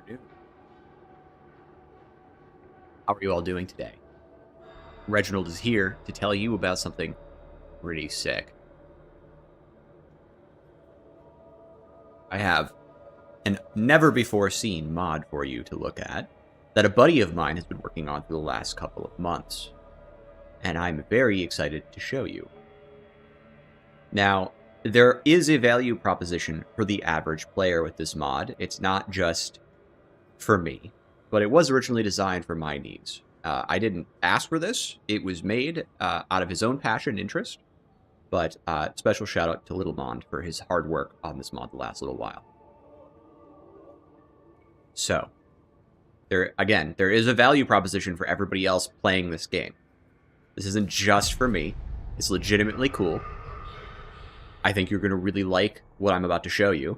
afternoon. How are you all doing today? Reginald is here to tell you about something pretty sick. I have an never-before-seen mod for you to look at that a buddy of mine has been working on for the last couple of months, and I'm very excited to show you. Now, there is a value proposition for the average player with this mod. It's not just for me, but it was originally designed for my needs. I didn't ask for this. It was made out of his own passion and interest, but special shout out to Little Mond for his hard work on this mod the last little while. So, there is a value proposition for everybody else playing this game. This isn't just for me. It's legitimately cool. I think you're going to really like what I'm about to show you.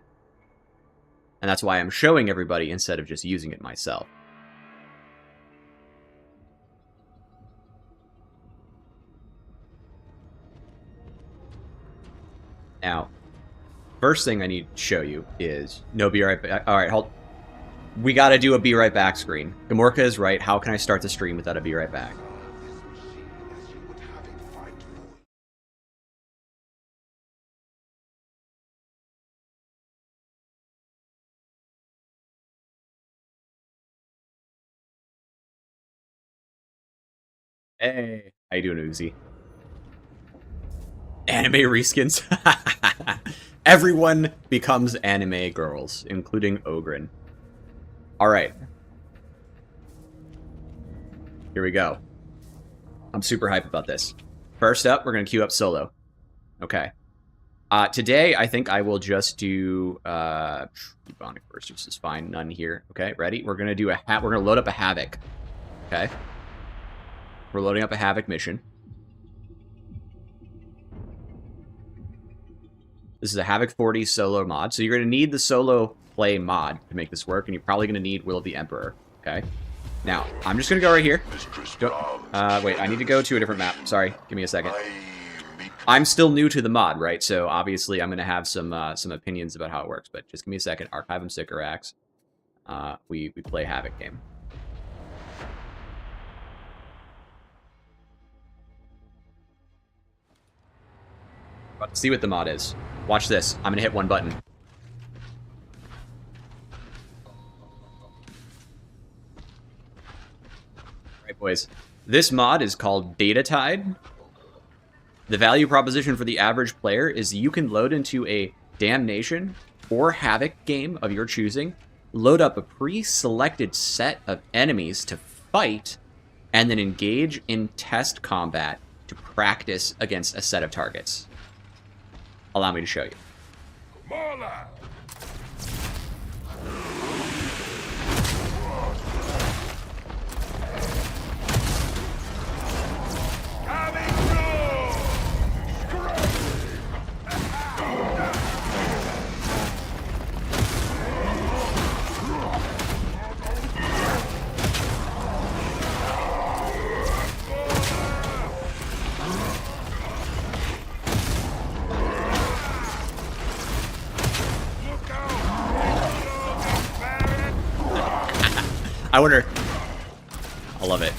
And that's why I'm showing everybody instead of just using it myself. Now, first thing I need to show you is no be right back. All right, hold. We got to do a be right back screen. Gamorka is right. How can I start the stream without a be right back? Hey, how you doing, Uzi? Anime reskins. Everyone becomes anime girls, including Ogren. All right. Here we go. I'm super hyped about this. First up, we're going to queue up solo. Okay. Today, I think I will just do Ebonic first. This is fine. None here. Okay, ready? We're going to do we're going to load up a Havoc. Okay. We're loading up a Havoc mission. This is a Havoc 40 solo mod. So you're going to need the solo play mod to make this work, and you're probably going to need Will of the Emperor. Okay? Now, I'm just going to go right here. Wait, I need to go to a different map. Sorry, give me a second. I'm still new to the mod, right? So obviously I'm going to have some opinions about how it works, but just give me a second. Archive and Sycorax. We play Havoc game. About to see what the mod is. Watch this. I'm gonna hit one button. Alright, boys. This mod is called DATATIDE. The value proposition for the average player is you can load into a Damnation or Havoc game of your choosing, load up a pre-selected set of enemies to fight, and then engage in test combat to practice against a set of targets. Allow me to show you. Mola. I wonder. I love it.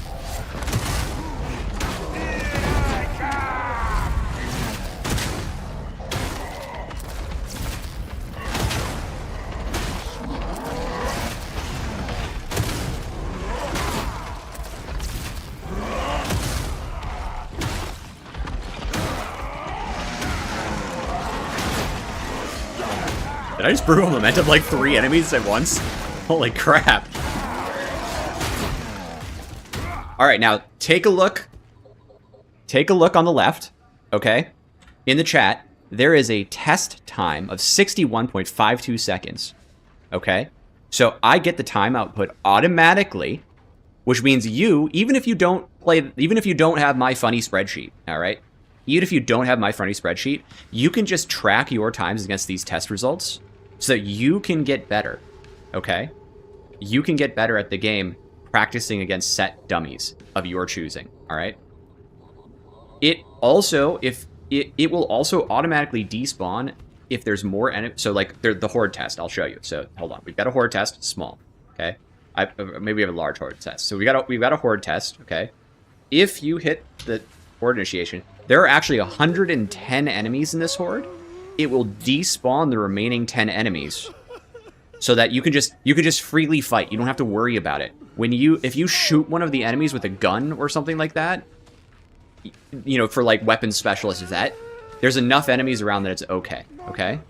Did I just brew a momentum like 3 enemies at once? Holy crap. Alright, now take a look. Take a look on the left, okay? In the chat, there is a test time of 61.52 seconds. Okay? So I get the time output automatically, which means you, even if you don't have my funny spreadsheet, alright? Even if you don't have my funny spreadsheet, you can just track your times against these test results so that you can get better. Okay? You can get better at the game practicing against set dummies of your choosing, all right? It also, it will also automatically despawn if there's more enemies. So like the horde test, I'll show you. So hold on, we've got a horde test, small. Okay, maybe we have a large horde test. So we've got a horde test. Okay, if you hit the horde initiation, there are actually 110 enemies in this horde. It will despawn the remaining 10 enemies, so that you can just freely fight. You don't have to worry about it. If you shoot one of the enemies with a gun or something like that, you know, for like weapons specialists, there's enough enemies around that it's okay. Okay.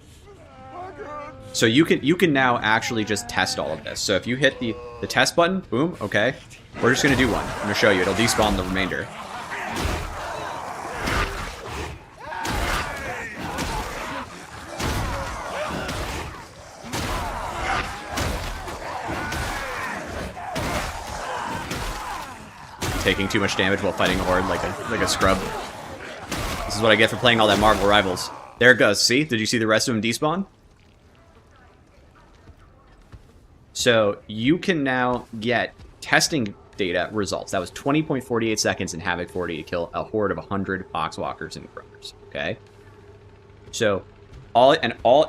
So you can now actually just test all of this. So if you hit the test button, boom, okay. We're just gonna do one. I'm gonna show you. It'll despawn the remainder. Taking too much damage while fighting a horde like a scrub. This is what I get for playing all that Marvel Rivals. There it goes. See? Did you see the rest of them despawn? So you can now get testing data results. That was 20.48 seconds in Havoc 40 to kill a horde of 100 Poxwalkers and Croakers. Okay. So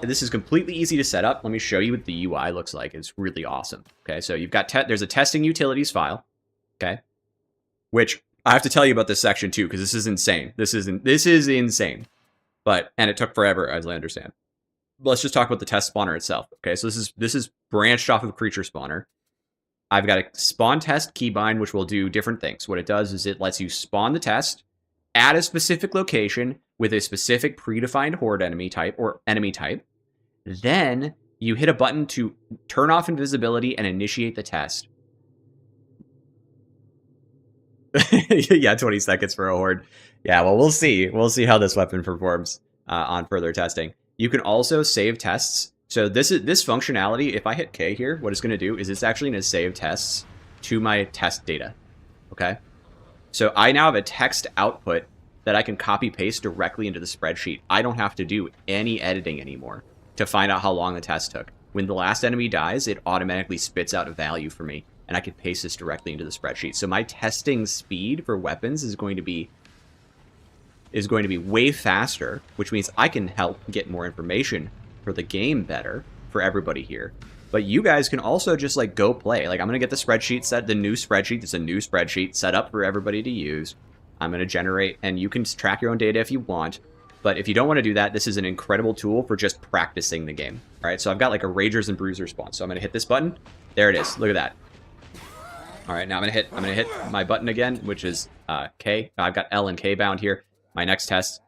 this is completely easy to set up. Let me show you what the UI looks like. It's really awesome. Okay. So you've got there's a testing utilities file. Okay. Which I have to tell you about this section too, because this is insane. This is insane. And it took forever, as I understand. Let's just talk about the test spawner itself. Okay, so this is branched off of creature spawner. I've got a spawn test keybind, which will do different things. What it does is it lets you spawn the test at a specific location with a specific predefined horde enemy type or enemy type. Then you hit a button to turn off invisibility and initiate the test. Yeah, 20 seconds for a horde. Yeah, well, we'll see. We'll see how this weapon performs on further testing. You can also save tests. So this functionality, if I hit K here, what it's going to do is it's actually going to save tests to my test data. Okay? So I now have a text output that I can copy paste directly into the spreadsheet. I don't have to do any editing anymore to find out how long the test took. When the last enemy dies, it automatically spits out a value for me, and I can paste this directly into the spreadsheet. So my testing speed for weapons is going to be way faster, which means I can help get more information for the game better for everybody here. But you guys can also just like go play. Like I'm going to get the spreadsheet set, the new spreadsheet. It's a new spreadsheet set up for everybody to use. I'm going to generate, and you can track your own data if you want. But if you don't want to do that, this is an incredible tool for just practicing the game. All right, so I've got like a Ragers and Bruisers spawn. So I'm going to hit this button. There it is. Look at that. All right, now I'm going to hit my button again, which is K. I've got L and K bound here. My next test,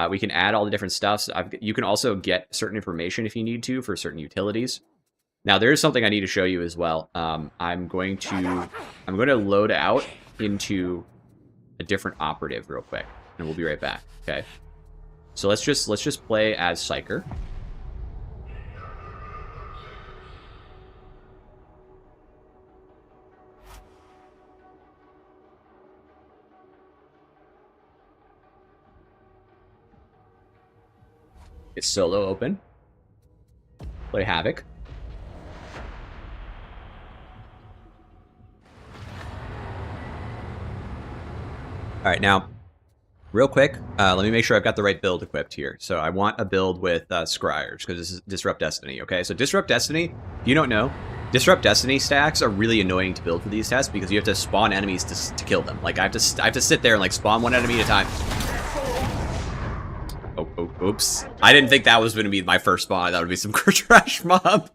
we can add all the different stuff. So you can also get certain information if you need to for certain utilities. Now there is something I need to show you as well. I'm going to load out into a different operative real quick, and we'll be right back. Okay. So let's just play as Psyker. It's solo open. Play Havoc. All right, now, real quick, let me make sure I've got the right build equipped here. So I want a build with Scryers, because this is Disrupt Destiny, okay? So Disrupt Destiny, if you don't know, Disrupt Destiny stacks are really annoying to build for these tests because you have to spawn enemies to kill them. Like, I have to sit there and, like, spawn one enemy at a time. Oh, oops. I didn't think that was going to be my first spawn. That would be some trash mob.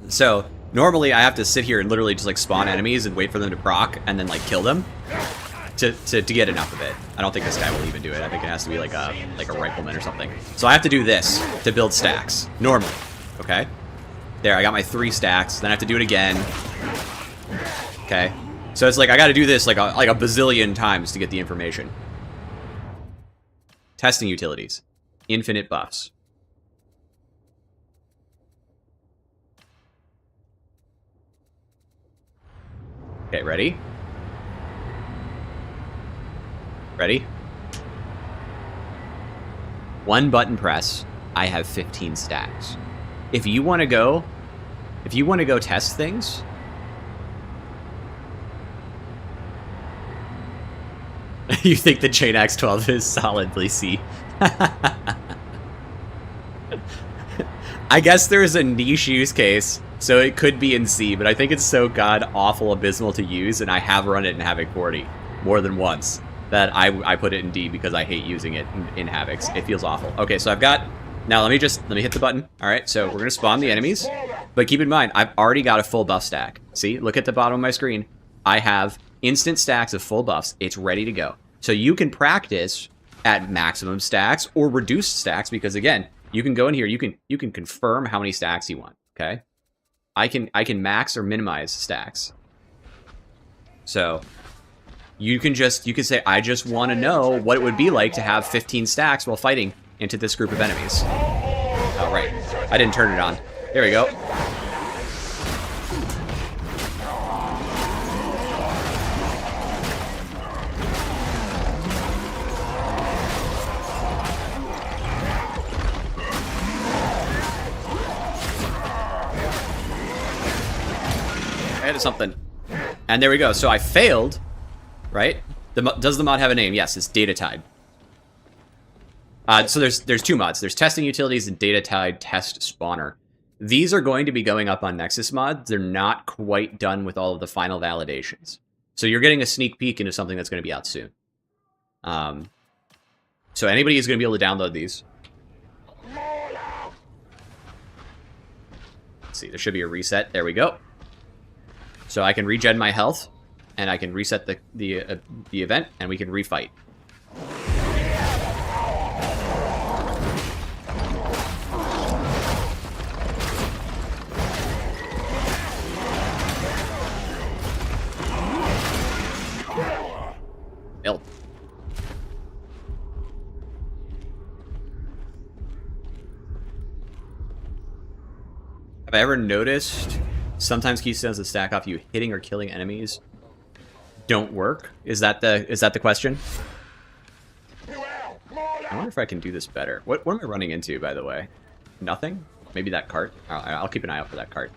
So normally I have to sit here and literally just like spawn enemies and wait for them to proc and then like kill them to get enough of it. I don't think this guy will even do it. I think it has to be like a rifleman or something. So I have to do this to build stacks normally. Okay. There, I got my 3 stacks. Then I have to do it again. Okay. So it's like I got to do this like a bazillion times to get the information. Testing utilities. Infinite buffs. Okay, ready? Ready? 1 button press, I have 15 stacks. If you want to go test things, you think the Chain Axe 12 is solidly C. I guess there's a niche use case, so it could be in C, but I think it's so god-awful abysmal to use, and I have run it in Havoc 40 more than once, that I put it in D because I hate using it in Havocs. It feels awful. Okay, so I've got... Now, let me hit the button. All right, so we're going to spawn the enemies, but keep in mind, I've already got a full buff stack. See, look at the bottom of my screen. I have instant stacks of full buffs. It's ready to go. So you can practice at maximum stacks or reduced stacks because, again, you can go in here. You can confirm how many stacks you want. Okay, I can max or minimize stacks. So you can say, I just want to know what it would be like to have 15 stacks while fighting into this group of enemies. Oh, right. I didn't turn it on. There we go. I had something. And there we go. So I failed, right? Does the mod have a name? Yes, it's DATATIDE. So there's two mods. There's testing utilities and DATATIDE test spawner. These are going to be going up on Nexus mods. They're not quite done with all of the final validations. So you're getting a sneak peek into something that's going to be out soon. So anybody is going to be able to download these. Let's see, there should be a reset. There we go. So I can regen my health, and I can reset the event, and we can refight. Ill. Have I ever noticed sometimes keystones that stack off you hitting or killing enemies don't work? Is that the question? I wonder if I can do this better. What am I running into, by the way? Nothing? Maybe that cart? I'll keep an eye out for that cart.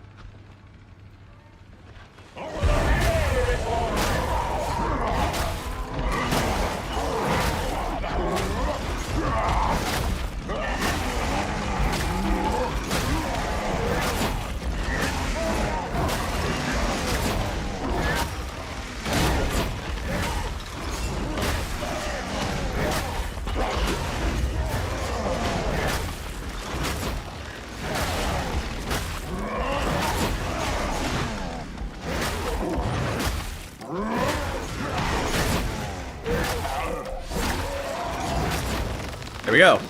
There we go.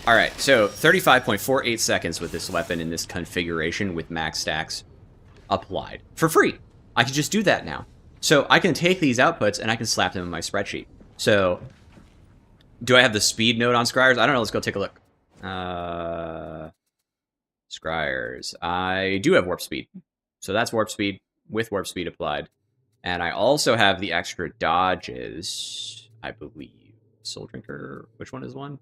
All right, so 35.48 seconds with this weapon in this configuration with max stacks applied for free. I can just do that now. So I can take these outputs and I can slap them in my spreadsheet. So do I have the speed node on Scryers? I don't know. Let's go take a look. Scryers. I do have warp speed. So that's warp speed with warp speed applied. And I also have the extra dodges, I believe. Soul Drinker. Which one is one?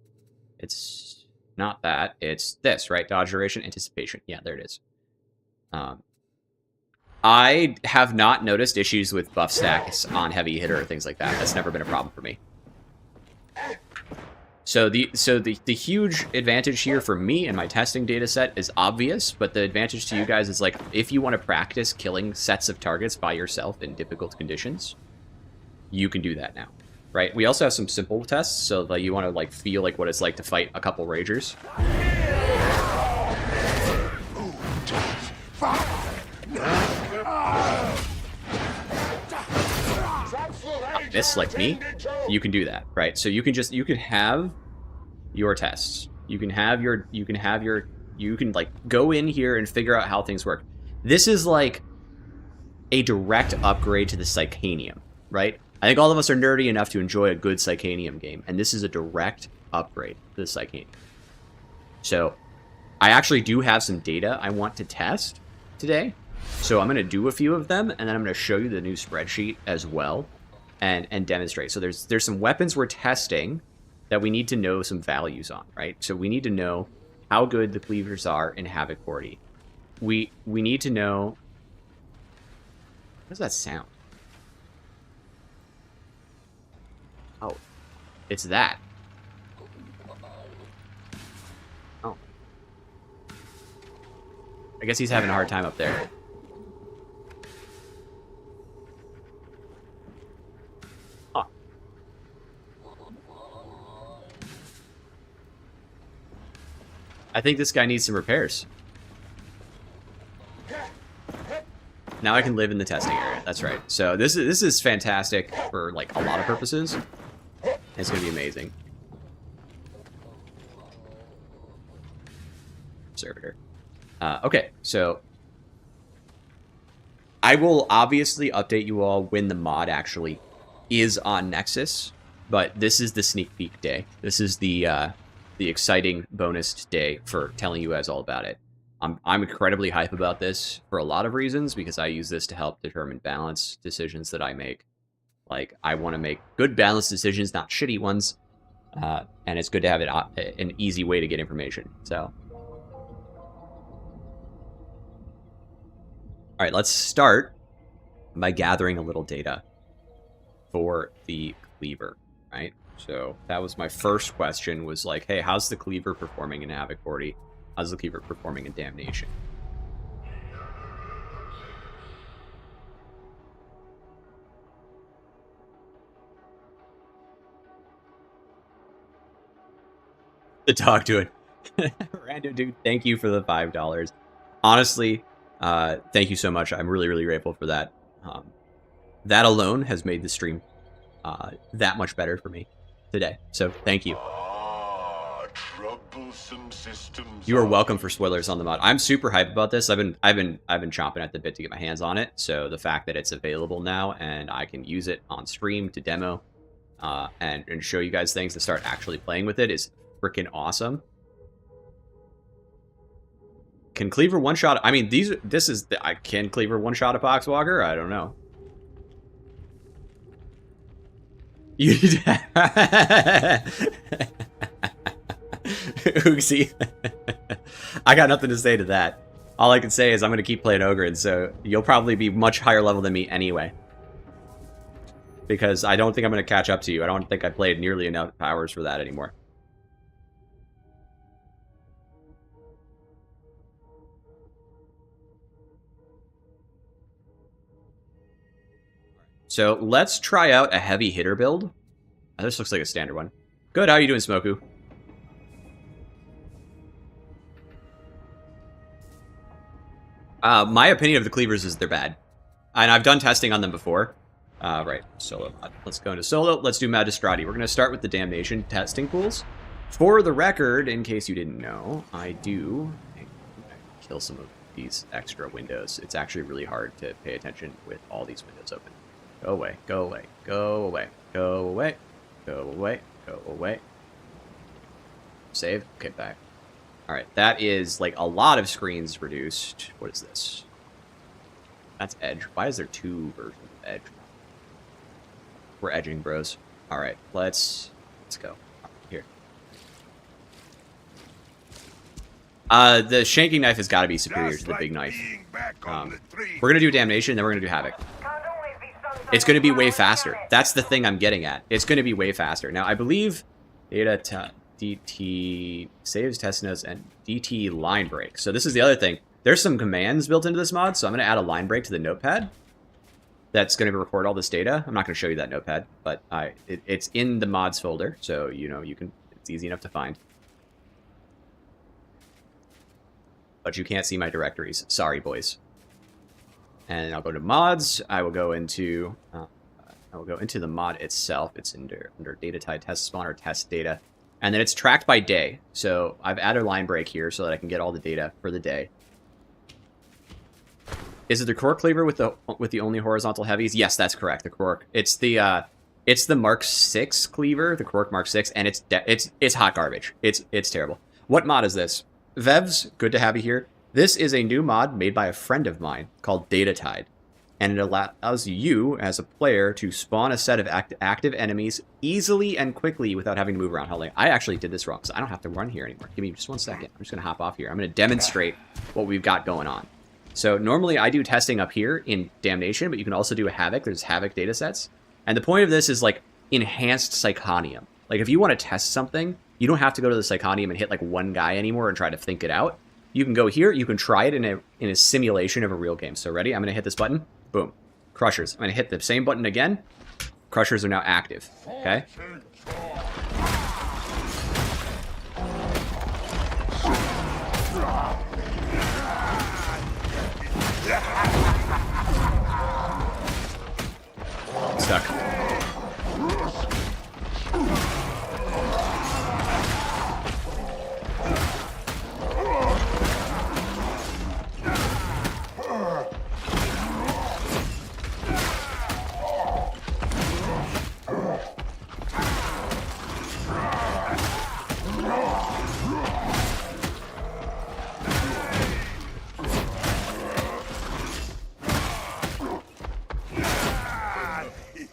It's not that. It's this, right? Dodge duration, anticipation. Yeah, there it is. I have not noticed issues with buff stacks on heavy hitter or things like that. That's never been a problem for me. So the huge advantage here for me and my testing data set is obvious, but the advantage to you guys is, like, if you want to practice killing sets of targets by yourself in difficult conditions, you can do that now. Right, we also have some simple tests, so that you want to, like, feel like what it's like to fight a couple ragers. This, like me, you can do that, right? So you can have your tests. You can like go in here and figure out how things work. This is like a direct upgrade to the Psychanium, right? I think all of us are nerdy enough to enjoy a good Psychanium game, and this is a direct upgrade to the Psychanium. So, I actually do have some data I want to test today, so I'm going to do a few of them, and then I'm going to show you the new spreadsheet as well, and demonstrate. So there's some weapons we're testing that we need to know some values on, right? So we need to know how good the cleavers are in Havoc 40. We need to know... What does that sound? Oh, it's that. Oh. I guess he's having a hard time up there. Huh. I think this guy needs some repairs. Now I can live in the testing area. That's right. So this is fantastic for like a lot of purposes. It's gonna be amazing. Servitor. Okay, so I will obviously update you all when the mod actually is on Nexus, but this is the sneak peek day. This is the exciting bonus day for telling you guys all about it. I'm incredibly hype about this for a lot of reasons, because I use this to help determine balance decisions that I make. Like, I want to make good balanced decisions, not shitty ones, and it's good to have it an easy way to get information. So, all right, let's start by gathering a little data for the cleaver, right? So that was my first question, was like, hey, how's the cleaver performing in Havoc 40? How's the cleaver performing in Damnation? The dog doing. Random dude, thank you for the $5. Honestly, thank you so much. I'm really, really grateful for that. That alone has made the stream that much better for me today. So thank you. You are welcome for spoilers on the mod. I'm super hyped about this. I've been chomping at the bit to get my hands on it. So the fact that it's available now and I can use it on stream to demo and show you guys things to start actually playing with it is freaking awesome. Can Cleaver one shot? I mean, can Cleaver one shot a Poxwalker? I don't know. You Oopsie. I got nothing to say to that. All I can say is I'm going to keep playing Ogre, so you'll probably be much higher level than me anyway. Because I don't think I'm going to catch up to you. I don't think I played nearly enough hours for that anymore. So let's try out a heavy hitter build. This looks like a standard one. Good, how are you doing, Smoku? My opinion of the cleavers is they're bad. And I've done testing on them before. Right, solo. Let's go into solo. Let's do Magistrati. We're going to start with the Damnation testing pools. For the record, in case you didn't know, I do kill some of these extra windows. It's actually really hard to pay attention with all these windows open. Go away, go away, go away, go away, go away, go away. Save. Okay, back. All right, that is like a lot of screens reduced. What is this? That's Edge. Why is there two versions of Edge? We're edging, bros. All right, let's go. Here. The shanking knife has got to be superior to the big knife. We're gonna do Damnation, then we're gonna do Havoc. It's going to be way faster. That's the thing I'm getting at. It's going to be way faster. Now, I believe DT saves test notes and DT line break. So this is the other thing. There's some commands built into this mod, so I'm going to add a line break to the notepad. That's going to record all this data. I'm not going to show you that notepad, but it's in the mods folder, so you know it's easy enough to find. But you can't see my directories. Sorry, boys. And I'll go to mods. I will go into the mod itself. It's under DATATIDE test spawner test data, and then it's tracked by day. So I've added a line break here so that I can get all the data for the day. Is it the Cork cleaver with the only horizontal heavies? Yes, that's correct. The Cork. It's the Mark 6 cleaver, the Cork Mark 6, and it's hot garbage. It's terrible. What mod is this? Vevs, good to have you here. This is a new mod made by a friend of mine called DATATIDE, and it allows you, as a player, to spawn a set of active enemies easily and quickly without having to move around. Hold on. I actually did this wrong, because I don't have to run here anymore. Give me just 1 second. I'm just going to hop off here. I'm going to demonstrate what we've got going on. So normally I do testing up here in Damnation, but you can also do a Havoc. There's Havoc datasets. And the point of this is like enhanced Psychonium. Like if you want to test something, you don't have to go to the Psychonium and hit like one guy anymore and try to think it out. you can go here. You can try it in a simulation of a real game. So ready? I'm going to hit this button. Boom. Crushers. I'm going to hit the same button again. Crushers are now active. Okay? Stuck.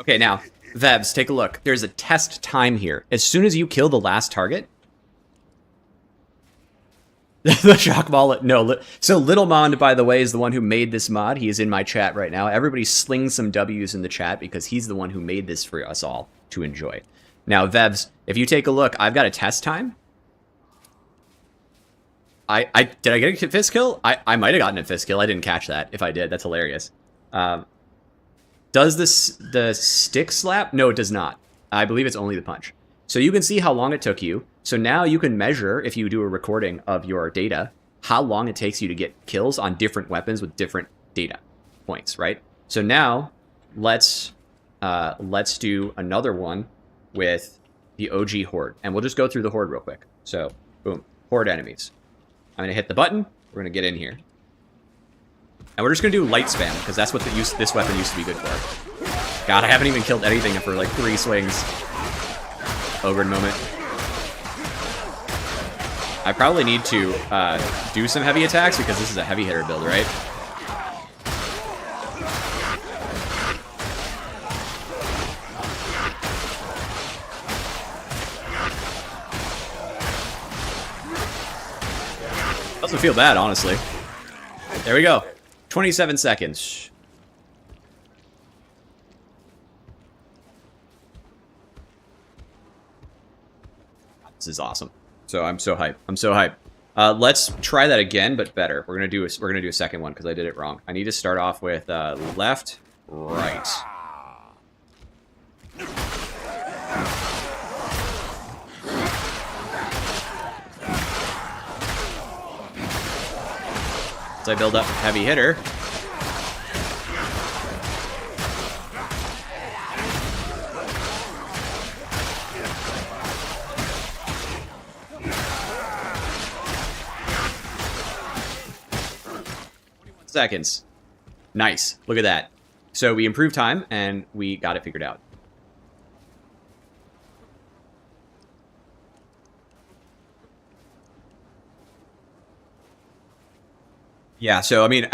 Okay, now, Vebs, take a look. There's a test time here. As soon as you kill the last target... the shock ball... No, so Little Mond, by the way, is the one who made this mod. He is in my chat right now. Everybody sling some W's in the chat because he's the one who made this for us all to enjoy. Now, Vebs, if you take a look, I've got a test time. Did I get a fist kill? I might have gotten a fist kill. I didn't catch that. If I did, that's hilarious. Does the stick slap? No, it does not. I believe it's only the punch. So you can see how long it took you. So now you can measure, if you do a recording of your data, how long it takes you to get kills on different weapons with different data points, right? So now let's do another one with the OG Horde. And we'll just go through the Horde real quick. So, boom, Horde enemies. I'm going to hit the button. We're going to get in here. And we're just going to do light spam, because that's what this weapon used to be good for. God, I haven't even killed anything for like 3 swings. Ogre moment. I probably need to do some heavy attacks, because this is a heavy hitter build, right? Doesn't feel bad, honestly. There we go. 27 seconds. This is awesome. So I'm so hyped. I'm so hyped. Let's try that again, but better. We're gonna do a second one because I did it wrong. I need to start off with left, right. As I build up heavy hitter. Seconds. Nice. Look at that. So we improved time and we got it figured out. Yeah, so I mean,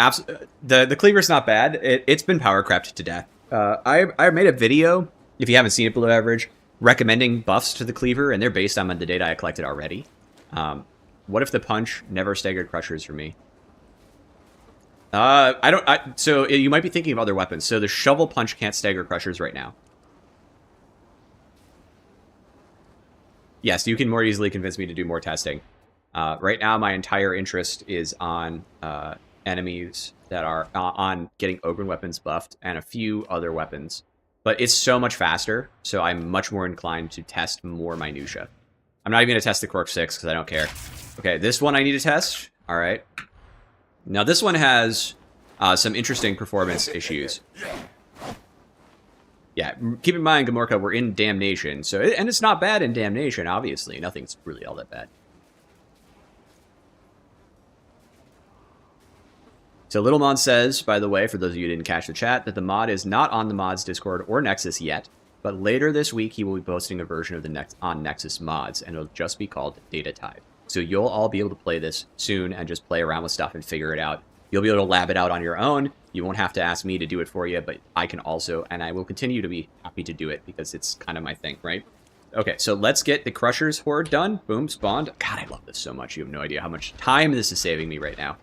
the cleaver's not bad. It's been power crept to death. I made a video, if you haven't seen it below average, recommending buffs to the cleaver, and they're based on the data I collected already. What if the punch never staggered crushers for me? So you might be thinking of other weapons. So the shovel punch can't stagger crushers right now. Yes, you can more easily convince me to do more testing. Right now, my entire interest is on enemies that are on getting ogre weapons buffed and a few other weapons. But it's so much faster, so I'm much more inclined to test more minutia. I'm not even going to test the Cork 6 because I don't care. Okay, this one I need to test. All right. Now, this one has some interesting performance issues. Yeah, keep in mind, Gamorka, we're in Damnation. And it's not bad in Damnation, obviously. Nothing's really all that bad. So Little Mon says, by the way, for those of you who didn't catch the chat, that the mod is not on the mod's Discord or Nexus yet, but later this week he will be posting a version of the on Nexus mods, and it'll just be called DATATIDE. So you'll all be able to play this soon and just play around with stuff and figure it out. You'll be able to lab it out on your own. You won't have to ask me to do it for you, but I can also, and I will continue to be happy to do it because it's kind of my thing, right? Okay, so let's get the Crusher's Horde done. Boom, spawned. God, I love this so much. You have no idea how much time this is saving me right now.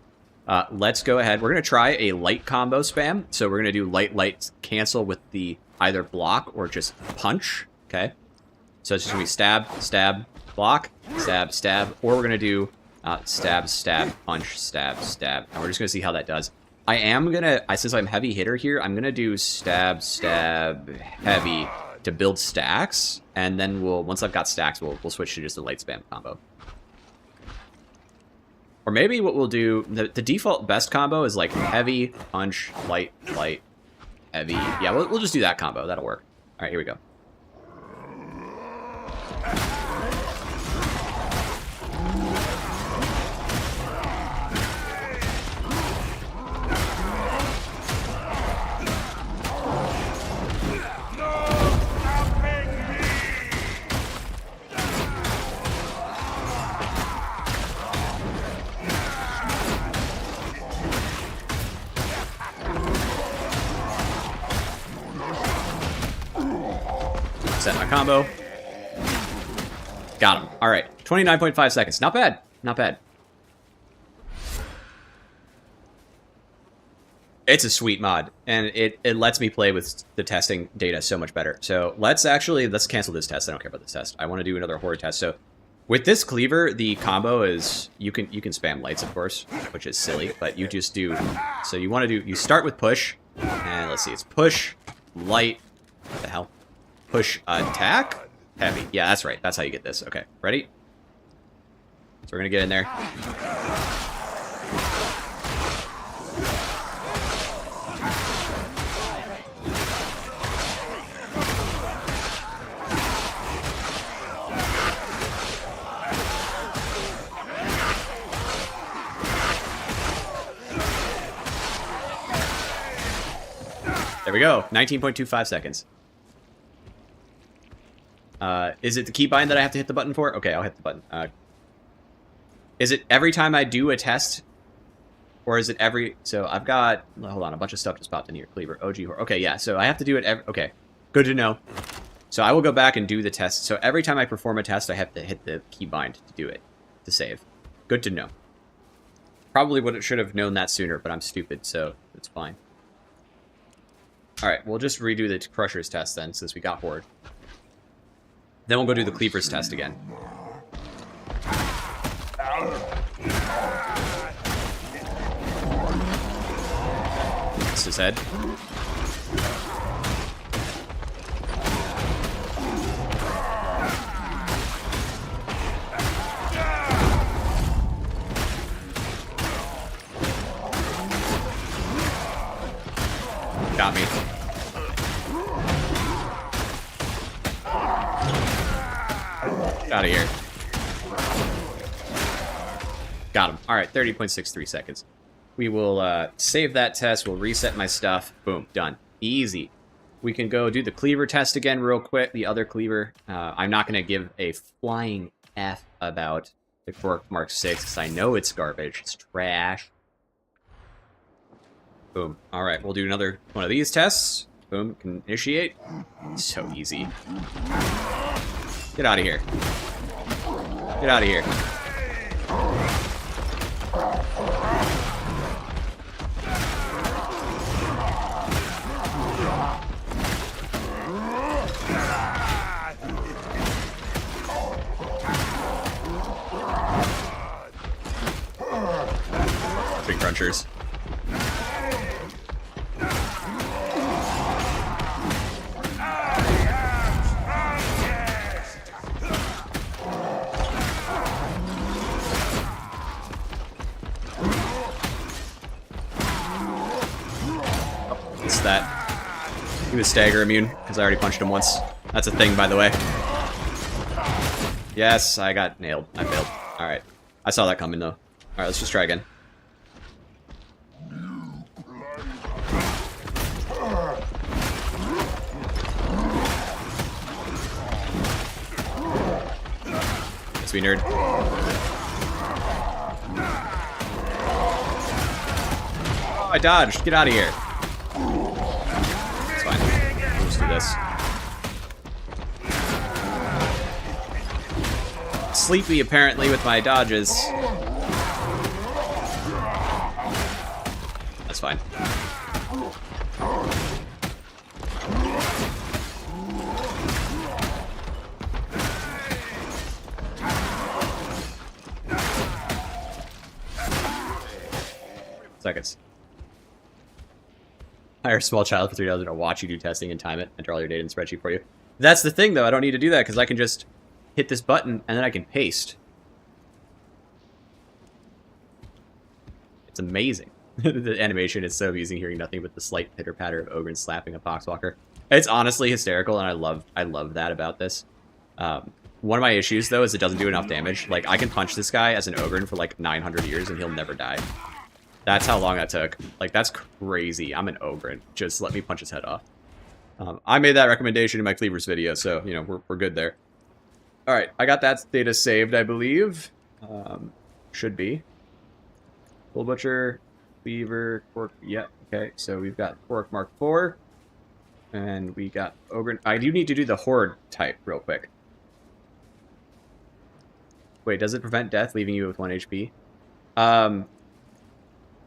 Let's go ahead. We're going to try a light combo spam. So we're going to do light, light, cancel with the either block or just punch. Okay. So it's just going to be stab, stab, block, stab, stab. Or we're going to do Stab, stab, punch, stab, stab. And we're just gonna see how that does. I am gonna, since I'm heavy hitter here, I'm gonna do stab, stab, heavy to build stacks, and then once I've got stacks, we'll switch to just a light spam combo. Or maybe what we'll do, the default best combo is like heavy, punch, light, light, heavy. Yeah, we'll just do that combo. That'll work. All right, here we go. Set my combo. Got him. All right. 29.5 seconds. Not bad. Not bad. It's a sweet mod, and it lets me play with the testing data so much better. So let's cancel this test. I don't care about this test. I want to do another horde test. So with this cleaver, the combo is you can spam lights, of course, which is silly, but you just do. So you start with push, and let's see, it's push, light. What the hell? Push, attack, heavy. Yeah, that's right. That's how you get this. Okay, ready? So we're gonna get in there. There we go. 19.25 seconds. Is it the keybind that I have to hit the button for? Okay, I'll hit the button. Is it every time I do a test? Or is it every... So I've got... Hold on, a bunch of stuff just popped in here. Cleaver, OG horror. Okay, yeah, so I have to do it every... Okay, good to know. So I will go back and do the test. So every time I perform a test, I have to hit the keybind to do it. To save. Good to know. Probably should have known that sooner, but I'm stupid, so it's fine. Alright, we'll just redo the Crusher's test then, since we got Horde. Then we'll go do the Cleaver's test again. That's his head. Got me. Out of here. Got him. All right, 30.63 seconds. We will save that test. We'll reset my stuff. Boom, done. Easy. We can go do the cleaver test again real quick. The other cleaver. I'm not going to give a flying F about the Quark Mark 6 because I know it's garbage. It's trash. Boom. All right, we'll do another one of these tests. Boom, can initiate. So easy. Get out of here. Get out of here. Big crunchers. That. He was stagger immune, because I already punched him once. That's a thing, by the way. Yes, I got nailed. I failed. Alright. I saw that coming, though. Alright, let's just try again. Yes, we nerd. Oh, I dodged. Get out of here. This. Sleepy, apparently, with my dodges. That's fine. seconds. Hire a small child for $3 to watch you do testing and time it. Enter all your data in the spreadsheet for you. That's the thing, though. I don't need to do that because I can just hit this button and then I can paste. It's amazing. The animation is so amusing, hearing nothing but the slight pitter-patter of Ogryn slapping a poxwalker. It's honestly hysterical, and I love that about this. One of my issues, though, is it doesn't do enough damage. Like, I can punch this guy as an Ogryn for, like, 900 years, and he'll never die. That's how long that took. Like, that's crazy. I'm an Ogryn. Just let me punch his head off. I made that recommendation in my Cleavers video, so, you know, we're good there. Alright, I got that data saved, I believe. Should be. Bull Butcher, Cleaver, Quark, yeah, okay. So we've got Quark Mark IV, and we got Ogryn. I do need to do the Horde type real quick. Wait, does it prevent death, leaving you with 1 HP?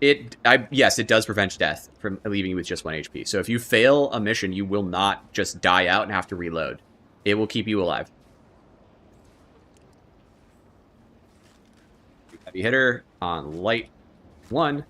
Yes, it does prevent death from leaving you with just 1 HP. So if you fail a mission, you will not just die out and have to reload. It will keep you alive. Heavy hitter on light 1.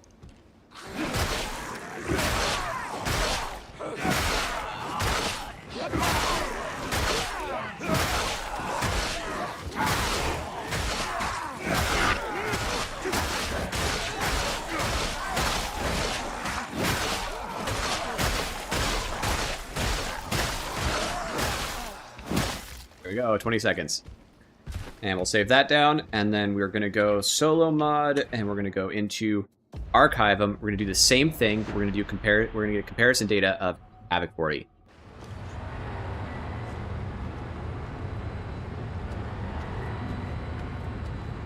There we go, 20 seconds. And we'll save that down, and then we're going to go solo mod, and we're going to go into archive them. We're going to do the same thing. We're going to do we're going to get comparison data of Havoc 40.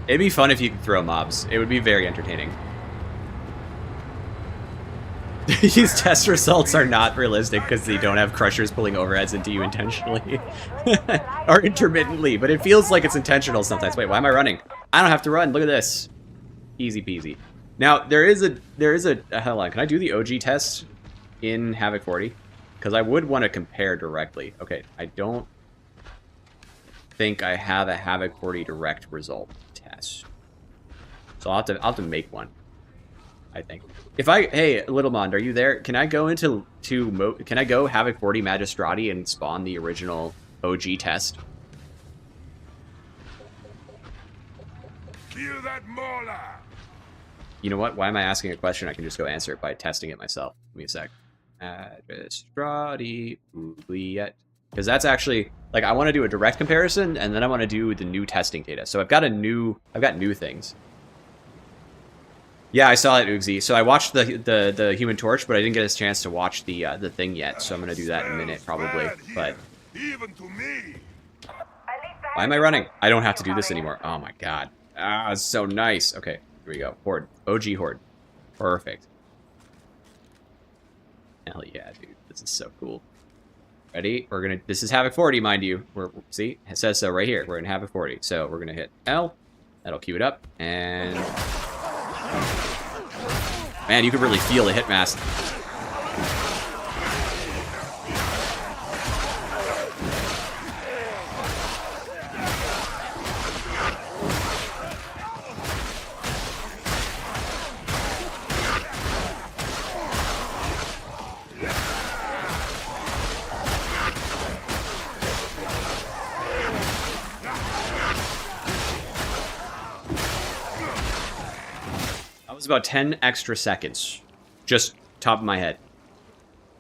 It'd be fun if you could throw mobs. It would be very entertaining. These test results are not realistic because they don't have crushers pulling overheads into you intentionally. Or intermittently, but it feels like it's intentional sometimes. Wait, why am I running? I don't have to run. Look at this. Easy peasy. Now, there is a hold on, can I do the OG test in Havoc 40? Because I would want to compare directly. Okay, I don't think I have a Havoc 40 direct result test. So I'll have to make one, I think. If hey, Little Mond, are you there? Can I go can I go Havoc 40 Magistrati and spawn the original OG test? Kill that Mola! You know what? Why am I asking a question? I can just go answer it by testing it myself. Give me a sec. Magistrati Oubliette. Because that's actually, like, I want to do a direct comparison, and then I want to do the new testing data. So I've got new things. Yeah, I saw it, Uxie. So I watched the Human Torch, but I didn't get a chance to watch the thing yet. So I'm gonna do that in a minute, probably. But even to me. Why am I running? I don't have to do this anymore. Oh my god. Ah, it's so nice. Okay, here we go. Horde. OG Horde. Perfect. Hell yeah, dude. This is so cool. Ready? We're gonna. This is Havoc 40, mind you. See, it says so right here. We're in Havoc 40. So we're gonna hit L. That'll queue it up, and man, you can really feel the hit mass. About 10 extra seconds, just top of my head.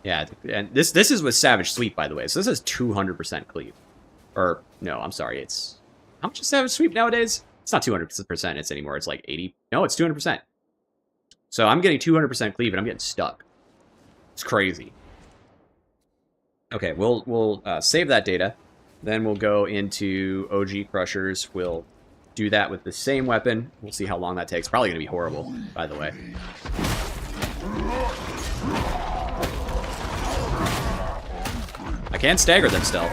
Yeah, and this is with Savage Sweep, by the way. So this is 200% cleave. Or no, I'm sorry. It's how much is Savage Sweep nowadays? It's not 200% it's anymore. It's like 80. No, it's 200%. So I'm getting 200% cleave, and I'm getting stuck. It's crazy. Okay, we'll save that data. Then we'll go into OG Crushers. We'll do that with the same weapon. We'll see how long that takes. Probably going to be horrible, by the way. I can stagger them still.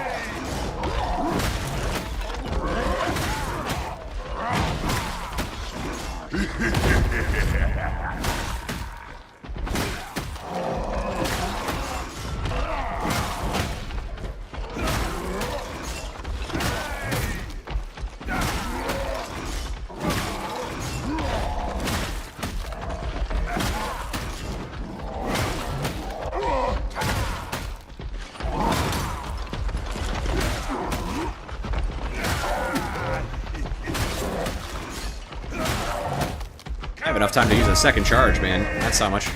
enough time to use a second charge, man. That's how much.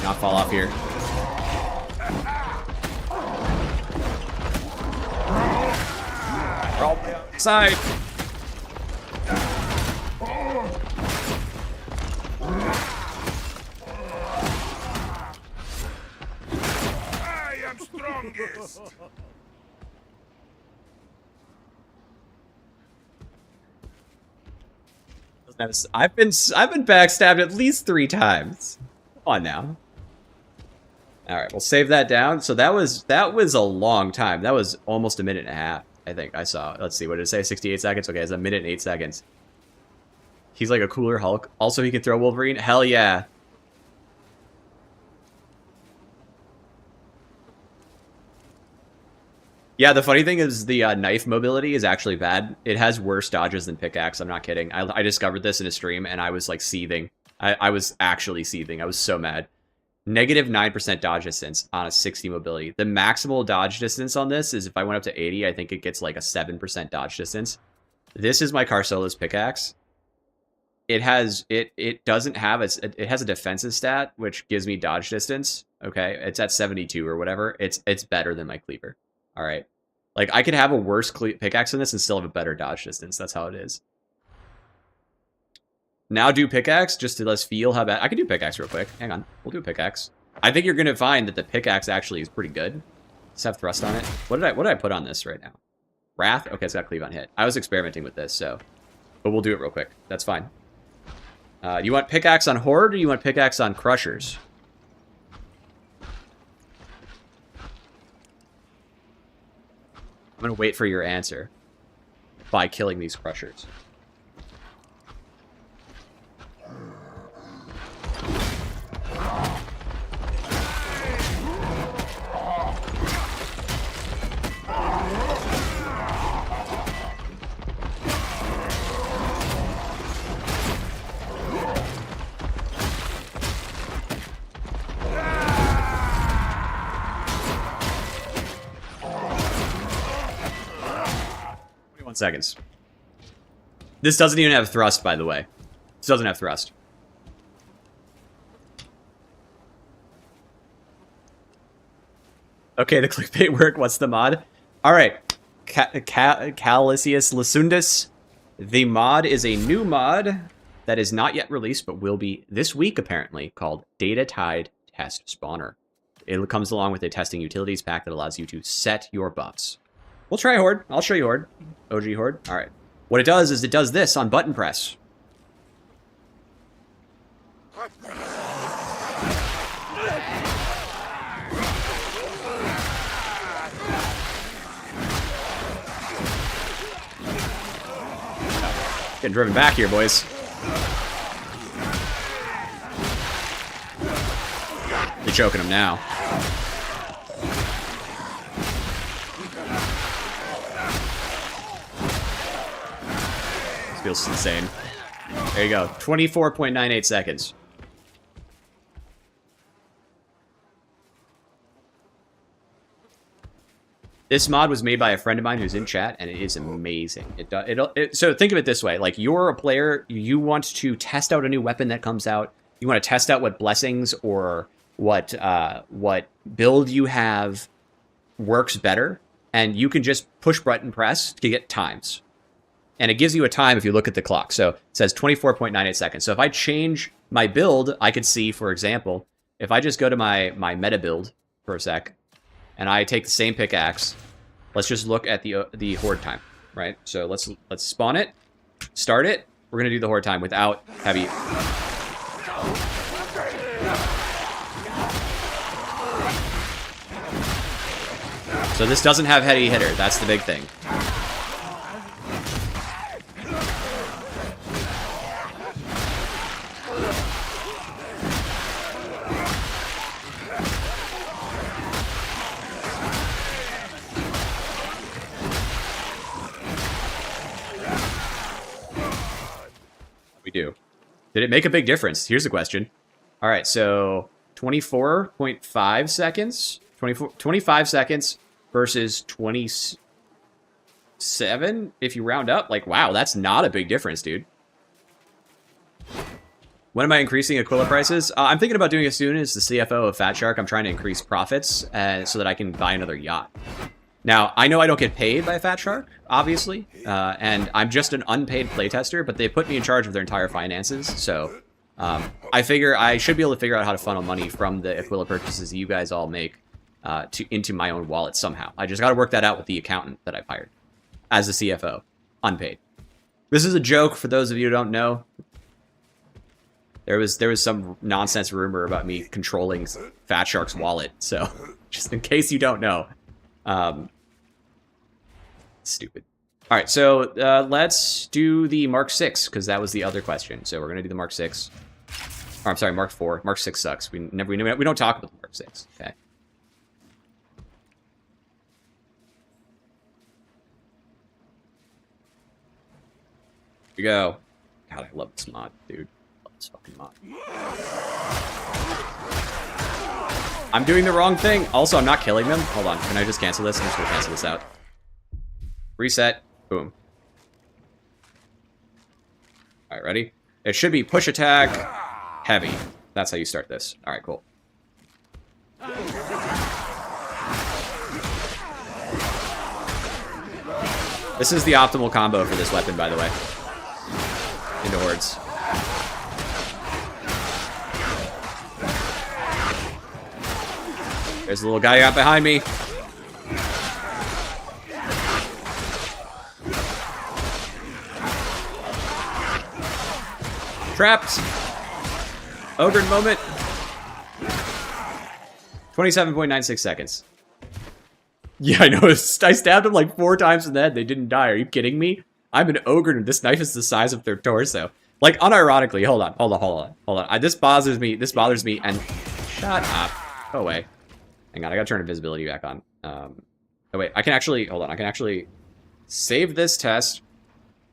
Not fall off here. Side. I am strongest. I've been backstabbed at least 3 times. Come on now. All right, we'll save that down. So that was a long time. That was almost a minute and a half. I think I saw. Let's see, what did it say? 68 seconds. Okay, it's a minute and 8 seconds. He's like a cooler Hulk. Also, he can throw Wolverine. Hell yeah. Yeah, the funny thing is the knife mobility is actually bad. It has worse dodges than pickaxe. I'm not kidding. I discovered this in a stream, and I was like seething. I was actually seething. I was so mad. Negative 9% dodge distance on a 60 mobility. The maximal dodge distance on this is if I went up to 80, I think it gets like a 7% dodge distance. This is my Carcella's pickaxe. It has it doesn't have it has a defensive stat which gives me dodge distance. Okay, it's at 72 or whatever. It's better than my cleaver. All right, like I could have a worse pickaxe than this and still have a better dodge distance. That's how it is. Now do pickaxe just to let's feel how bad. I can do pickaxe real quick. Hang on, we'll do pickaxe. I think you're gonna find that the pickaxe actually is pretty good. Let's have thrust on it. What did I put on this right now? Wrath. Okay, it's got cleave on hit. I was experimenting with this, so but we'll do it real quick. That's fine. You want pickaxe on Horde or you want pickaxe on Crushers? I'm going to wait for your answer by killing these Crushers. Seconds. This doesn't even have thrust, by the way. This doesn't have thrust. Okay, the clickbait work. What's the mod? All right, Calicius Lasundus. The mod is a new mod that is not yet released, but will be this week apparently, called DATATIDE Test Spawner. It comes along with a testing utilities pack that allows you to set your buffs. We'll try Horde. I'll show you Horde. OG Horde. All right. What it does is it does this on button press. Getting driven back here, boys. You're choking him now. Feels insane. There you go. 24.98 seconds. This mod was made by a friend of mine who's in chat, and it is amazing. So think of it this way. Like, you're a player, you want to test out a new weapon that comes out. You want to test out what blessings or what build you have works better, and you can just push button press to get times. And it gives you a time if you look at the clock. So it says 24.98 seconds. So if I change my build, I could see, for example, if I just go to my meta build for a sec, and I take the same pickaxe, let's just look at the Horde time, right? So let's spawn it, start it. We're gonna do the Horde time without heavy. So this doesn't have heavy hitter. That's the big thing. Do. Did it make a big difference? Here's the question. All right, so 24.5 seconds, 25 seconds versus 20. 7 if you round up. Like, wow, that's not a big difference, dude. When am I increasing Aquila prices? I'm thinking about doing it soon. As the CFO of Fat Shark, I'm trying to increase profits so that I can buy another yacht. Now, I know I don't get paid by Fat Shark, obviously, and I'm just an unpaid playtester, but they put me in charge of their entire finances, so I figure I should be able to figure out how to funnel money from the Aquila purchases you guys all make into my own wallet somehow. I just got to work that out with the accountant that I've hired as the CFO, unpaid. This is a joke for those of you who don't know. There was some nonsense rumor about me controlling Fat Shark's wallet, so just in case you don't know. Stupid. All right, so let's do the Mark 6 because that was the other question. So we're gonna do the Mark 6. Or I'm sorry, Mark 4. Mark 6 sucks. We don't talk about the Mark 6. Okay. Here we go. God, I love this mod, dude. Love this fucking mod. I'm doing the wrong thing. Also, I'm not killing them. Hold on. Can I just cancel this? I'm just gonna cancel this out. Reset. Boom. All right, ready? It should be push attack, heavy. That's how you start this. All right, cool. This is the optimal combo for this weapon, by the way. Into hordes. There's a little guy out behind me. Trapped. Ogre moment. 27.96 seconds. Yeah, I know. I stabbed him like 4 times in the head. They didn't die. Are you kidding me? I'm an ogre and this knife is the size of their torso. Like, unironically. Hold on. This bothers me. And shut up. Go away. Hang on. I gotta turn invisibility back on. Oh, wait. I can actually... Hold on. I can actually save this test.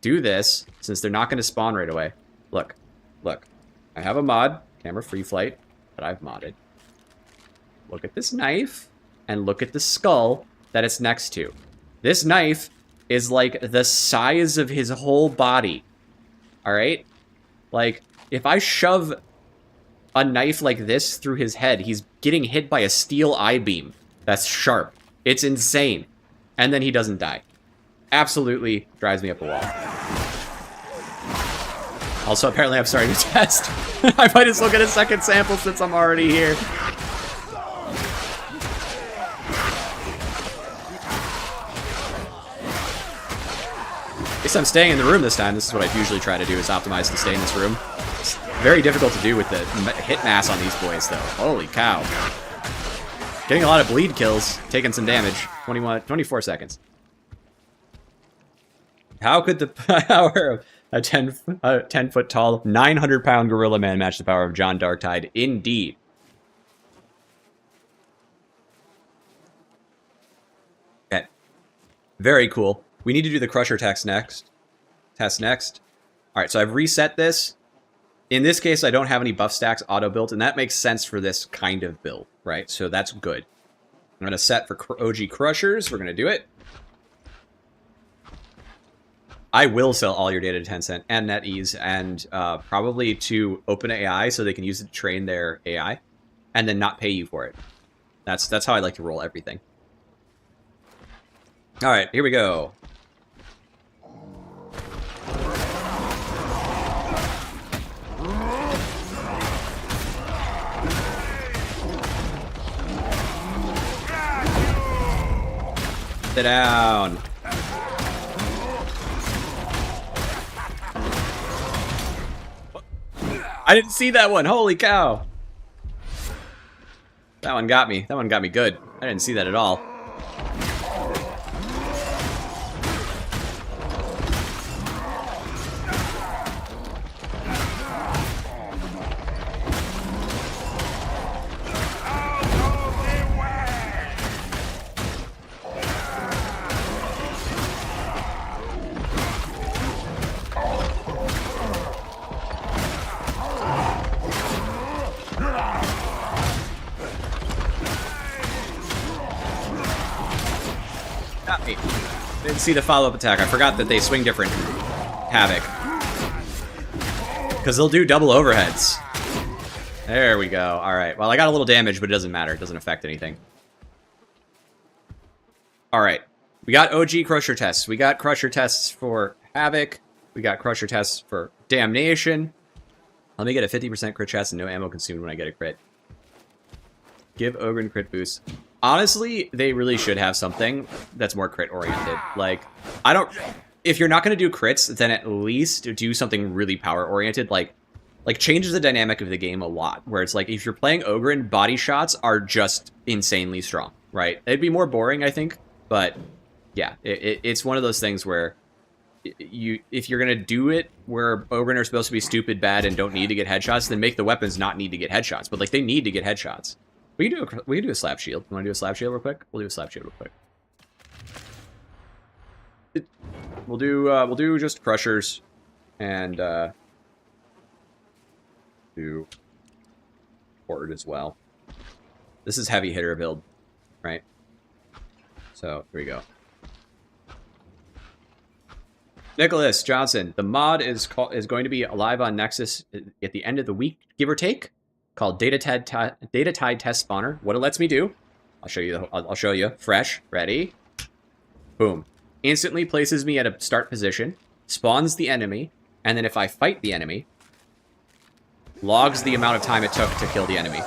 Do this. Since they're not going to spawn right away. Look. I have a mod. Camera free flight. That I've modded. Look at this knife. And look at the skull that it's next to. This knife is like the size of his whole body. Alright? Like, if I shove a knife like this through his head, he's getting hit by a steel I-beam. That's sharp. It's insane. And then he doesn't die. Absolutely drives me up a wall. Also, apparently I'm starting to test. I might as well get a second sample since I'm already here. At least I'm staying in the room this time. This is what I usually try to do, is optimize to stay in this room. It's very difficult to do with the hit mass on these boys, though. Holy cow. Getting a lot of bleed kills, taking some damage. 24 seconds. How could the power of a 10-foot tall, 900-pound gorilla man match the power of John Darktide? Indeed. Okay. Very cool. We need to do the Crusher test next. All right, so I've reset this. In this case, I don't have any buff stacks auto-built, and that makes sense for this kind of build, right? So that's good. I'm going to set for OG Crushers. We're going to do it. I will sell all your data to Tencent and NetEase and probably to OpenAI so they can use it to train their AI and then not pay you for it. That's how I like to roll everything. All right, here we go. Sit down. I didn't see that one. Holy cow. That one got me. That one got me good. I didn't see that at all. see the follow-up attack. I forgot that they swing different. Havoc. Because they'll do double overheads. There we go. Alright, well, I got a little damage, but it doesn't matter. It doesn't affect anything. Alright. We got OG Crusher tests. We got Crusher tests for Havoc. We got Crusher tests for Damnation. Let me get a 50% crit chance and no ammo consumed when I get a crit. Give Ogren crit boost. Honestly, they really should have something that's more crit oriented. Like, I don't... If you're not going to do crits, then at least do something really power oriented. Like changes the dynamic of the game a lot. Where it's like, if you're playing Ogren, body shots are just insanely strong, right? It'd be more boring, I think. But, yeah, it's one of those things where... if you're gonna do it where Ogren are supposed to be stupid bad and don't need to get headshots, then make the weapons not need to get headshots. But like they need to get headshots. We can do a slap shield. You want to do a slap shield real quick? We'll do a slap shield real quick. We'll do just crushers and do horde as well. This is heavy hitter build, right? So here we go. Nicholas Johnson, the mod is going to be live on Nexus at the end of the week, give or take, called DATATIDE Test Spawner. What it lets me do, I'll show you. I'll show you. Fresh, ready, boom. Instantly places me at a start position, spawns the enemy, and then if I fight the enemy, logs the amount of time it took to kill the enemy.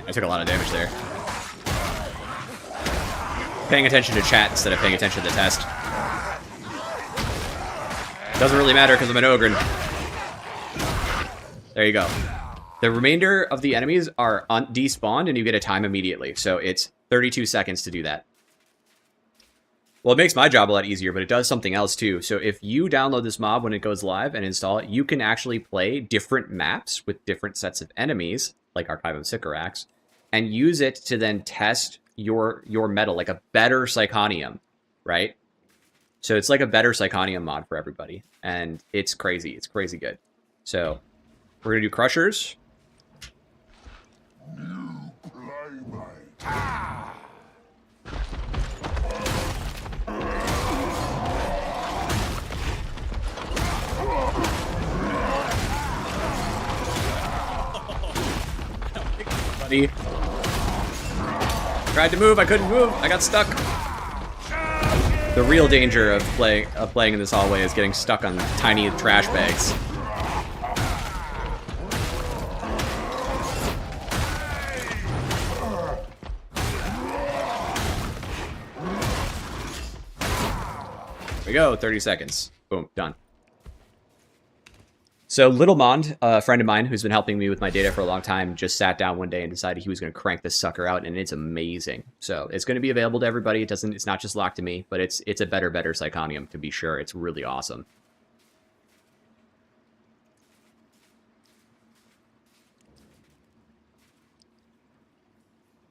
I took a lot of damage there. Paying attention to chat instead of paying attention to the test. Doesn't really matter because I'm an Ogren. There you go. The remainder of the enemies are despawned and you get a time immediately. So it's 32 seconds to do that. Well, it makes my job a lot easier, but it does something else too. So if you download this mob when it goes live and install it, you can actually play different maps with different sets of enemies, like Archive of Sycorax, and use it to then test your metal, like a better Psychonium, right? So it's like a better Psychonium mod for everybody. And it's crazy. It's crazy good. So we're going to do Crushers. New playmate. Buddy. Tried to move, I couldn't move, I got stuck. The real danger of playing in this hallway is getting stuck on tiny trash bags. There we go, 30 seconds. Boom, done. So Little Mond, a friend of mine who's been helping me with my data for a long time, just sat down one day and decided he was going to crank this sucker out, and it's amazing. So it's going to be available to everybody. It's not just locked to me, but it's a better Psychonium, to be sure. It's really awesome.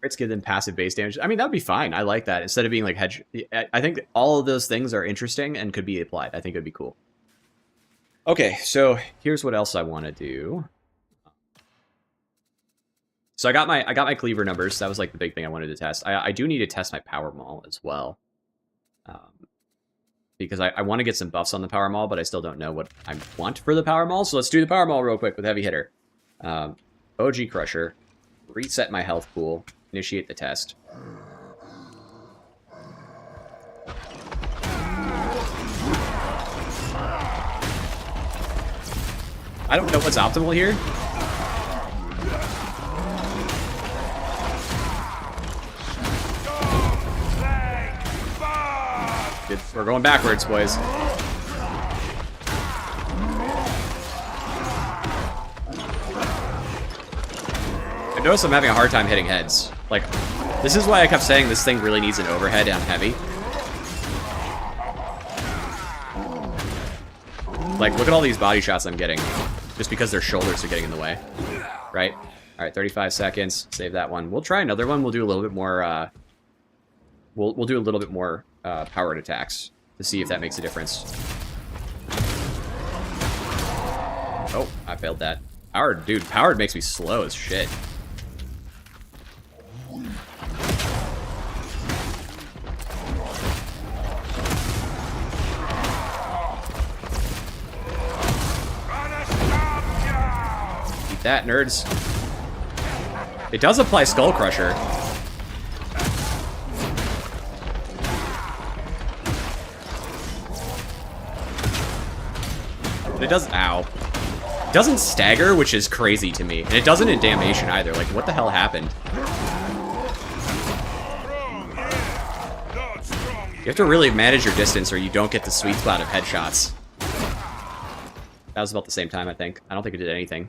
Crits give them passive base damage. I mean, that'd be fine. I like that. Instead of being like hedge, I think all of those things are interesting and could be applied. I think it'd be cool. Okay, so here's what else I want to do. So I got my cleaver numbers. That was like the big thing I wanted to test. I do need to test my power maul as well, because I want to get some buffs on the power maul, but I still don't know what I want for the power maul. So let's do the power maul real quick with heavy hitter. OG Crusher, reset my health pool, initiate the test. I don't know what's optimal here. We're going backwards, boys. I notice I'm having a hard time hitting heads. Like, this is why I kept saying this thing really needs an overhead on heavy. Like, look at all these body shots I'm getting. Just because their shoulders are getting in the way. Right? All right, 35 seconds. Save that one. We'll try another one. We'll do a little bit more. We'll do a little bit more powered attacks to see if that makes a difference. Oh, I failed that. Powered, dude. Powered makes me slow as shit. Eat that, nerds. It does apply Skull Crusher. But it does, ow. It doesn't stagger, which is crazy to me. And it doesn't in Damnation either. Like, what the hell happened? You have to really manage your distance or you don't get the sweet spot of headshots. That was about the same time, I think. I don't think it did anything.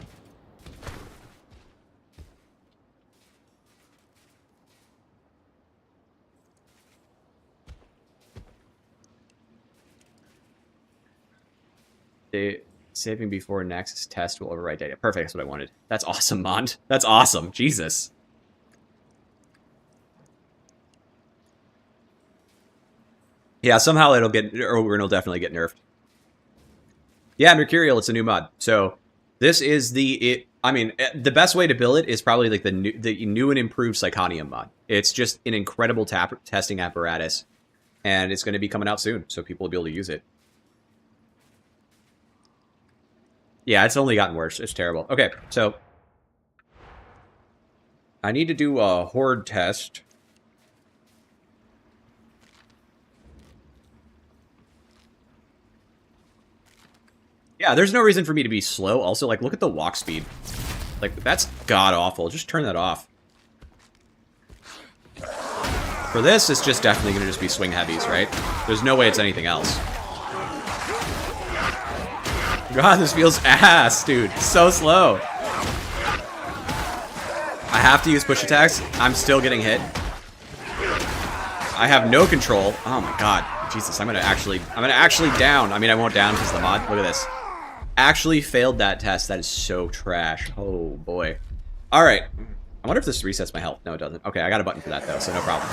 Saving before Nexus test will overwrite data. Perfect, that's what I wanted. That's awesome, Mond. That's awesome. Jesus. Yeah, somehow it'll definitely get nerfed. Yeah, Mercurial, it's a new mod. So this is the best way to build it is probably like the new and improved Psychonium mod. It's just an incredible testing apparatus, and it's going to be coming out soon, so people will be able to use it. Yeah, it's only gotten worse. It's terrible. Okay, so I need to do a horde test. Yeah, there's no reason for me to be slow. Also, like, look at the walk speed. Like, that's god-awful. Just turn that off. For this, it's just definitely going to just be swing heavies, right? There's no way it's anything else. God, this feels ass, dude. So slow. I have to use push attacks. I'm still getting hit. I have no control. Oh my god. Jesus, I'm gonna actually down. I mean, I won't down because the mod. Look at this. Actually failed that test. That is so trash. Oh boy. All right. I wonder if this resets my health. No, it doesn't. Okay, I got a button for that though, so no problem.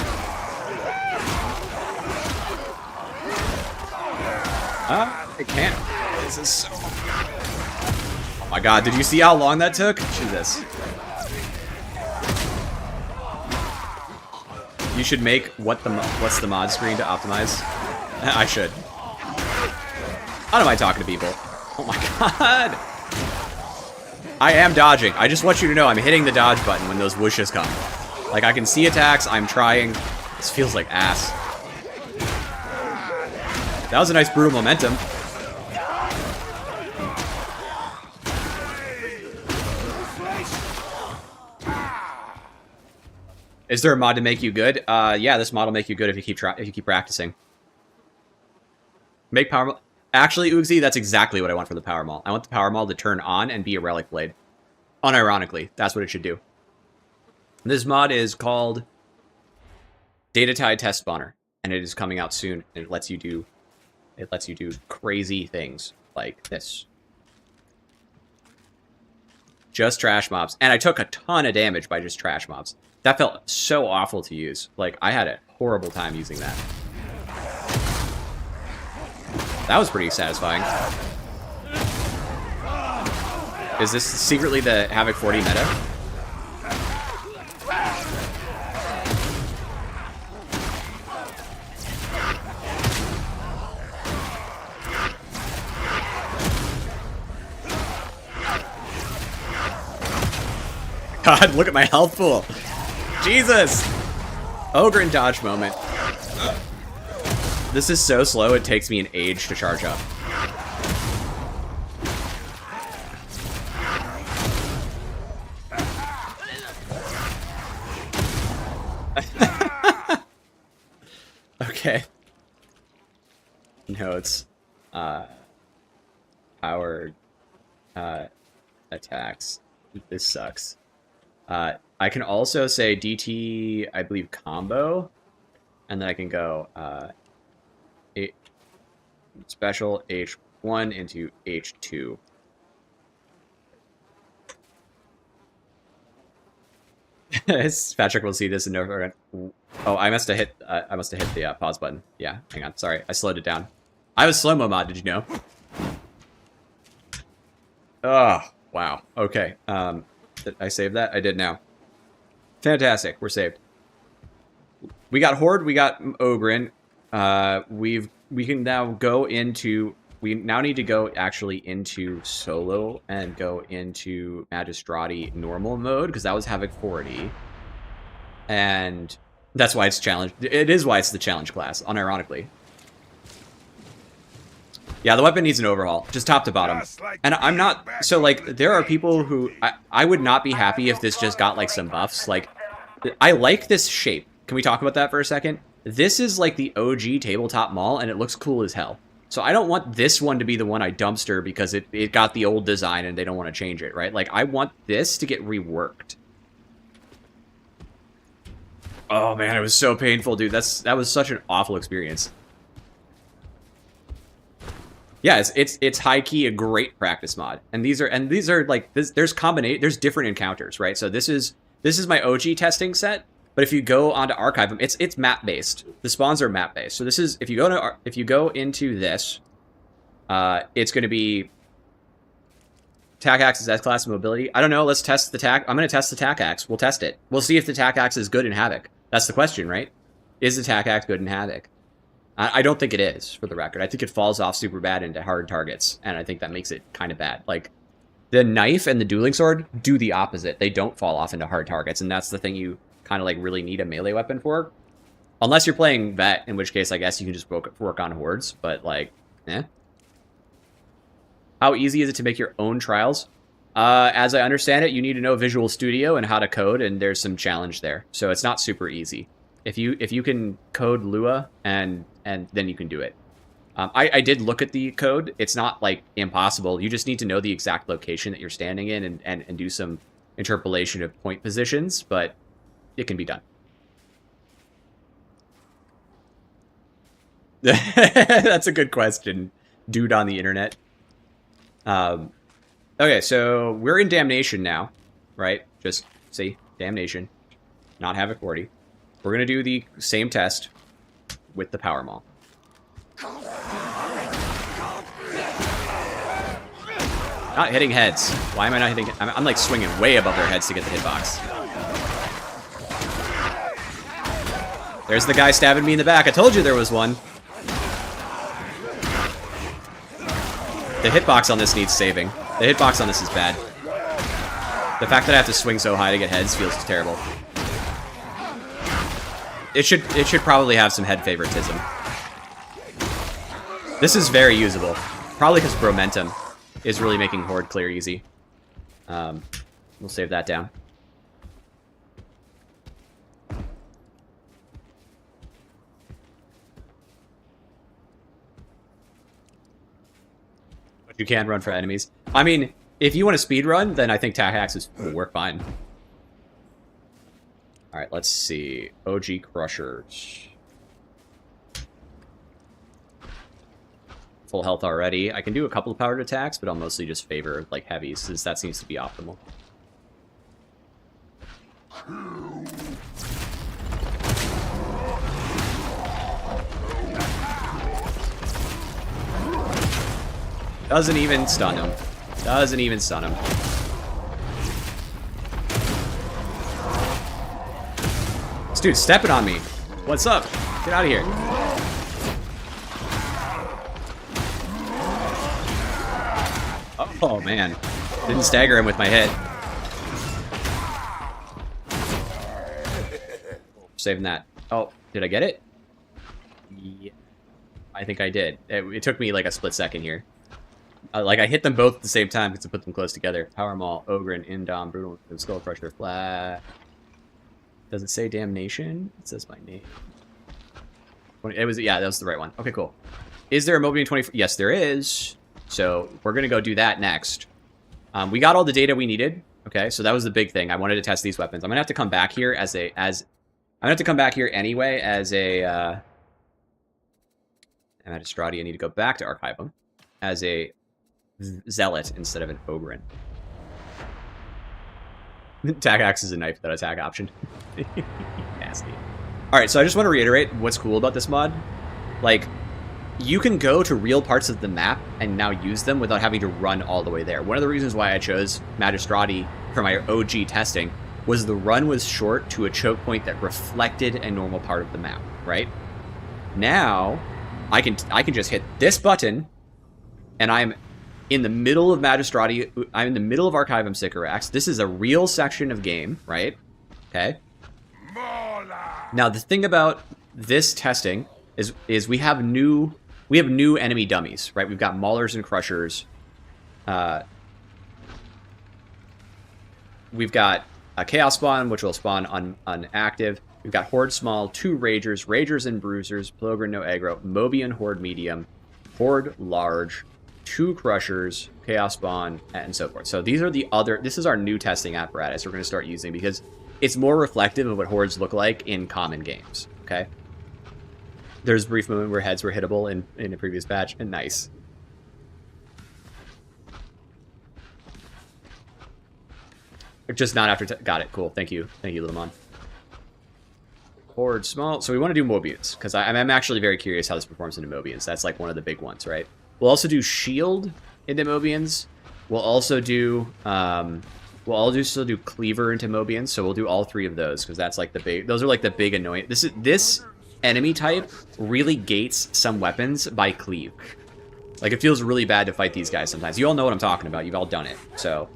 It can't. This is so... Oh my god, did you see how long that took? Jesus. You should make what's the mod screen to optimize? I should. How am I talking to people? Oh my god! I am dodging. I just want you to know I'm hitting the dodge button when those whooshes come. Like, I can see attacks, I'm trying. This feels like ass. That was a nice brutal momentum. Is there a mod to make you good? Yeah, this mod will make you good if you keep practicing. Make power. Actually, Uxie, that's exactly what I want for the power maul. I want the power maul to turn on and be a relic blade. Unironically, that's what it should do. This mod is called DATATIDE Test Spawner, and it is coming out soon. And it lets you do crazy things like this. Just trash mobs, and I took a ton of damage by just trash mobs. That felt so awful to use. Like, I had a horrible time using that. That was pretty satisfying. Is this secretly the Havoc 40 meta? God, look at my health pool. Jesus! Ogre and dodge moment. This is so slow, it takes me an age to charge up. Okay. Notes. Power attacks. This sucks. I can also say DT, I believe, combo, and then I can go special H1 into H2. Patrick will see this and never. Oh, I must have hit. The pause button. Yeah, hang on. Sorry, I slowed it down. I was slow-mo mod. Did you know? Oh, wow. Okay. Did I save that? I did now. Fantastic. We're saved. We got Horde. We got Ogren. We can now go into. We now need to go actually into solo and go into Magistrati normal mode because that was Havoc 40. And that's why it's challenge. It is why it's the challenge class, unironically. Yeah, the weapon needs an overhaul, just top to bottom. And I'm not, so like, there are people who, I would not be happy if this just got like some buffs. Like, I like this shape. Can we talk about that for a second? This is like the OG tabletop mall, and it looks cool as hell. So I don't want this one to be the one I dumpster because it got the old design and they don't want to change it, right? Like, I want this to get reworked. Oh man, it was so painful, dude. That was such an awful experience. Yeah, it's high key a great practice mod, and these are like there's different encounters, right? So this is my OG testing set, but if you go onto Archive, it's map based. The spawns are map based. So this is if you go into this, it's going to be Tac Axe is S-class mobility. I don't know. Let's test the Tac. I'm going to test the Tac Axe. We'll test it. We'll see if the Tac Axe is good in Havoc. That's the question, right? Is the Tac Axe good in Havoc? I don't think it is, for the record. I think it falls off super bad into hard targets, and I think that makes it kind of bad. Like, the knife and the dueling sword do the opposite. They don't fall off into hard targets, and that's the thing you kind of, like, really need a melee weapon for. Unless you're playing Vet, in which case I guess you can just work on hordes, but, like, eh. How easy is it to make your own trials? As I understand it, you need to know Visual Studio and how to code, and there's some challenge there. So it's not super easy. If you can code Lua, and then you can do it. I did look at the code. It's not, like, impossible. You just need to know the exact location that you're standing in and do some interpolation of point positions, but it can be done. That's a good question, dude on the internet. Okay, so we're in Damnation now, right? Just see, Damnation, not Havoc 40. We're going to do the same test with the Power Maul. Not hitting heads. Why am I not hitting? I'm like swinging way above their heads to get the hitbox. There's the guy stabbing me in the back. I told you there was one. The hitbox on this needs saving. The hitbox on this is bad. The fact that I have to swing so high to get heads feels terrible. It should probably have some head favoritism. This is very usable. Probably because Bromentum is really making Horde clear easy. We'll save that down. But you can run for enemies. I mean, if you want to speed run, then I think Tac Axes will work fine. Alright, let's see. OG Crushers. Full health already. I can do a couple of powered attacks, but I'll mostly just favor, like, heavies, since that seems to be optimal. Doesn't even stun him. Doesn't even stun him. This dude's stepping on me. What's up? Get out of here. Oh, man. Didn't stagger him with my hit. Saving that. Oh, did I get it? Yeah. I think I did. It took me like a split second here. Like, I hit them both at the same time because I put them close together. Power Maul, Ogren, Indom, Brutal, Skull Crusher, Flat. Does it say Damnation? It says my name. It was, yeah, that was the right one. Okay, cool. Is there a mobility 24? Yes, there is. So we're gonna go do that next. We got all the data we needed. Okay, so that was the big thing. I wanted to test these weapons. I'm gonna have to come back here I'm gonna have to come back here anyway as a Magistrati. I need to go back to Archivum as a Zealot instead of an Ogren. Attack axe is a knife without attack option. Nasty. Alright, so I just want to reiterate what's cool about this mod. Like, you can go to real parts of the map and now use them without having to run all the way there. One of the reasons why I chose Magistrati for my OG testing was the run was short to a choke point that reflected a normal part of the map, right? Now, I can just hit this button, and I'm in the middle of Magistrati. I'm in the middle of Archivum Sycorax. This is a real section of game, right? Okay. Now, the thing about this testing is we have new enemy dummies, right? We've got Maulers and Crushers. We've got a Chaos Spawn, which will spawn unactive. We've got Horde Small, 2 Ragers, Ragers and Bruisers, Plogren no aggro, Mobian Horde Medium, Horde Large, 2 Crushers, Chaos Spawn, and so forth. So these are this is our new testing apparatus we're going to start using because it's more reflective of what Hordes look like in common games, okay? There's a brief moment where heads were hittable in a previous patch, and nice. Just not after... Got it. Cool. Thank you. Thank you, Little Mon. Horde Small. So we want to do Mobians, because I'm actually very curious how this performs into Mobians. That's like one of the big ones, right? We'll also do Shield into Mobians. We'll also do... we'll also do Cleaver into Mobians, so we'll do all 3 of those, because that's like the big... Those are like the big annoying... This enemy type really gates some weapons by Cleave. Like, it feels really bad to fight these guys sometimes. You all know what I'm talking about. You've all done it, so...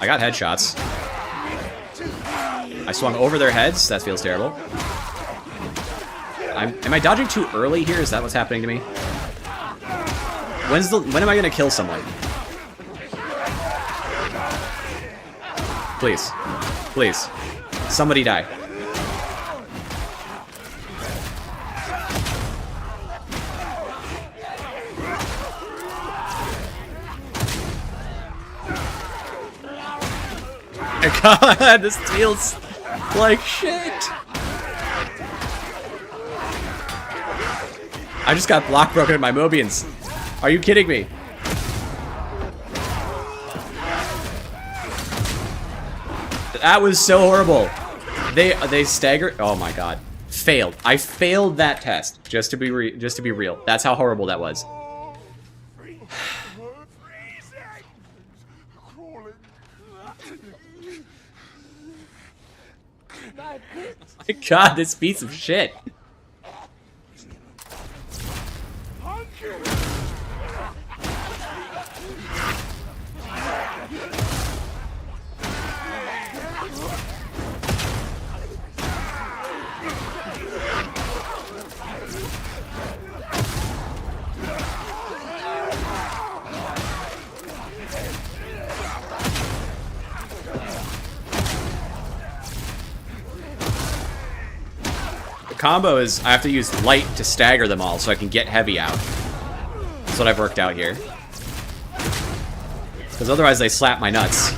I got headshots. I swung over their heads. That feels terrible. Am I dodging too early here? Is that what's happening to me? When am I gonna kill someone? Please. Please. Somebody die. God, this feels like shit. I just got block broken in my Mobians. Are you kidding me? That was so horrible. They staggered. Oh my god. Failed. I failed that test. Just to be real. That's how horrible that was. My god, this piece of shit. Combo is I have to use light to stagger them all so I can get heavy out. That's what I've worked out here. Because otherwise they slap my nuts.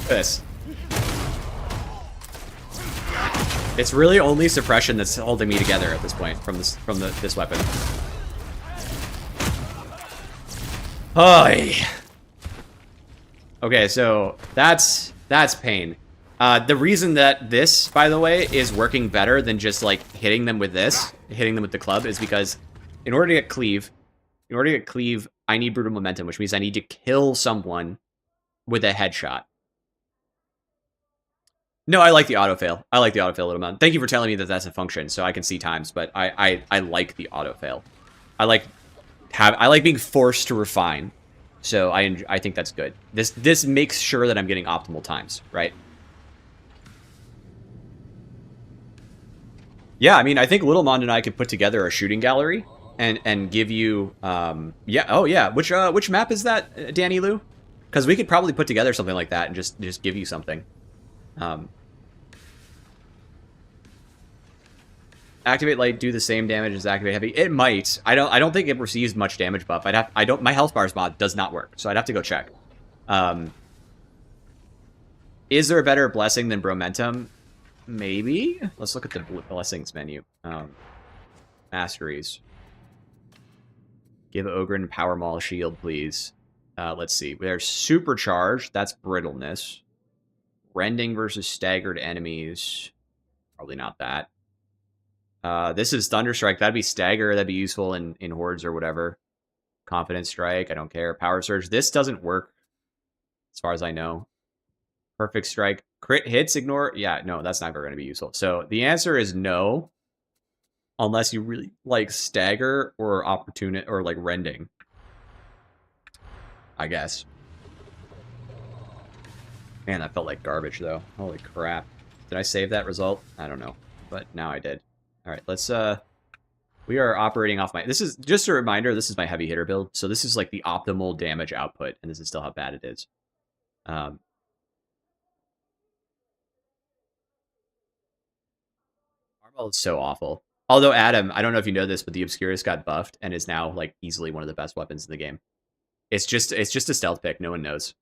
This. It's really only suppression that's holding me together at this point from this weapon. Oy. Okay, so that's pain. The reason that this, by the way, is working better than just like hitting them with the club is because in order to get cleave, I need brutal momentum, which means I need to kill someone with a headshot. No, I like the autofail. I like the autofail a little bit. Thank you for telling me that that's a function, so I can see times, but I like the autofail. I like being forced to refine. So I think that's good. This makes sure that I'm getting optimal times, right? Yeah, I mean, I think Little Mond and I could put together a shooting gallery and give you yeah, oh yeah. Which map is that, Danny Lou? Because we could probably put together something like that and just give you something. Activate light do the same damage as activate heavy. It might. I don't think it receives much damage buff. My health bars mod does not work, so I'd have to go check. Is there a better blessing than Bromentum? Maybe? Let's look at the blessings menu. Masteries. Give Ogren Power Maul Shield, please. Let's see. There's Supercharged. That's Brittleness. Rending versus Staggered Enemies. Probably not that. This is Thunderstrike. That'd be Stagger. That'd be useful in Hordes or whatever. Confident Strike. I don't care. Power Surge. This doesn't work, as far as I know. Perfect Strike. Crit hits, ignore. Yeah, no, that's never going to be useful. So the answer is no. Unless you really like Stagger or Opportunity or like Rending. I guess. Man, that felt like garbage though. Holy crap. Did I save that result? I don't know. But now I did. Alright, let's we are operating off my this is just a reminder, this is my heavy hitter build. So this is like the optimal damage output, and this is still how bad it is. Armor is so awful. Although, Adam, I don't know if you know this, but the Obscurus got buffed and is now like easily one of the best weapons in the game. It's just a stealth pick. No one knows.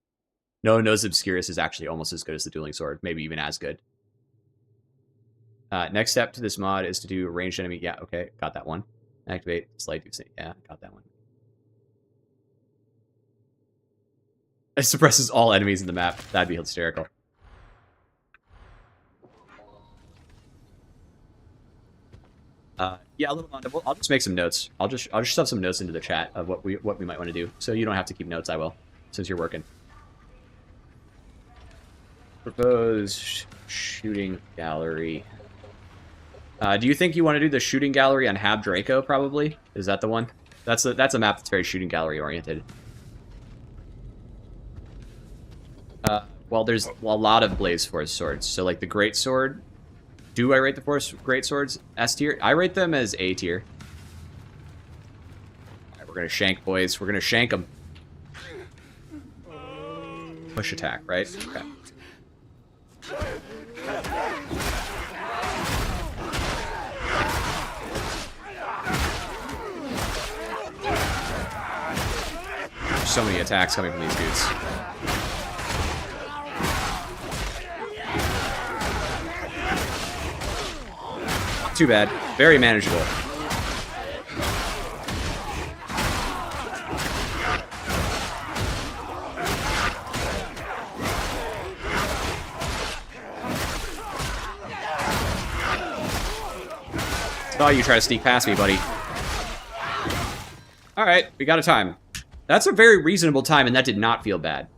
No one knows Obscurus is actually almost as good as the Dueling Sword, maybe even as good. Next step to this mod is to do ranged enemy. Yeah, okay, got that one. Activate slight. Yeah, got that one. It suppresses all enemies in the map. That'd be hysterical. Yeah, a little on. I'll just make some notes. I'll just shove some notes into the chat of what we might want to do. So you don't have to keep notes. I will, since you're working. Proposed shooting gallery. Do you think you want to do the shooting gallery on Hab Draco? Probably. Is that the one? That's a map that's very shooting gallery oriented. Well, there's a lot of Blaze Force swords. So like the Great Sword. Do I rate the Great Swords S tier? I rate them as A tier. Alright, we're gonna shank, boys. We're gonna shank them. Push attack, right? Okay. There's so many attacks coming from these dudes. Too bad. Very manageable. Oh, you try to sneak past me, buddy. Alright, we got a time. That's a very reasonable time, and that did not feel bad.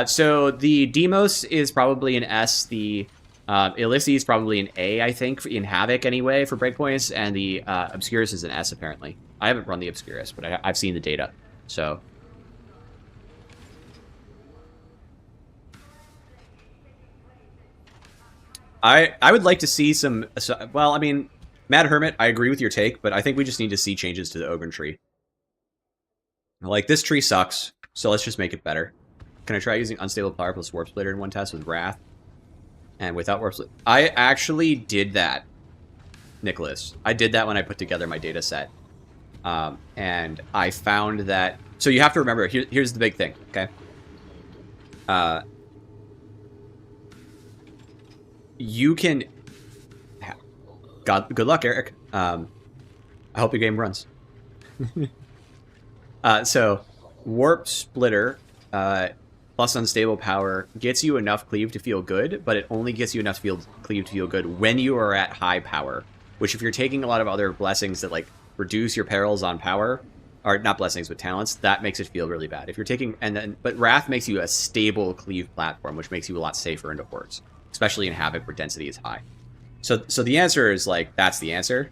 So the Demos is probably an S, the Elysi is probably an A, I think, in Havoc anyway, for breakpoints, and the Obscurus is an S, apparently. I haven't run the Obscurus, but I've seen the data, so... I would like to see some... Well, I mean, Mad Hermit, I agree with your take, but I think we just need to see changes to the Ogren tree. Like, this tree sucks, so let's just make it better. Can I try using Unstable Power plus Warp Splitter in one test with Wrath? And without Warp Splitter... I actually did that, Nicholas. I did that when I put together my data set. And I found that... So you have to remember, here's the big thing, okay? You can... Good luck, Eric. I hope your game runs. So, Warp Splitter... plus Unstable Power gets you enough cleave to feel good, but it only gets you enough cleave to feel good when you are at high power. Which, if you're taking a lot of other blessings that like reduce your perils on power, or not blessings but talents, that makes it feel really bad. If you're taking but Wrath makes you a stable cleave platform, which makes you a lot safer into hordes, especially in Havoc where density is high. So the answer is like that's the answer.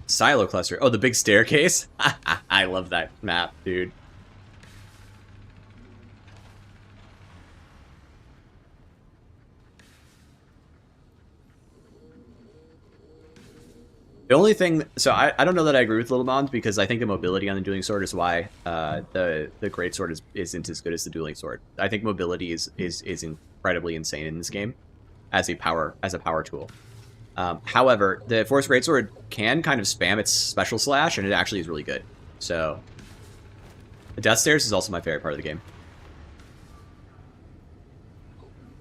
Silo cluster. Oh, the big staircase. I love that map, dude. The only thing, so I don't know that I agree with Little Mond because I think the mobility on the Dueling Sword is why the Great Sword isn't as good as the Dueling Sword. I think mobility is incredibly insane in this game as a power tool. However, the Force Great Sword can kind of spam its special slash, and it actually is really good. So, the Death Stairs is also my favorite part of the game.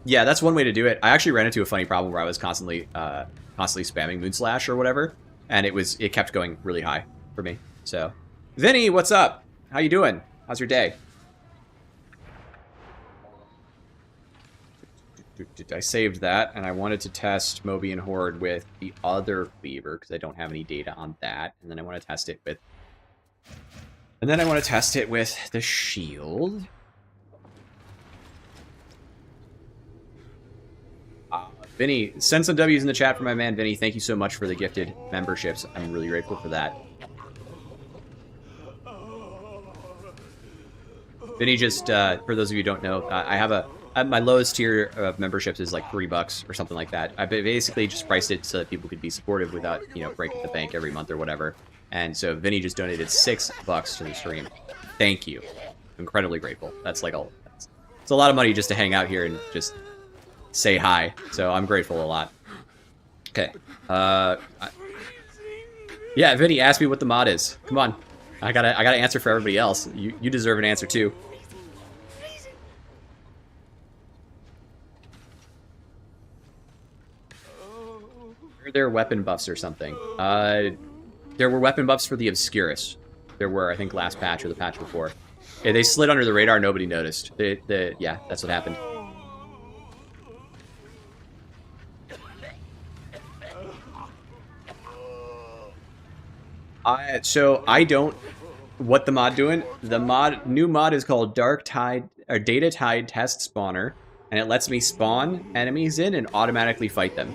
Yeah, that's one way to do it. I actually ran into a funny problem where I was constantly spamming Moonslash or whatever, and it kept going really high for me. So, Vinny, what's up? How you doing? How's your day? I saved that, and I wanted to test Moby and Horde with the other cleaver because I don't have any data on that, and then I want to test it with, the shield. Vinny, send some W's in the chat for my man Vinny. Thank you so much for the gifted memberships. I'm really grateful for that. Vinny just, for those of you who don't know, I have my lowest tier of memberships is like $3 or something like that. I basically just priced it so that people could be supportive without, breaking the bank every month or whatever. And so Vinny just donated $6 to the stream. Thank you. Incredibly grateful. That's like it's a lot of money just to hang out here and just say hi. So I'm grateful a lot. Okay. Yeah, Vinny, ask me what the mod is. Come on. I gotta answer for everybody else. You deserve an answer too. Are there weapon buffs or something? There were weapon buffs for the Obscurus. There were, I think, last patch or the patch before. Yeah, they slid under the radar. Nobody noticed. Yeah, that's what happened. What the mod doing? The new mod is called Darktide or DATATIDE Test Spawner, and it lets me spawn enemies in and automatically fight them.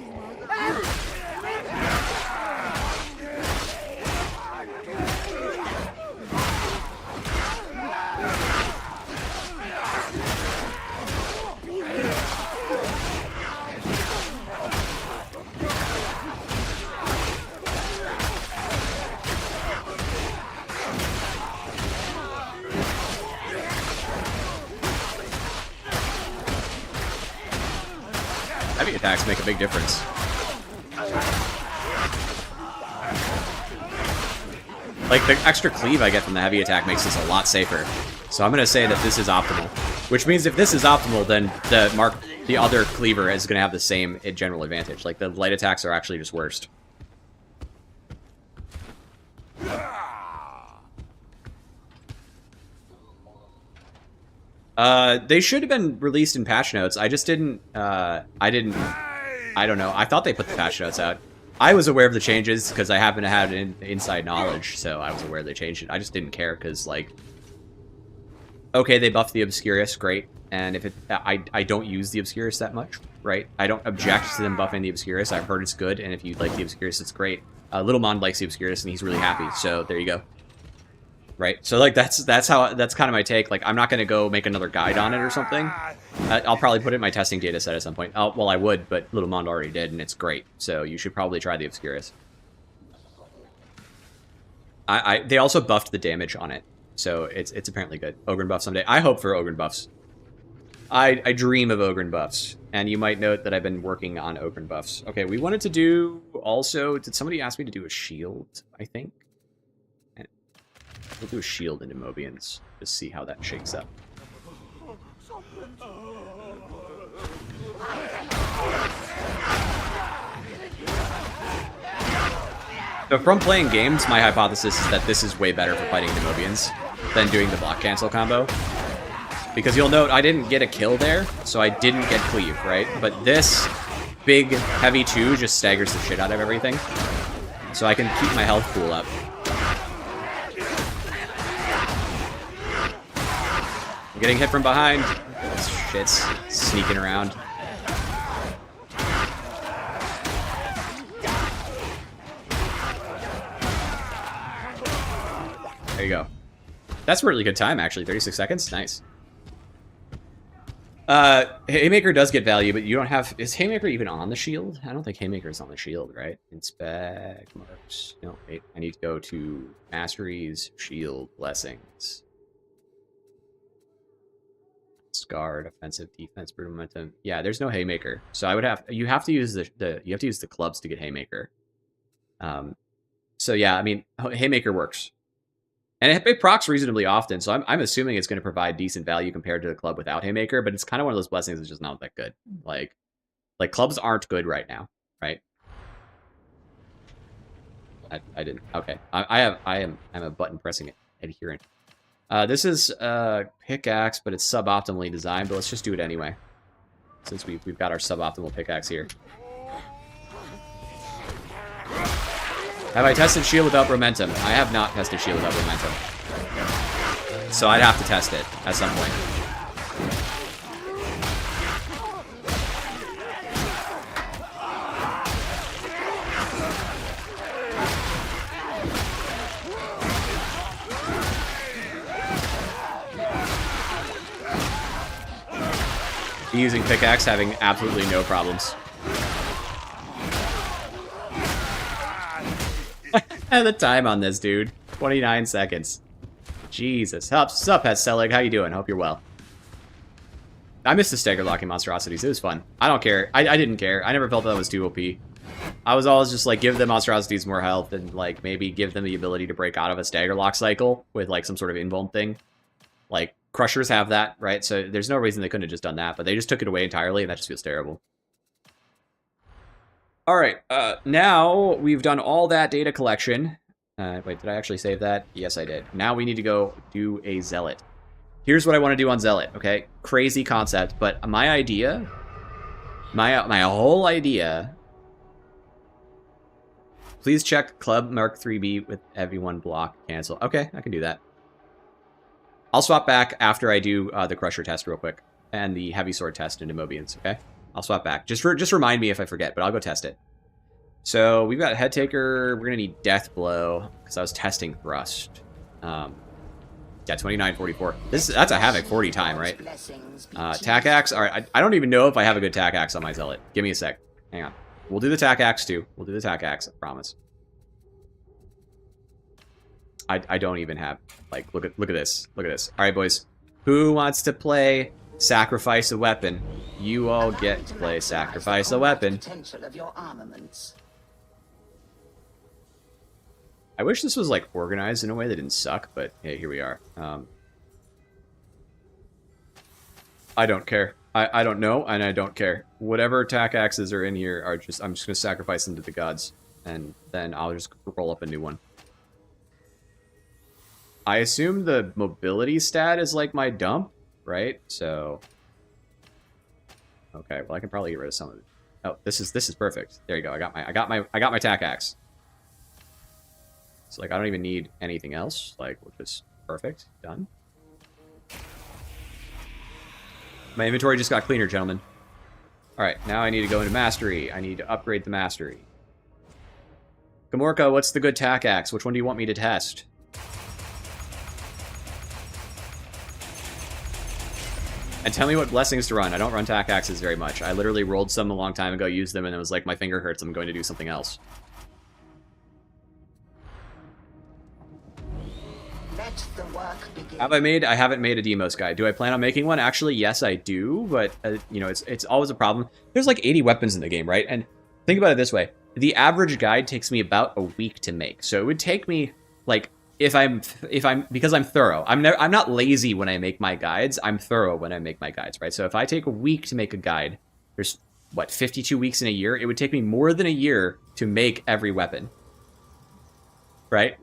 Heavy attacks make a big difference. Like, the extra cleave I get from the heavy attack makes this a lot safer. So I'm going to say that this is optimal. Which means if this is optimal, then the other cleaver is going to have the same general advantage. Like, the light attacks are actually just worst. They should have been released in patch notes. I just didn't, I don't know. I thought they put the patch notes out. I was aware of the changes because I happen to have inside knowledge, so I was aware they changed it. I just didn't care because, like, okay, they buffed the Obscurus, great. And if I don't use the Obscurus that much, right? I don't object to them buffing the Obscurus. I've heard it's good, and if you like the Obscurus, it's great. Little Mon likes the Obscurus, and he's really happy, so there you go. Right, so like that's kind of my take. Like, I'm not gonna go make another guide on it or something. I'll probably put it in my testing data set at some point. Well, I would, but Little Mond already did, and it's great. So you should probably try the Obscurus. They also buffed the damage on it, so it's apparently good. Ogre buff someday. I hope for Ogre buffs. I dream of Ogre buffs, and you might note that I've been working on Ogre buffs. Okay, we wanted to do also. Did somebody ask me to do a shield? I think. We'll do a shield into Mobians to see how that shakes up. So from playing games, my hypothesis is that this is way better for fighting the Mobians than doing the block cancel combo. Because you'll note I didn't get a kill there, so I didn't get cleave, right? But this big heavy 2 just staggers the shit out of everything. So I can keep my health pool up. Getting hit from behind. This shit's sneaking around. There you go. That's a really good time, actually. 36 seconds? Nice. Haymaker does get value, but you don't have... Is Haymaker even on the shield? I don't think Haymaker is on the shield, right? Inspect marks. No, wait. I need to go to Masteries, Shield, Blessings. Scarred, offensive, defense, brutal momentum. Yeah, there's no Haymaker, so I would have you have to use the clubs to get Haymaker. So yeah, I mean Haymaker works. And it procs reasonably often, so I'm assuming it's going to provide decent value compared to the club without Haymaker, but it's kind of one of those blessings that's just not that good. Like clubs aren't good right now, right? I didn't. Okay. I'm a button pressing adherent. This is pickaxe, but it's suboptimally designed, but let's just do it anyway. Since we've got our suboptimal pickaxe here. Have I tested shield without momentum? I have not tested shield without momentum. So I'd have to test it at some point. Using pickaxe, having absolutely no problems. And the time on this, dude. 29 seconds. Jesus. Sup, Heselig. How you doing? Hope you're well. I missed the stagger locking monstrosities. It was fun. I don't care. I didn't care. I never felt that was too OP. I was always just like, give the monstrosities more health and like maybe give them the ability to break out of a stagger lock cycle with like some sort of invuln thing. Like, Crushers have that, right? So there's no reason they couldn't have just done that, but they just took it away entirely, and that just feels terrible. All right, now we've done all that data collection. Wait, did I actually save that? Yes, I did. Now we need to go do a Zealot. Here's what I want to do on Zealot, okay? Crazy concept, but my idea, my whole idea, please check Club Mark 3B with everyone block cancel. Okay, I can do that. I'll swap back after I do the Crusher test real quick and the Heavy Sword test into Mobians, okay? I'll swap back. Just remind me if I forget, but I'll go test it. So we've got Head Taker. We're going to need Death Blow because I was testing Thrust. Yeah, 2944. That's a Havoc 40 time, right? Tack Axe. All right, I don't even know if I have a good Tack Axe on my Zealot. Give me a sec. Hang on. We'll do the Tack Axe too. We'll do the Tack Axe, I promise. I don't even have, like, look at this. Look at this. All right, boys. Who wants to play Sacrifice a Weapon? You all get to play Sacrifice a Weapon. I wish this was, like, organized in a way that didn't suck, but hey, here we are. I don't care. I don't know, and I don't care. Whatever attack axes are in here are just, I'm just going to sacrifice them to the gods, and then I'll just roll up a new one. I assume the mobility stat is like my dump, right? So, okay, well I can probably get rid of some of it. Oh, this is perfect. There you go. I got my tack axe. So like I don't even need anything else. Like we're just perfect. Done. My inventory just got cleaner, gentlemen. All right, now I need to go into mastery. I need to upgrade the mastery. Gamorka, what's the good tack axe? Which one do you want me to test? And tell me what blessings to run. I don't run tack axes very much. I literally rolled some a long time ago, used them, and it was like, my finger hurts, I'm going to do something else. Let the work begin. Have I made? I haven't made a Demos guide. Do I plan on making one? Actually, yes, I do, but, you know, it's always a problem. There's like 80 weapons in the game, right? And think about it this way. The average guide takes me about a week to make. So it would take me, like, because I'm thorough. I'm not lazy when I make my guides. I'm thorough when I make my guides, right? So if I take a week to make a guide, there's what, 52 weeks in a year? It would take me more than a year to make every weapon. Right?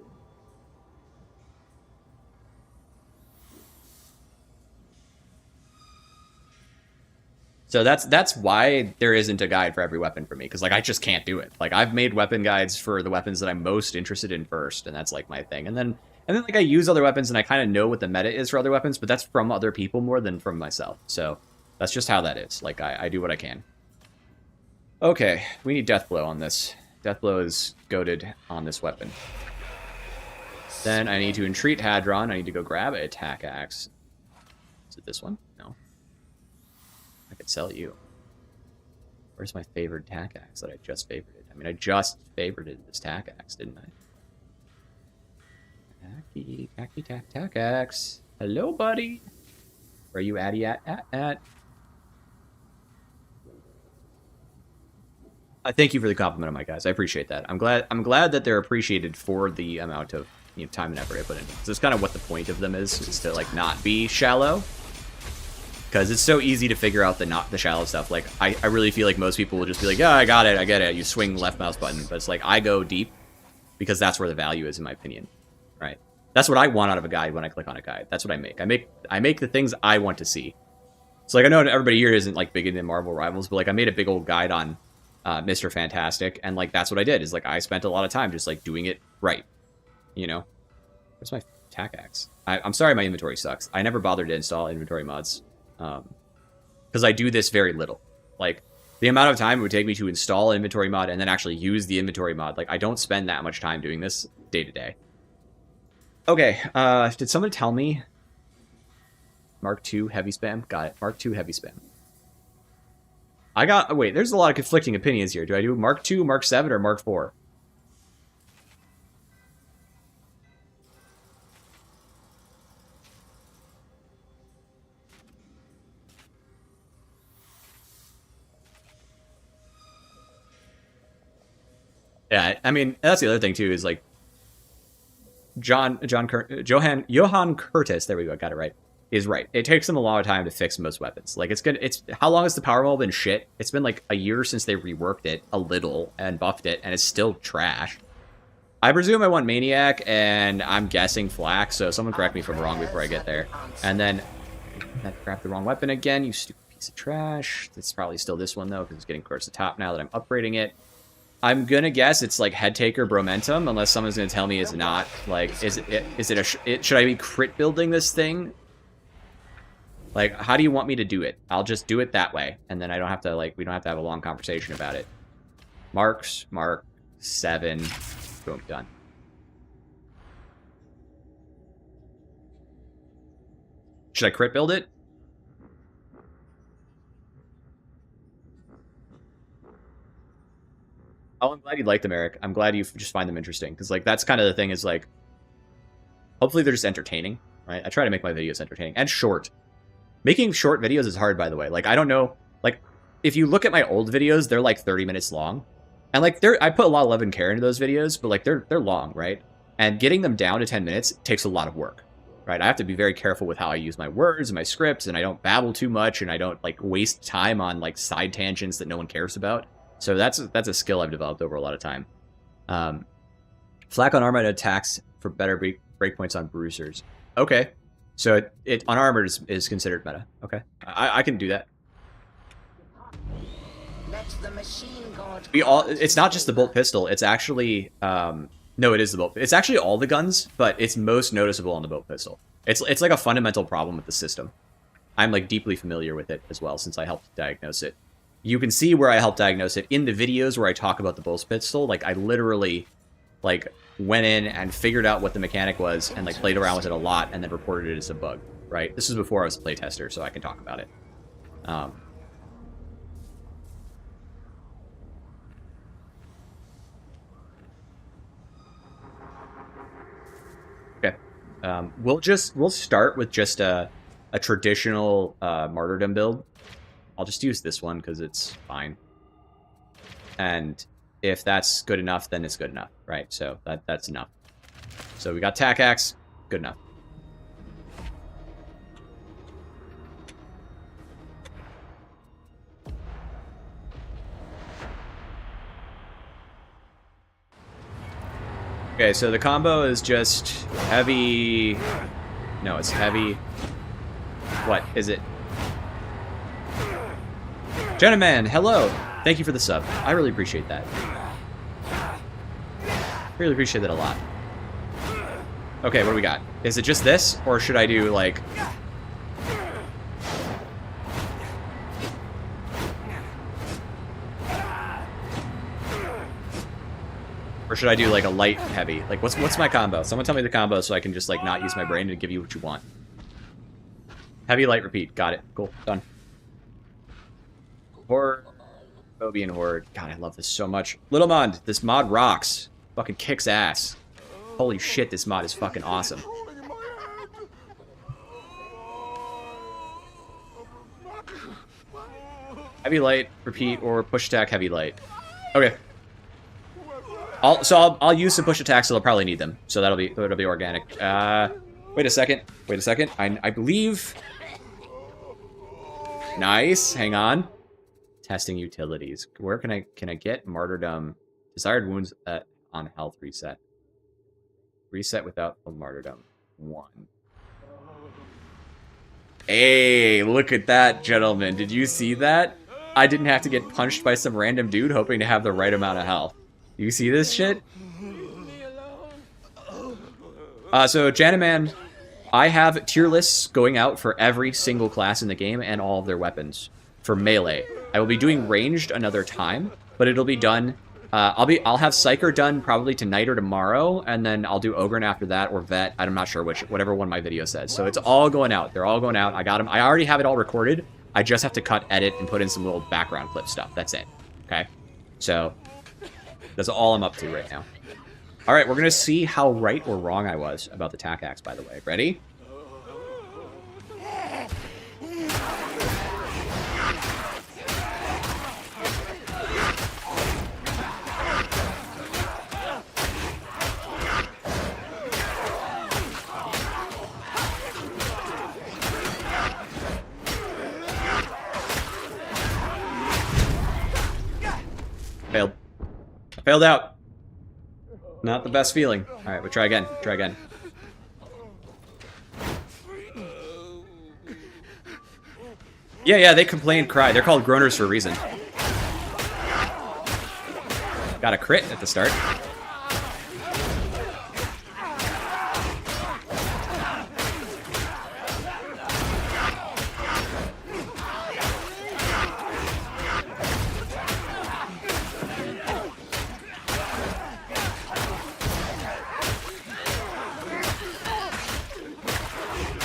So that's why there isn't a guide for every weapon for me, because like I just can't do it. Like I've made weapon guides for the weapons that I'm most interested in first, and that's like my thing. And then like I use other weapons and I kind of know what the meta is for other weapons, but that's from other people more than from myself. So that's just how that is. Like I do what I can. Okay, we need Deathblow on this. Deathblow is goated on this weapon. Then I need to entreat Hadron. I need to go grab a attack axe. Is it this one? No. I could sell you. Where's my favored tack axe that I just favorited? I mean, I just favorited this tack axe, didn't I? Tack axe. Hello, buddy. Where are you at? I thank you for the compliment on my guys. I appreciate that. I'm glad that they're appreciated for the amount of time and effort I put in. So it's kind of what the point of them is to like not be shallow. Because it's so easy to figure out the shallow stuff. Like, I really feel like most people will just be like, yeah, I got it, I get it. You swing left mouse button. But it's like, I go deep because that's where the value is, in my opinion. Right? That's what I want out of a guide when I click on a guide. That's what I make. I make the things I want to see. So, like, I know everybody here isn't, like, big into Marvel Rivals, but, like, I made a big old guide on Mr. Fantastic, and, like, that's what I did. Is, like, I spent a lot of time just, like, doing it right. You know? Where's my tack axe? I'm sorry my inventory sucks. I never bothered to install inventory mods. Because I do this very little. Like, the amount of time it would take me to install an inventory mod and then actually use the inventory mod, like, I don't spend that much time doing this day to day. Okay, did someone tell me? Mark II heavy spam? Got it. Mark II heavy spam. Wait, there's a lot of conflicting opinions here. Do I do Mark II, Mark 7, or Mark 4? Yeah, I mean, that's the other thing, too, is, like, Johann Curtis, there we go, got it right, is right. It takes them a lot of time to fix most weapons. Like, how long has the power wall been shit? It's been, like, a year since they reworked it a little and buffed it, and it's still trash. I presume I want Maniac, and I'm guessing Flak, so someone correct me if I'm wrong before I get there. And then, I grabbed the wrong weapon again, you stupid piece of trash. It's probably still this one, though, because it's getting towards the top now that I'm upgrading it. I'm gonna guess it's like Head Taker Bromentum, unless someone's gonna tell me it's not. Like, should I be crit building this thing? Like, how do you want me to do it? I'll just do it that way, and then I don't have to, like, we don't have to have a long conversation about it. Marks, Mark 7, boom, done. Should I crit build it? Oh, I'm glad you like them, Eric. I'm glad you just find them interesting. Because, like, that's kind of the thing is, like, hopefully they're just entertaining, right? I try to make my videos entertaining. And short. Making short videos is hard, by the way. Like, I don't know. Like, if you look at my old videos, they're, like, 30 minutes long. And, like, I put a lot of love and care into those videos, but, like, they're long, right? And getting them down to 10 minutes takes a lot of work, right? I have to be very careful with how I use my words and my scripts, and I don't babble too much, and I don't, like, waste time on, like, side tangents that no one cares about. So that's a skill I've developed over a lot of time. Flak on armor attacks for better breakpoints on bruisers. Okay. So it on armor is considered meta. Okay. I can do that. Let the machine god It's not just the bolt pistol. It's actually no, it is the bolt. It's actually all the guns, but it's most noticeable on the bolt pistol. It's like a fundamental problem with the system. I'm like deeply familiar with it as well since I helped diagnose it. You can see where I helped diagnose it in the videos where I talk about the bolt pistol. Like, I literally, like, went in and figured out what the mechanic was and, like, played around with it a lot and then reported it as a bug, right? This was before I was a playtester, so I can talk about it. Okay. We'll start with just a traditional martyrdom build. I'll just use this one because it's fine. And if that's good enough, then it's good enough, right? So that's enough. So we got tack axe, good enough. Okay, so the combo is just heavy. No, it's heavy. What is it? Gentleman, hello. Thank you for the sub. I really appreciate that. Really appreciate that a lot. Okay, what do we got? Is it just this, or should I do, like... Or should I do, like, a light heavy? Like, what's my combo? Someone tell me the combo so I can just, like, not use my brain to give you what you want. Heavy, light, repeat. Got it. Cool. Done. Horde, Obi and Horde. God, I love this so much. Little Mod, this mod rocks. Fucking kicks ass. Holy shit, this mod is fucking awesome. Heavy light, repeat, or push attack heavy light. Okay. I'll use some push attacks, so they'll probably need them. So it'll be organic. Wait a second. I believe. Nice. Hang on. Testing utilities. Where can I get martyrdom? Desired wounds on health reset. Reset without full martyrdom. 1. Hey, look at that, gentlemen. Did you see that? I didn't have to get punched by some random dude hoping to have the right amount of health. You see this shit? So, Janaman, I have tier lists going out for every single class in the game and all of their weapons for melee. I will be doing ranged another time, but it'll be done. I'll have Psyker done probably tonight or tomorrow, and then I'll do Ogryn after that, or Vet. I'm not sure whatever one my video says. So it's all going out. They're all going out. I got them. I already have it all recorded. I just have to cut, edit, and put in some little background clip stuff. That's it. Okay? So that's all I'm up to right now. All right, we're going to see how right or wrong I was about the tack axe, by the way. Ready? Failed. I failed out. Not the best feeling. All right, we'll try again. Try again. Yeah, they complain, cry. They're called groaners for a reason. Got a crit at the start.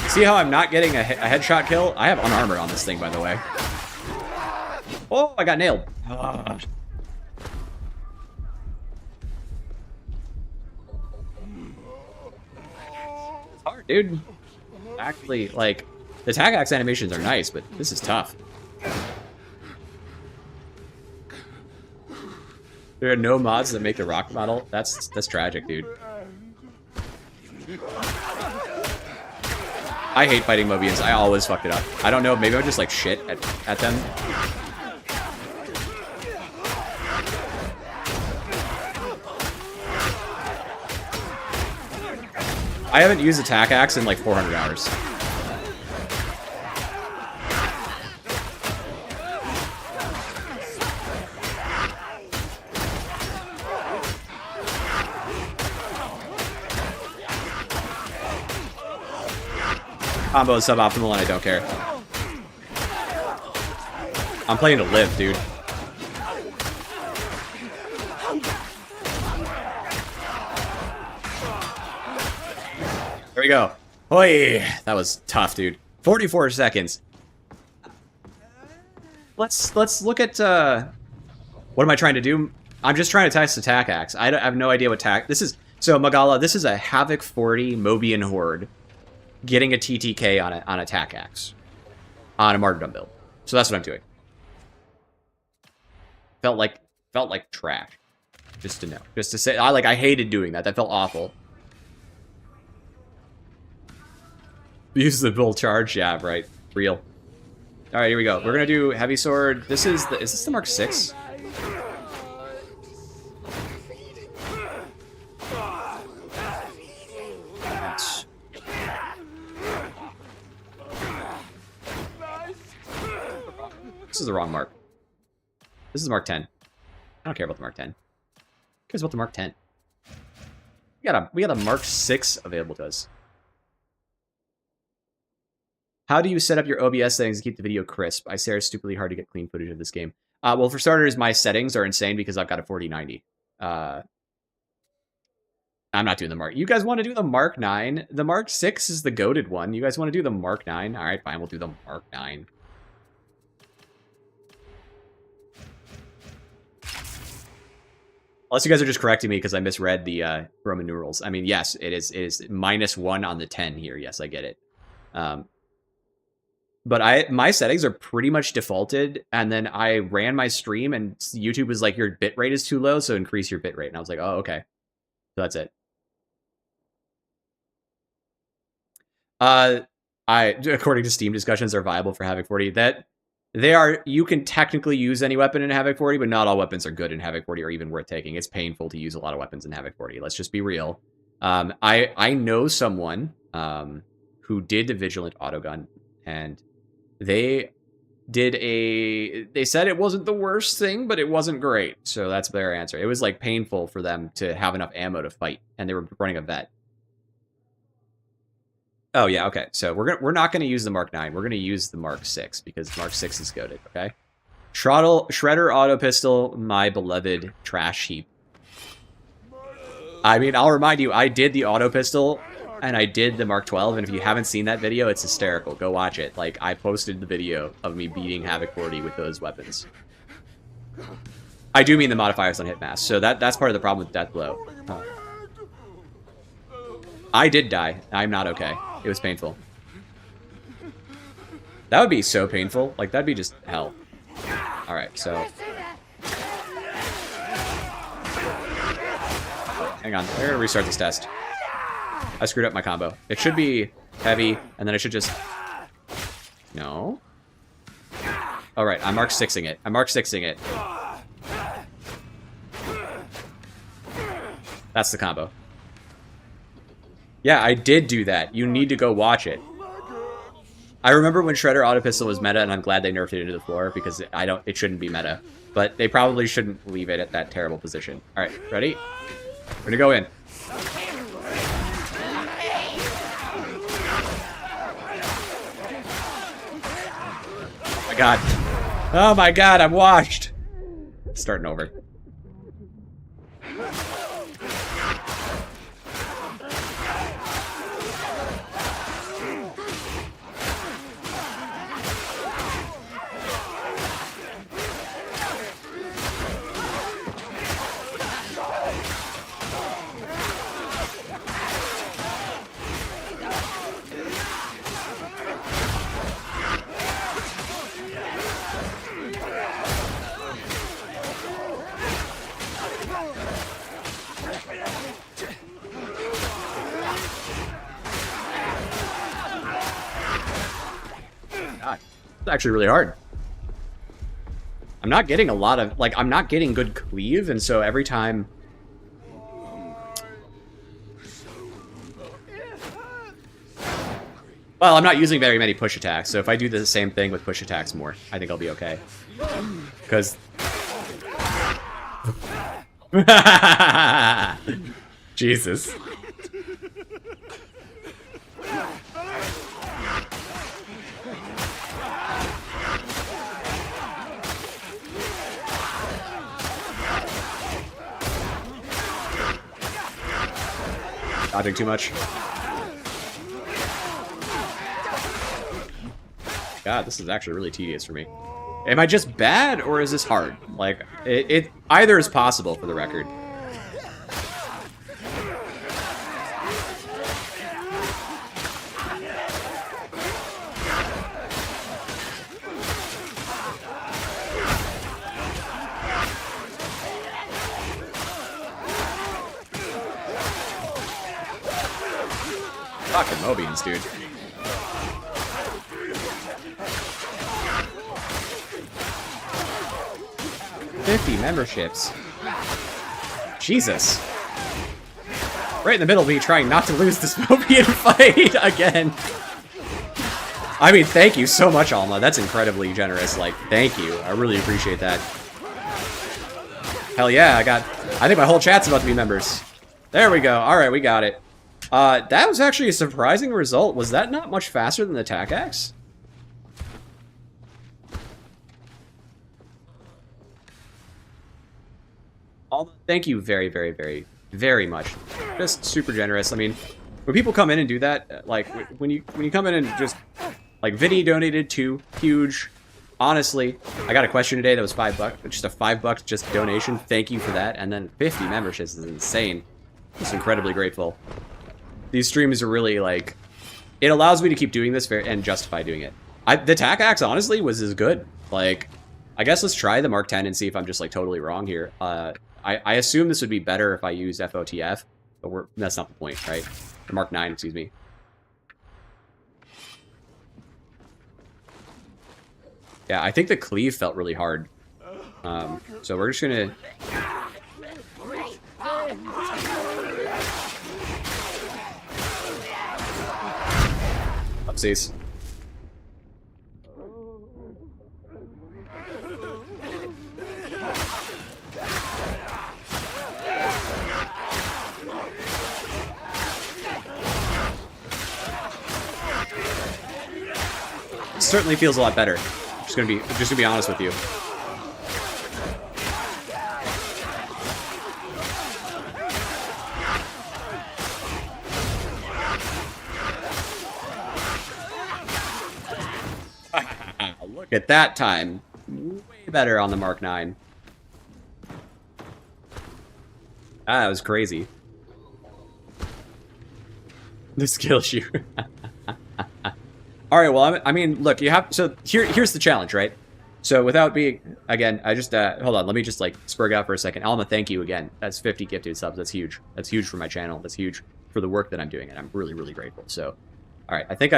See how I'm not getting a headshot kill? I have unarmored on this thing, by the way. Oh, I got nailed. Ugh. It's hard, dude. Actually, like, the tag axe animations are nice, but this is tough. There are no mods that make the rock model. That's tragic, dude. I hate fighting Mobians. I always fucked it up. I don't know. Maybe I'm just like shit at them. I haven't used attack axe in like 400 hours. Combo is suboptimal and I don't care. I'm playing to live, dude. There we go. Oi! That was tough, dude. 44 seconds. Let's look at what am I trying to do? I'm just trying to test the tack axe. I have no idea what tack. This is so Magala. This is a Havoc 40 Mobian horde getting a TTK on a tack axe on a martyrdom build. So that's what I'm doing. Felt like trash. Just to know. Just to say I hated doing that. That felt awful. Use the bull charge, yeah, right. Real. Alright, here we go. We're gonna do heavy sword. This is this the Mark 6? This is the wrong mark. This is Mark 10. I don't care about the Mark 10. Who cares about the Mark 10? We got a Mark 6 available to us. How do you set up your OBS settings to keep the video crisp? I say it's stupidly hard to get clean footage of this game. Well, for starters, my settings are insane because I've got a 4090. I'm not doing the Mark. You guys want to do the Mark 9? The Mark 6 is the goated one. You guys want to do the Mark 9? All right, fine. We'll do the Mark 9. Unless you guys are just correcting me because I misread the Roman numerals. I mean, yes, it is -1 on the 10 here. Yes, I get it. But my settings are pretty much defaulted, and then I ran my stream, and YouTube was like, your bitrate is too low, so increase your bitrate. And I was like, oh, okay. So that's it. According to Steam, discussions are viable for Havoc 40. That they are. You can technically use any weapon in Havoc 40, but not all weapons are good in Havoc 40 or even worth taking. It's painful to use a lot of weapons in Havoc 40. Let's just be real. I know someone who did the Vigilant Autogun, and they said it wasn't the worst thing, but it wasn't great. So that's their answer. It was like painful for them to have enough ammo to fight, and they were running a vet. Oh yeah, okay. So we're not gonna use the Mark 9. We're gonna use the Mark 6 because Mark 6 is goated. Okay. Shredder auto pistol, my beloved trash heap. I mean, I'll remind you, I did the auto pistol and I did the Mark 12, and if you haven't seen that video, it's hysterical. Go watch it. Like, I posted the video of me beating Havoc 40 with those weapons. I do mean the modifiers on hit mass, so that's part of the problem with Death Blow. I did die. I'm not okay. It was painful. That would be so painful. Like, that'd be just hell. Alright, so... hang on. We're gonna restart this test. I screwed up my combo. It should be heavy, and then I should just... No? Alright, I'm Mark 6ing it. I'm Mark 6ing it. That's the combo. Yeah, I did do that. You need to go watch it. I remember when Shredder Auto Pistol was meta, and I'm glad they nerfed it into the floor, because it shouldn't be meta. But they probably shouldn't leave it at that terrible position. Alright, ready? We're gonna go in. Oh my god. Oh my god, I'm washed. Starting over. It's actually really hard. I'm not getting a lot of, like, I'm not getting good cleave, and so every time... Well, I'm not using very many push attacks, so if I do the same thing with push attacks more, I think I'll be okay. Because... Jesus. Dodging too much. God, this is actually really tedious for me. Am I just bad, or is this hard? Like, it either is possible, for the record. Fucking Mobians, dude. $50 memberships. Jesus. Right in the middle of me trying not to lose this Mobian fight again. I mean, thank you so much, Alma. That's incredibly generous. Like, thank you. I really appreciate that. Hell yeah, I think my whole chat's about to be members. There we go. Alright, we got it. That was actually a surprising result. Was that not much faster than the Tac Axe? Thank you very, very, very, very much. Just super generous. I mean, when people come in and do that, like, when you come in and just, like, Vinny donated $2, huge. Honestly, I got a question today that was $5, just a $5 just donation. Thank you for that. And then 50 memberships is insane. Just incredibly grateful. These streams are really, like, it allows me to keep doing this and justify doing it. The tac axe honestly was as good. Like, I guess let's try the Mark 10 and see if I'm just like totally wrong here. I assume this would be better if I used FOTF, but that's not the point, right? The Mark 9, excuse me. Yeah, I think the cleave felt really hard. So we're just gonna... Upsies. Certainly feels a lot better. Just gonna be honest with you. Look at that time. Way better on the Mark 9. That was crazy. The skill shooter. All right, well, I mean, look, you have... So here's the challenge, right? So without being... Again, I just... hold on, let me just, like, spurg out for a second. Alma, thank you again. That's 50 gifted subs. That's huge. That's huge for my channel. That's huge for the work that I'm doing, and I'm really, really grateful. So, all right, I think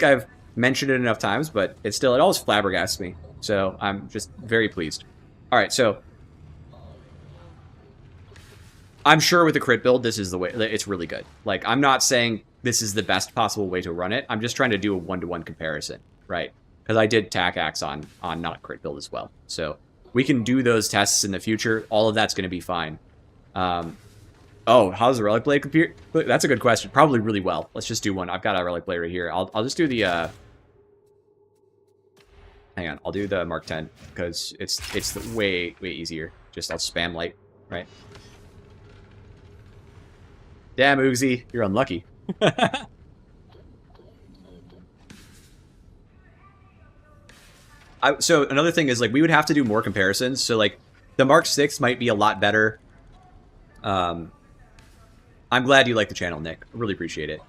I've mentioned it enough times, but it always flabbergasts me. So I'm just very pleased. All right, so... I'm sure with the crit build, this is the way... It's really good. Like, I'm not saying... this is the best possible way to run it. I'm just trying to do a one-to-one comparison, right? Because I did tac axe on not crit build as well. So we can do those tests in the future. All of that's going to be fine. Oh, how's the Relic Blade compare? That's a good question. Probably really well. Let's just do one. I've got a Relic Blade right here. I'll just do the... Hang on. I'll do the Mark 10 because it's the way easier. Just I'll spam light, right? Damn, Uzi, you're unlucky. So another thing is, like, we would have to do more comparisons. So, like, the Mark 6 might be a lot better. I'm glad you like the channel, Nick. I really appreciate it.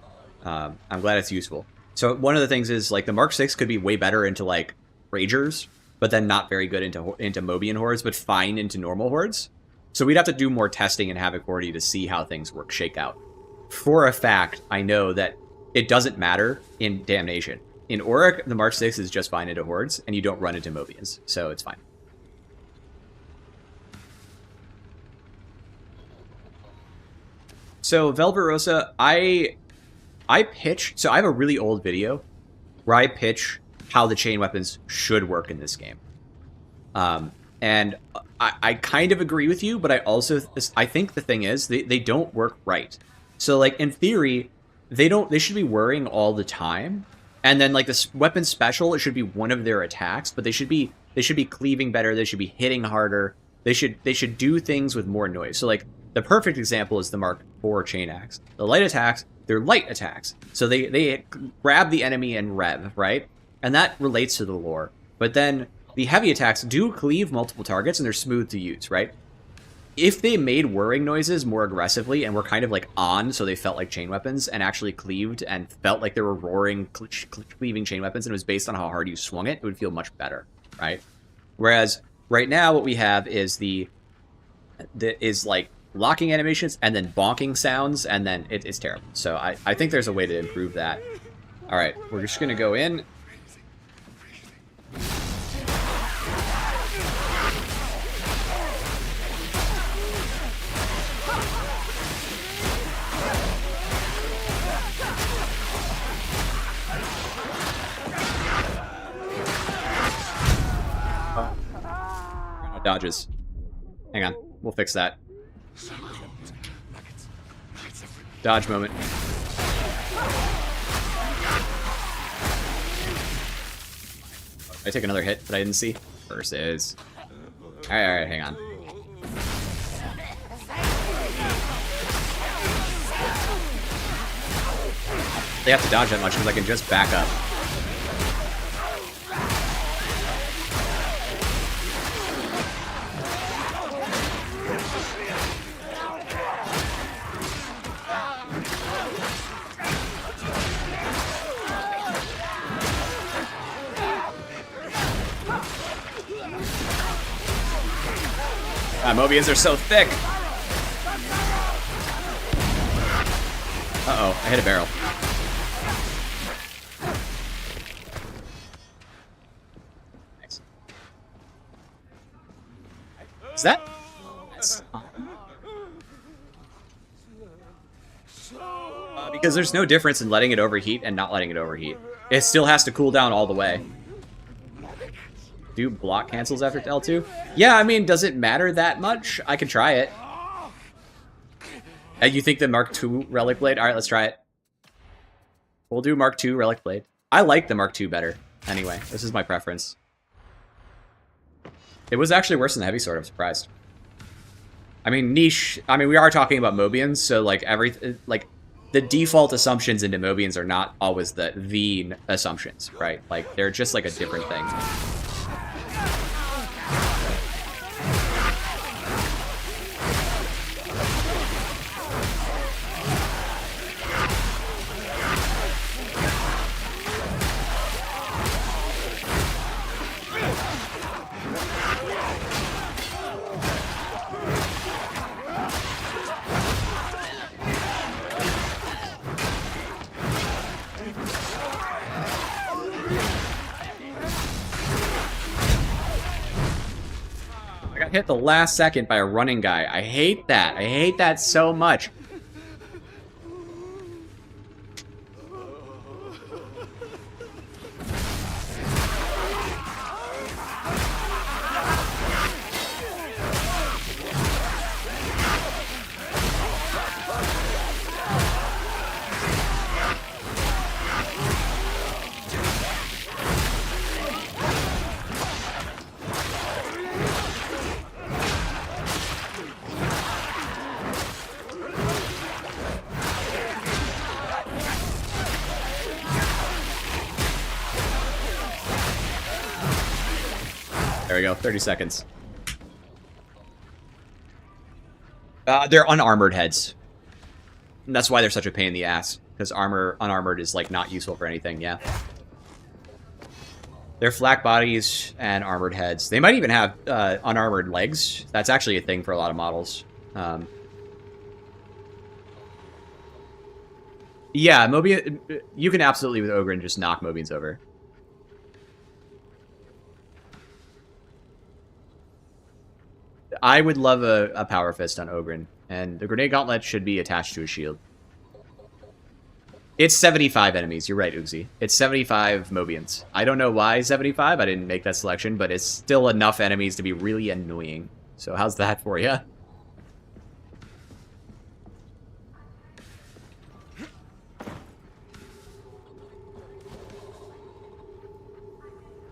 I'm glad it's useful. So one of the things is, like, the Mark 6 could be way better into, like, Ragers, but then not very good into Mobian hordes, but fine into normal hordes. So we'd have to do more testing in Havoc Horde to see how things shake out. For a fact, I know that it doesn't matter in Damnation. In Auric, the Mark 6 is just fine into hordes, and you don't run into Mobians, so it's fine. So, Velvet Rosa, I pitch... So, I have a really old video where I pitch how the chain weapons should work in this game. And I kind of agree with you, but I think the thing is, they don't work right. So, like, in theory, they should be worrying all the time. And then, like, this weapon special, it should be one of their attacks, but they should be cleaving better, they should be hitting harder, they should do things with more noise. So, like, the perfect example is the Mark 4 chain axe. The light attacks, they're light attacks. So they grab the enemy and rev, right? And that relates to the lore. But then the heavy attacks do cleave multiple targets, and they're smooth to use, right? If they made whirring noises more aggressively and were kind of like on, so they felt like chain weapons and actually cleaved and felt like they were roaring, cleaving chain weapons, and it was based on how hard you swung it, it would feel much better, right? Whereas right now what we have is is like locking animations and then bonking sounds, and then it's terrible. So I think there's a way to improve that. All right, we're just gonna go in. Dodges. Hang on. We'll fix that. Dodge moment. I take another hit that I didn't see. Versus. Alright, hang on. They have to dodge that much because I can just back up. Mobians are so thick. Uh-oh, I hit a barrel. Nice. Is that? That's... because there's no difference in letting it overheat and not letting it overheat. It still has to cool down all the way. Do block cancels after L2? Yeah, I mean, does it matter that much? I can try it. You think the Mark II Relic Blade? Alright, let's try it. We'll do Mark II Relic Blade. I like the Mark II better. Anyway, this is my preference. It was actually worse than the Heavy Sword, I'm surprised. I mean, niche... I mean, we are talking about Mobians, so, like, the default assumptions into Mobians are not always the assumptions, right? Like, they're just, like, a different thing. Hit the last second by a running guy. I hate that. I hate that so much. There we go, 30 seconds. They're unarmored heads. And that's why they're such a pain in the ass. Because unarmored is, like, not useful for anything, yeah. They're flak bodies and armored heads. They might even have unarmored legs. That's actually a thing for a lot of models. Yeah, Mobian... You can absolutely, with Ogryn, just knock Mobians over. I would love a Power Fist on Ogryn, and the Grenade Gauntlet should be attached to a shield. It's 75 enemies, you're right, Uxie. It's 75 Mobians. I don't know why 75, I didn't make that selection, but it's still enough enemies to be really annoying. So how's that for you?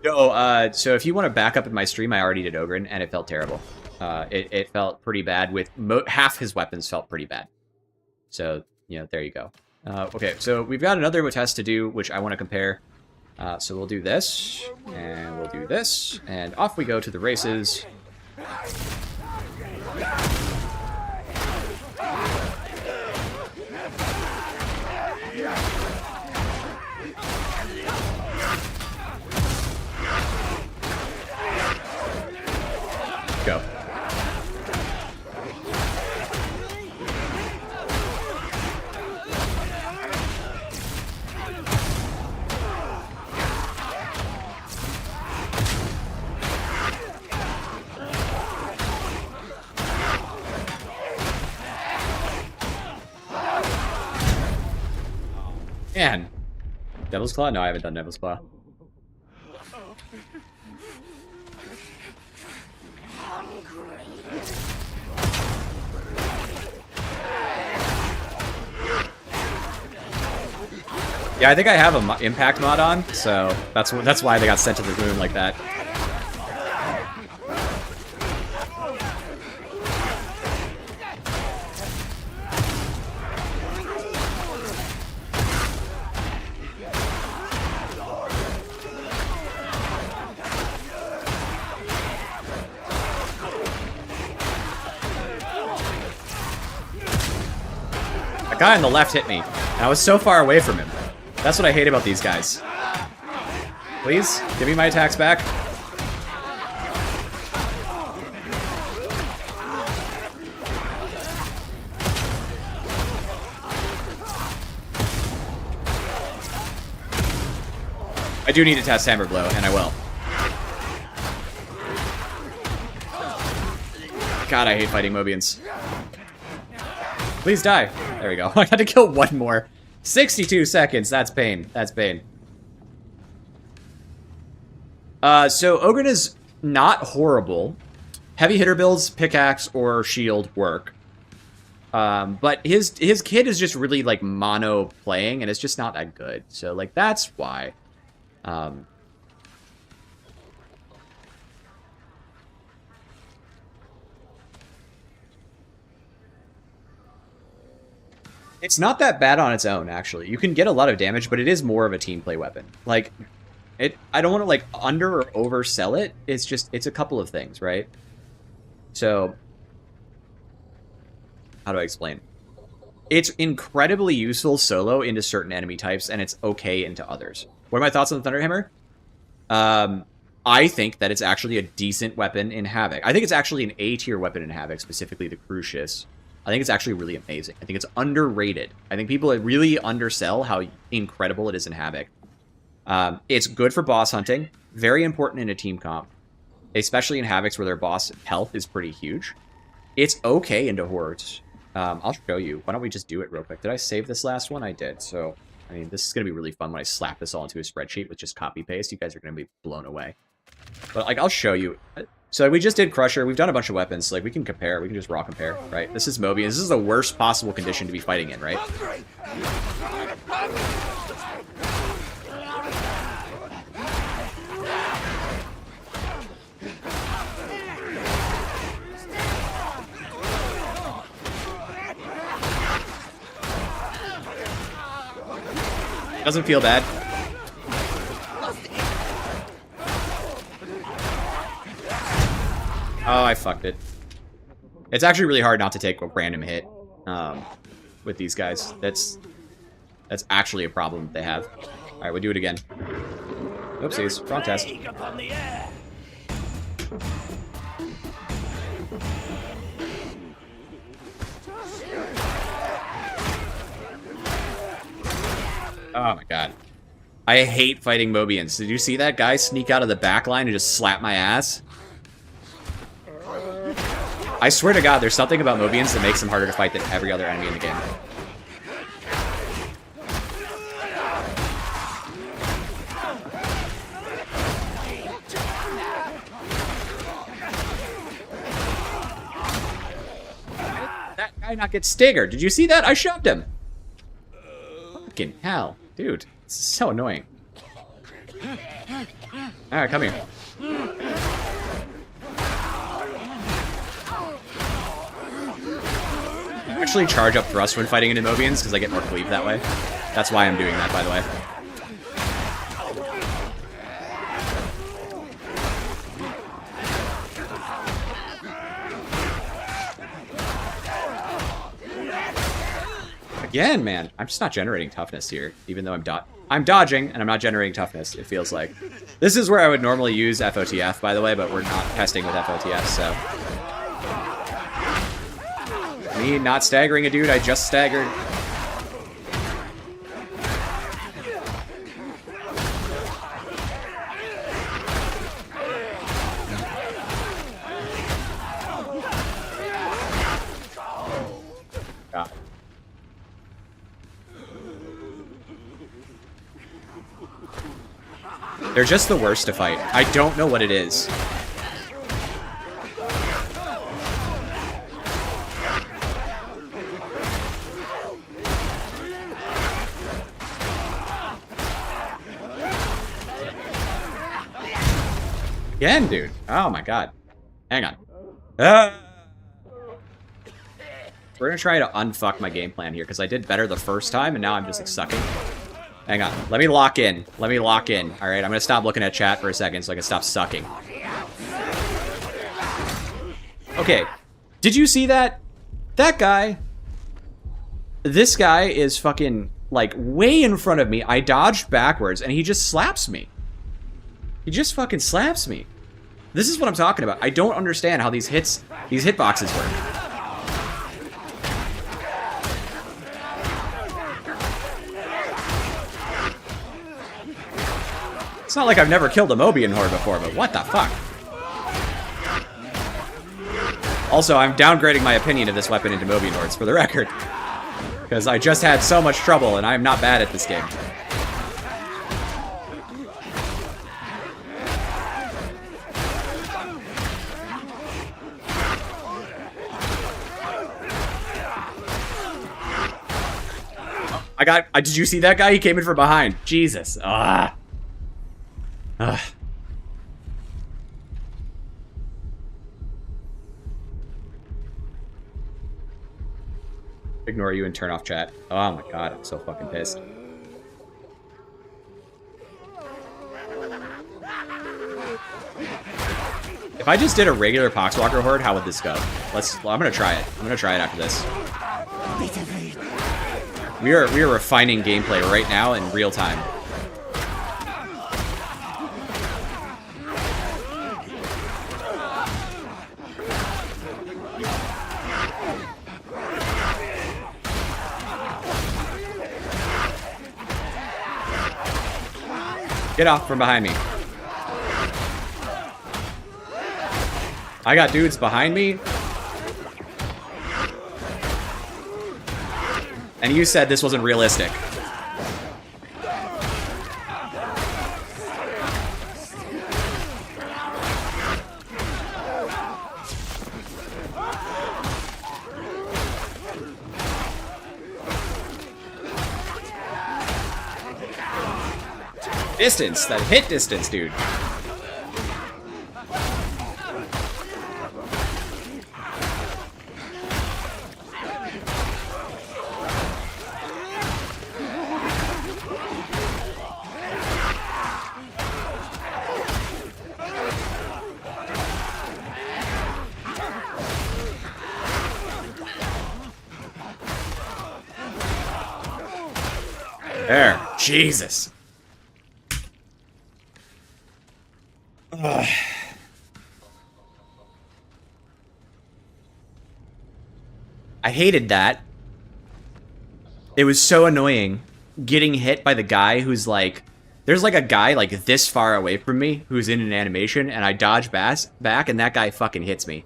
No, so if you want to back up in my stream, I already did Ogryn, and it felt terrible. It felt pretty bad. With half his weapons felt pretty bad. So, you know, there you go. Okay, so we've got another test to do, which I want to compare. So we'll do this, and we'll do this, and off we go to the races. Go. Man. Devil's Claw? No, I haven't done Devil's Claw. Yeah, I think I have a impact mod on, so that's why they got sent to the moon like that. The guy on the left hit me. I was so far away from him. That's what I hate about these guys. Please, give me my attacks back. I do need to test Hammer Blow, and I will. God, I hate fighting Mobians. Please die. There we go. I had to kill one more. 62 seconds. That's pain. That's pain. So Ogren is not horrible. Heavy hitter builds, pickaxe, or shield work. But his kid is just really, like, mono playing, and it's just not that good. So, like, that's why. It's not that bad on its own, actually. You can get a lot of damage, but it is more of a team play weapon. Like, I don't want to, like, under or oversell it. It's just, it's a couple of things, right? So, how do I explain? It's incredibly useful solo into certain enemy types, and it's okay into others. What are my thoughts on the Thunderhammer? I think that it's actually a decent weapon in Havoc. I think it's actually an A-tier weapon in Havoc, specifically the Crucius. I think it's actually really amazing. I think it's underrated. I think people really undersell how incredible it is in Havoc. It's good for boss hunting. Very important in a team comp. Especially in Havocs where their boss health is pretty huge. It's okay into Hordes. I'll show you. Why don't we just do it real quick? Did I save this last one? I did. So, I mean, this is going to be really fun when I slap this all into a spreadsheet with just copy-paste. You guys are going to be blown away. But, like, I'll show you. So we just did Crusher. We've done a bunch of weapons. Like, we can compare. We can just raw compare, right? This is Mobius. This is the worst possible condition to be fighting in, right? Doesn't feel bad. Oh, I fucked it. It's actually really hard not to take a random hit with these guys. That's actually a problem they have. All right, we'll do it again. Oopsies, wrong test. Oh my god. I hate fighting Mobians. Did you see that guy sneak out of the back line and just slap my ass? I swear to god, there's something about Mobians that makes them harder to fight than every other enemy in the game. That guy not get staggered. Did you see that? I shoved him. Fucking hell. Dude, this is so annoying. Alright, come here. I actually charge up thrust when fighting into Mobians because I get more cleave that way. That's why I'm doing that, by the way. Again, man, I'm just not generating toughness here, even though I'm dodging and I'm not generating toughness, it feels like. This is where I would normally use FOTF, by the way, but we're not testing with FOTF, so. Me not staggering a dude I just staggered. God. They're just the worst to fight. I don't know what it is. Again, dude. Oh my god. Hang on. We're gonna try to unfuck my game plan here, because I did better the first time, and now I'm just like sucking. Hang on. Let me lock in. Let me lock in. Alright, I'm gonna stop looking at chat for a second so I can stop sucking. Okay. Did you see that? That guy. This guy is fucking, like, way in front of me. I dodged backwards, and he just slaps me. He just fucking slaps me. This is what I'm talking about. I don't understand how these hitboxes work. It's not like I've never killed a Mobian horde before, but what the fuck? Also, I'm downgrading my opinion of this weapon into Mobian hordes, for the record. Because I just had so much trouble, and I'm not bad at this game. Did you see that guy? He came in from behind. Jesus. Ah. Ugh. Ignore you and turn off chat. Oh my god, I'm so fucking pissed. If I just did a regular Poxwalker horde, how would this go? I'm gonna try it. I'm gonna try it after this. We are refining gameplay right now in real time. Get off from behind me. I got dudes behind me. And you said this wasn't realistic. Distance, that hit distance, dude. There. Jesus. Ugh. I hated that. It was so annoying getting hit by the guy who's like... There's like a guy like this far away from me who's in an animation, and I dodge back, and that guy fucking hits me.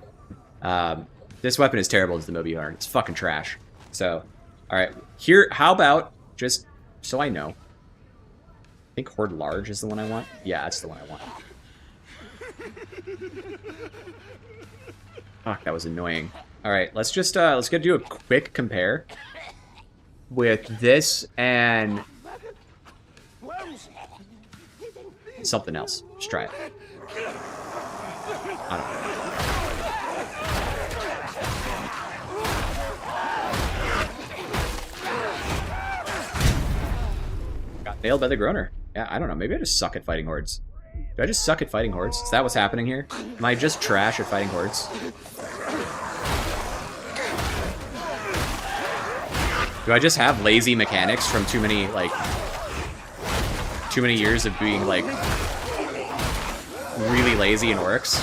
This weapon is terrible as the Moby Horn. It's fucking trash. So, alright. Here, how about, just so I know... I think Horde Large is the one I want. Yeah, that's the one I want. Fuck, that was annoying. Alright, let's just, let's go do a quick compare with this and something else. Just try it. I don't know. Got nailed by the Groaner. Yeah, I don't know. Maybe I just suck at fighting hordes. Do I just suck at fighting hordes? Is that what's happening here? Am I just trash at fighting hordes? Do I just have lazy mechanics from too many years of being, like, really lazy in orcs?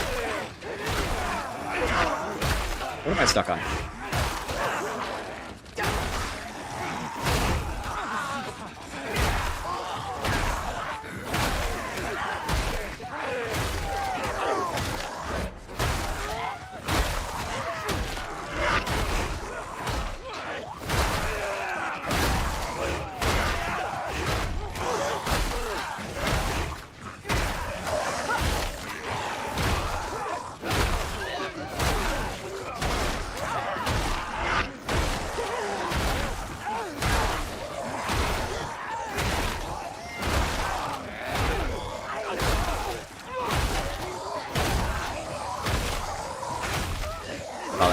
What am I stuck on?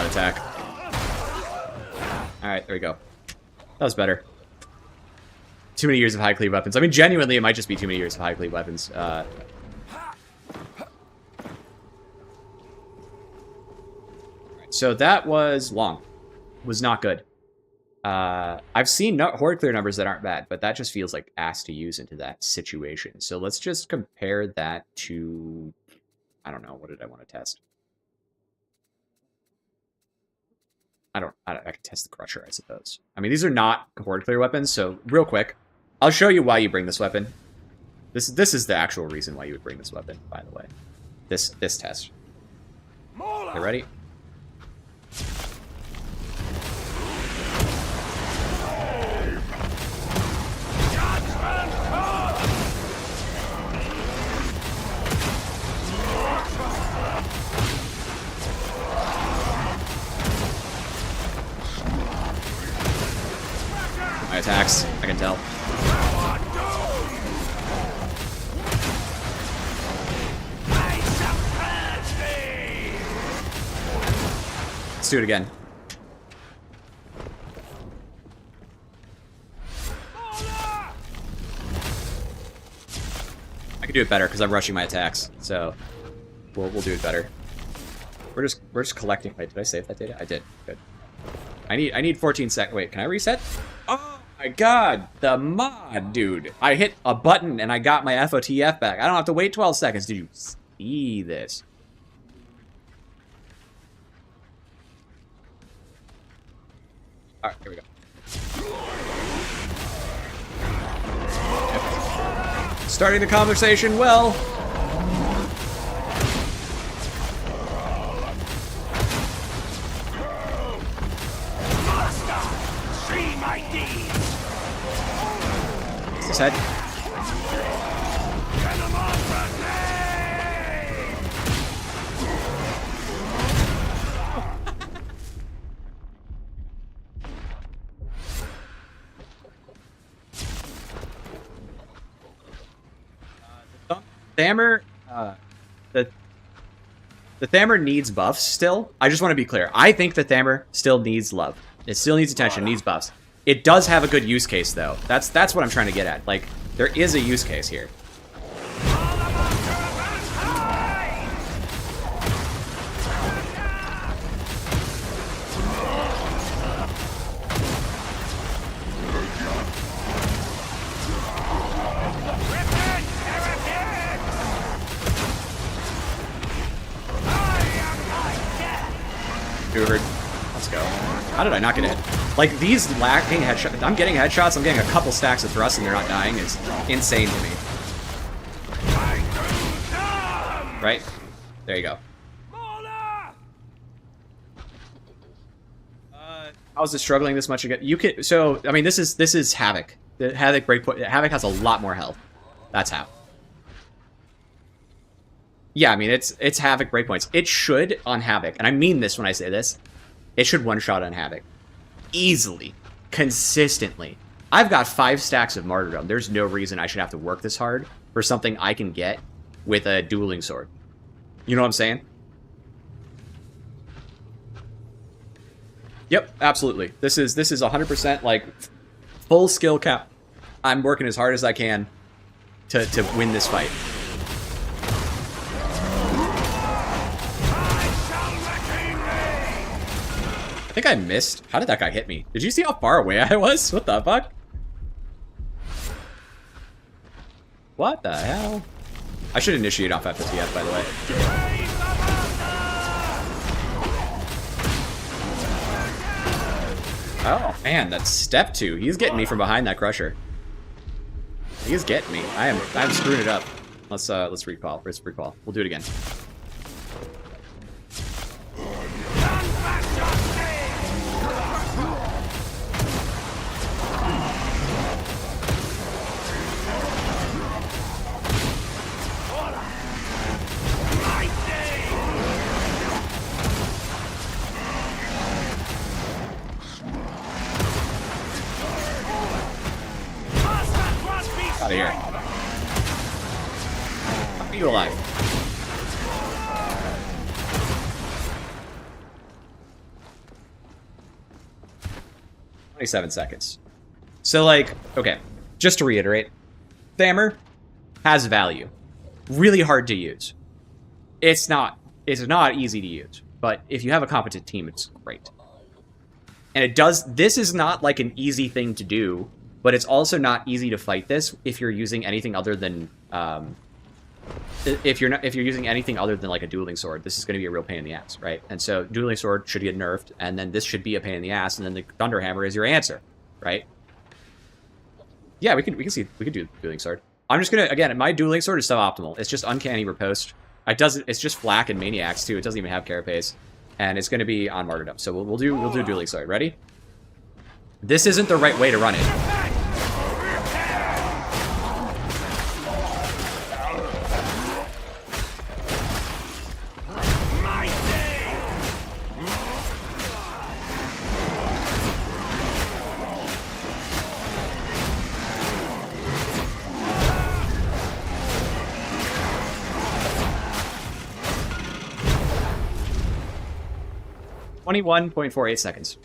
Attack. Alright, there we go. That was better. Too many years of high cleave weapons. I mean, genuinely, it might just be too many years of high cleave weapons. So that was long. Was not good. I've seen horde clear numbers that aren't bad, but that just feels like ass to use into that situation. So let's just compare that to... I don't know. What did I want to test? I can test the Crusher, I suppose. I mean, these are not horde clear weapons, so real quick, I'll show you why you bring this weapon. This is the actual reason why you would bring this weapon, by the way. This test. Okay, ready? My attacks, I can tell. Let's do it again. I can do it better because I'm rushing my attacks, so we'll do it better. We're just collecting. Wait, did I save that data? I did. Good. I need 14 seconds. Wait, can I reset? Oh my god, the mod, dude. I hit a button and I got my FOTF back. I don't have to wait 12 seconds. Did you see this? Alright, here we go. Starting the conversation well. His head. Thammer, the Thammer needs buffs still. I just want to be clear. I think the Thammer still needs love. It still needs attention, needs buffs. It does have a good use case, though. That's what I'm trying to get at. Like, there is a use case here. Let's go. How did I not get hit? Like, these lacking headshots. I'm getting headshots, I'm getting a couple stacks of thrusts, and they're not dying. Is insane to me. Right? There you go. How is it struggling this much again? You can. So, I mean, this is Havoc. The Havoc breakpoint. Havoc has a lot more health. That's how. Yeah, I mean, it's Havoc breakpoints. It should, on Havoc, and I mean this when I say this, it should one-shot on Havoc. Easily. Consistently. I've got 5 stacks of Martyrdom. There's no reason I should have to work this hard for something I can get with a dueling sword. You know what I'm saying? Yep, absolutely. This is 100% like full skill cap. I'm working as hard as I can to win this fight. I think I missed. How did that guy hit me? Did you see how far away I was? What the fuck? What the hell? I should initiate off FTF, by the way. Oh, man, that's step 2. He's getting me from behind that crusher. He's getting me. I'm screwing it up. Let's recall. Let's recall. We'll do it again. Out of here. How are you alive? "27 seconds. So, like, okay, just to reiterate, Thammer has value. Really hard to use. It's not easy to use, but if you have a competent team, it's great. And it does. This is not like an easy thing to do. But it's also not easy to fight this if you're using anything other than if you're using anything other than like a dueling sword. This is going to be a real pain in the ass, right? And so dueling sword should get nerfed, and then this should be a pain in the ass, and then the Thunderhammer is your answer, right? Yeah, we could do dueling sword. I'm just gonna, again, my dueling sword is suboptimal. It's just uncanny riposte. It's just flak and maniacs too. It doesn't even have carapace, and it's gonna be on martyrdom. So we'll do dueling sword. Ready? This isn't the right way to run it. .48 seconds.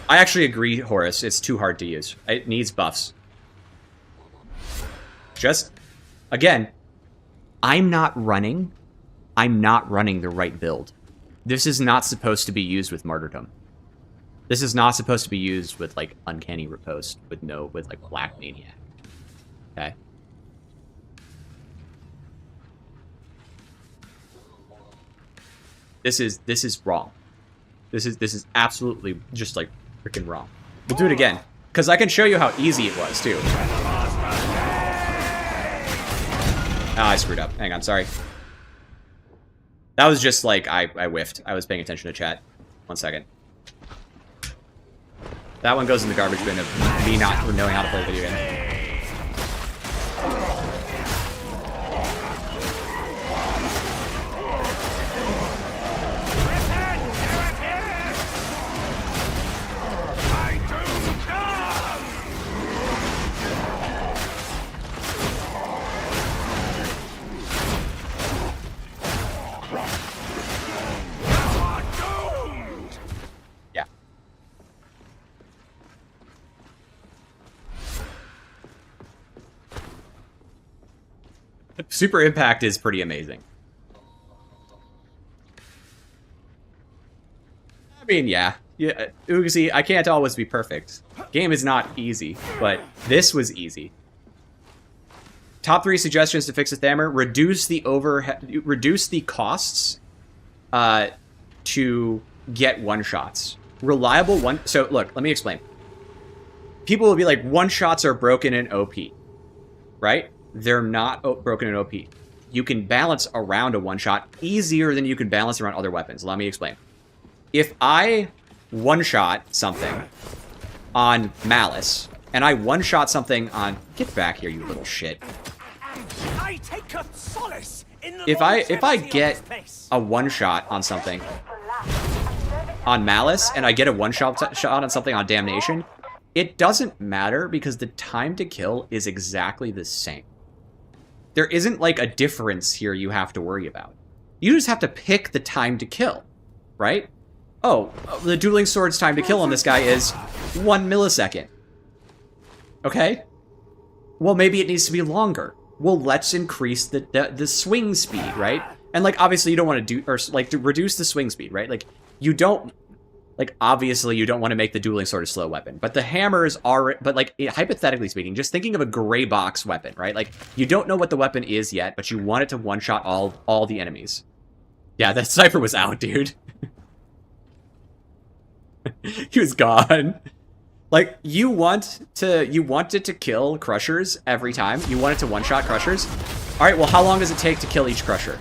I actually agree, Horace. It's too hard to use. It needs buffs. Just, again, I'm not running the right build. This is not supposed to be used with martyrdom. This is not supposed to be used with, like, uncanny riposte, with like, black maniac. Okay? This is wrong. This is absolutely just, like, freaking wrong. We'll do it again, because I can show you how easy it was, too. Ah, I screwed up. Hang on, sorry. That was just, like, I whiffed. I was paying attention to chat. 1 second. That one goes in the garbage bin of me not knowing how to play a video game. Super Impact is pretty amazing. I mean, yeah. Uzi, I can't always be perfect. Game is not easy, but this was easy. Top 3 suggestions to fix the Thammer: reduce the costs to get one-shots. Reliable one. So look, let me explain. People will be like, one-shots are broken in OP, right? They're not broken in OP. You can balance around a one-shot easier than you can balance around other weapons. Let me explain. If I one-shot something on Malice, and I one-shot something on... Get back here, you little shit. I take a solace in the if I get a one-shot on something on Malice, and I get a one-shot on something on Damnation, it doesn't matter because the time to kill is exactly the same. There isn't, like, a difference here you have to worry about. You just have to pick the time to kill, right? Oh, the dueling sword's time to kill on this guy is 1 millisecond. Okay? Well, maybe it needs to be longer. Well, let's increase the swing speed, right? And, like, obviously you don't want to to reduce the swing speed, right? Like, you don't... Like, obviously, you don't want to make the dueling sword a slow weapon. But the hammers are... But, like, hypothetically speaking, just thinking of a gray box weapon, right? Like, you don't know what the weapon is yet, but you want it to one-shot all the enemies. Yeah, that sniper was out, dude. He was gone. Like, you want it to kill crushers every time. You want it to one-shot crushers. Alright, well, how long does it take to kill each crusher?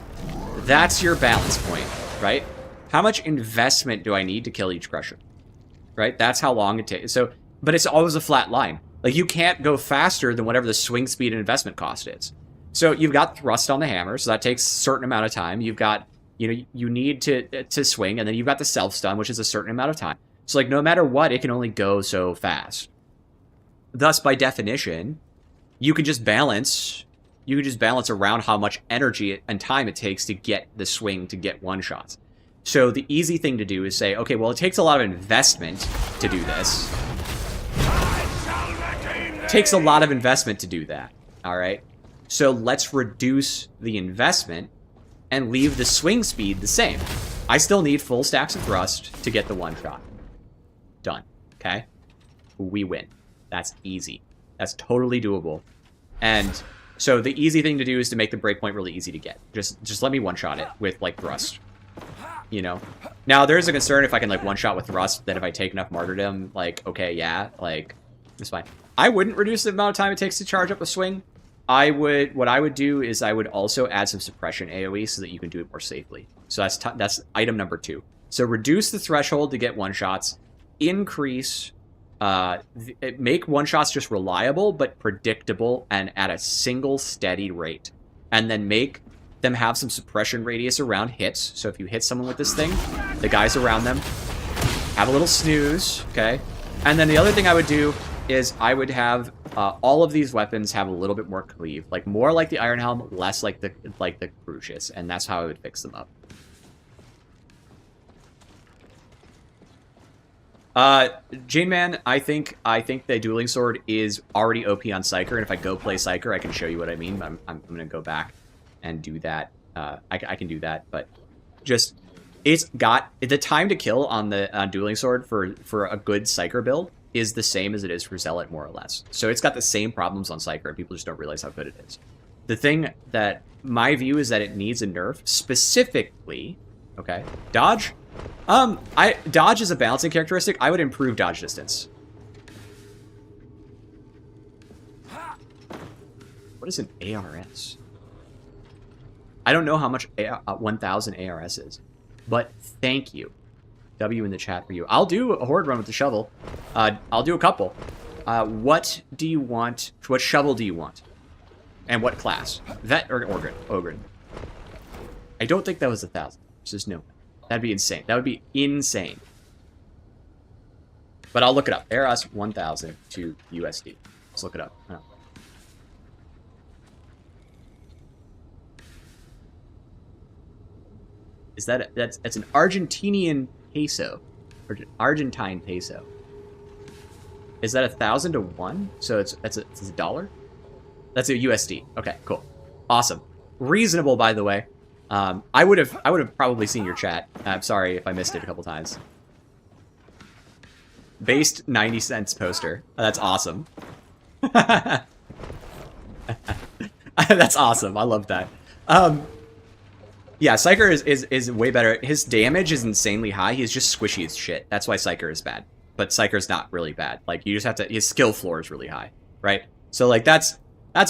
That's your balance point, right? How much investment do I need to kill each crusher? Right? That's how long it takes. So, but it's always a flat line. Like, you can't go faster than whatever the swing speed and investment cost is. So you've got thrust on the hammer, so that takes a certain amount of time. You've got, you need to swing, and then you've got the self-stun, which is a certain amount of time. So, like, no matter what, it can only go so fast. Thus, by definition, you can just balance around how much energy and time it takes to get the swing to get one-shots. So the easy thing to do is say, okay, well, it takes a lot of investment to do this. It takes a lot of investment to do that, all right? So let's reduce the investment and leave the swing speed the same. I still need full stacks of thrust to get the one shot. Done, okay? We win. That's easy. That's totally doable. And so the easy thing to do is to make the breakpoint really easy to get. Just let me one-shot it with, like, thrust. you know. Now, there's a concern if I can, like, one-shot with Thrust, that if I take enough Martyrdom, like, okay, yeah, like, it's fine. I wouldn't reduce the amount of time it takes to charge up a swing. What I would do is I would also add some suppression AoE so that you can do it more safely. So that's item number 2. So reduce the threshold to get one-shots, increase, make one-shots just reliable but predictable and at a single steady rate. And then make them have some suppression radius around hits. So if you hit someone with this thing, the guys around them have a little snooze, okay? And then the other thing I would do is I would have all of these weapons have a little bit more cleave, like more like the Iron Helm, less like the Crucius, and that's how I would fix them up. Jane Man, I think the dueling sword is already OP on Psyker, and if I go play Psyker, I can show you what I mean. I'm gonna go back and do that. I can do that, but just it's got the time to kill on the dueling sword for a good Psyker build is the same as it is for Zealot, more or less. So it's got the same problems on Psyker, and people just don't realize how good it is. The thing that my view is that it needs a nerf, specifically, okay, dodge. Dodge is a balancing characteristic. I would improve dodge distance. What is an ARS? I don't know how much 1,000 ARS is, but thank you. W in the chat for you. I'll do a horde run with the shovel. I'll do a couple. What do you want? What shovel do you want? And what class? Vet or Ogren? I don't think that was 1,000. Just no. That'd be insane. That would be insane. But I'll look it up. ARS 1,000 to USD. Let's look it up. Oh. Is that's an Argentinian peso, or Argentine peso? Is that 1,000 to 1? So it's a dollar. That's a USD. Okay, cool, awesome, reasonable. By the way, I would have probably seen your chat. I'm sorry if I missed it a couple times. Based 90 cents poster. That's awesome. That's awesome. I love that. Yeah, Psyker is way better. His damage is insanely high. He's just squishy as shit. That's why Psyker is bad. But Psyker's not really bad. Like, you just have to... His skill floor is really high, right? So, like, that's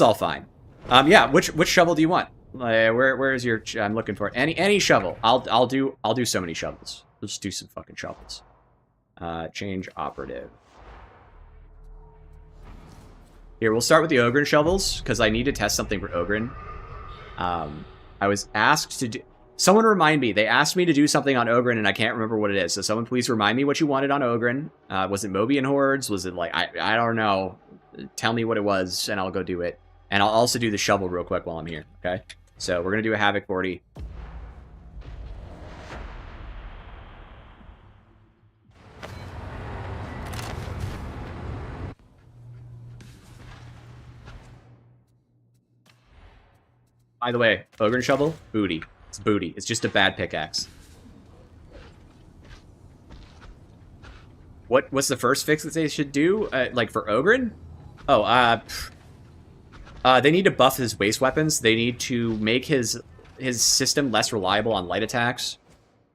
all fine. Yeah, which shovel do you want? Where is your... I'm looking for it. Any shovel. I'll do so many shovels. Let's do some fucking shovels. Change operative. Here, we'll start with the Ogren shovels, because I need to test something for Ogren. I was asked to do... Someone remind me. They asked me to do something on Ogren, and I can't remember what it is. So someone please remind me what you wanted on Ogren. Was it Mobian Hordes? Was it like... I don't know. Tell me what it was, and I'll go do it. And I'll also do the shovel real quick while I'm here, okay? So we're going to do a Havoc 40. By the way, Ogren shovel, booty. It's booty. It's just a bad pickaxe. What's the first fix that they should do? Like for Ogren? Oh, they need to buff his waste weapons. They need to make his system less reliable on light attacks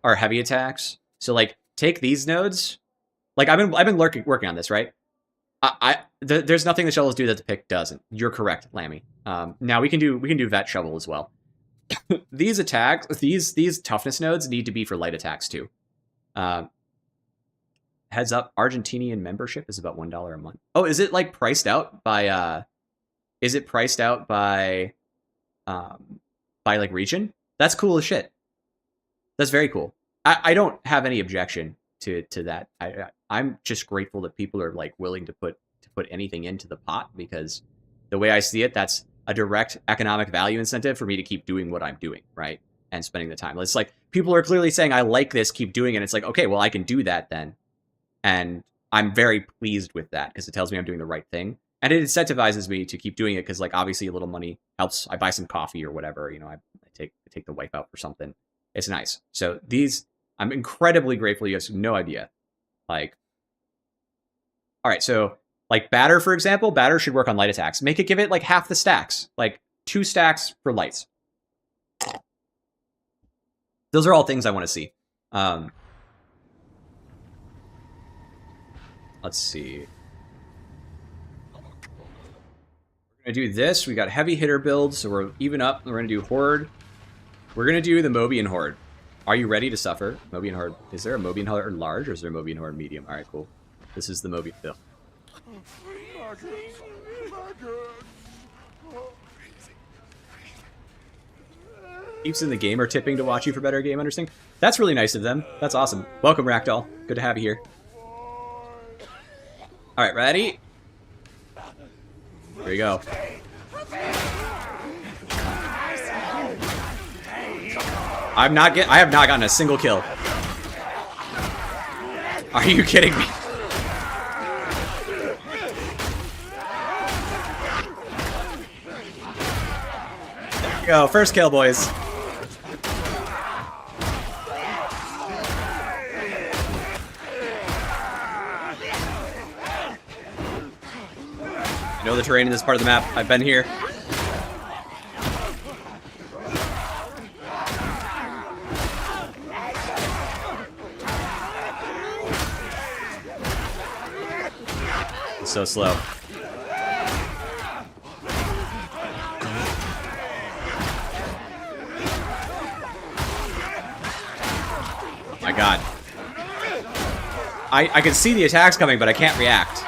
or heavy attacks. So like, take these nodes. Like I've been working on this, right? There's nothing the shovels do that the pick doesn't. You're correct, Lammy. Now we can do vet shovel as well. These attacks, these toughness nodes need to be for light attacks too. Heads up, Argentinian membership is about $1 a month. Oh, is it like priced out by? Is it priced out by like region? That's cool as shit. That's very cool. I don't have any objection to that. I'm just grateful that people are like willing to put anything into the pot, because the way I see it, that's a direct economic value incentive for me to keep doing what I'm doing, right? And spending the time. It's like people are clearly saying, I like this, keep doing it. It's like, okay, well, I can do that then. And I'm very pleased with that because it tells me I'm doing the right thing. And it incentivizes me to keep doing it because, like, obviously a little money helps. I buy some coffee or whatever, you know, I take the wife out for something. It's nice. So these, I'm incredibly grateful. You have no idea. Like, all right, so like batter, for example, batter should work on light attacks. Make it, give it like half the stacks, like 2 stacks for lights. Those are all things I want to see. Let's see. We're gonna do this. We got heavy hitter builds, so we're even up. We're gonna do horde. We're gonna do the Mobian horde. Are you ready to suffer? Mobian horde. Is there a Mobian horde large, or is there a Mobian horde medium? All right, cool. This is the Mobian build. Peeps in the game are tipping to watch you for better game understanding. That's really nice of them. That's awesome. Welcome, Ragdoll. Good to have you here. All right, ready? Here we go. I have not gotten a single kill. Are you kidding me? There we go. First kill, boys. I know the terrain in this part of the map. I've been here. It's so slow. My God. I can see the attacks coming, but I can't react.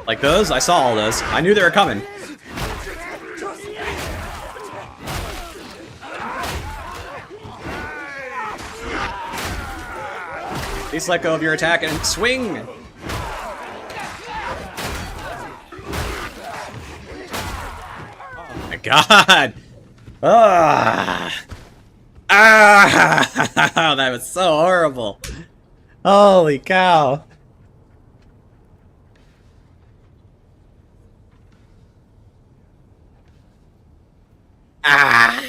Like those? I saw all those. I knew they were coming. Please let go of your attack and swing! Oh my God! Ah! Ah! That was so horrible. Holy cow. Ah!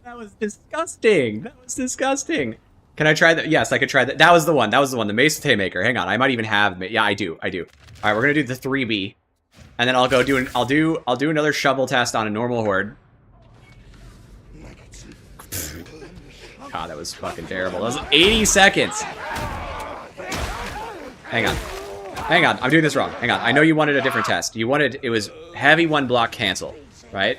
That was disgusting. That was disgusting. Can I try that? Yes, I could try that. That was the one. That was the one. The Mace with Haymaker. Hang on. I might even have. Yeah, I do. I do. All right, we're gonna do the 3B, and then I'll go do an. I'll do another shovel test on a normal horde. God, that was fucking terrible. That was 80 seconds. Hang on. Hang on. I'm doing this wrong. Hang on. I know you wanted a different test. You wanted it was heavy one block cancel, right?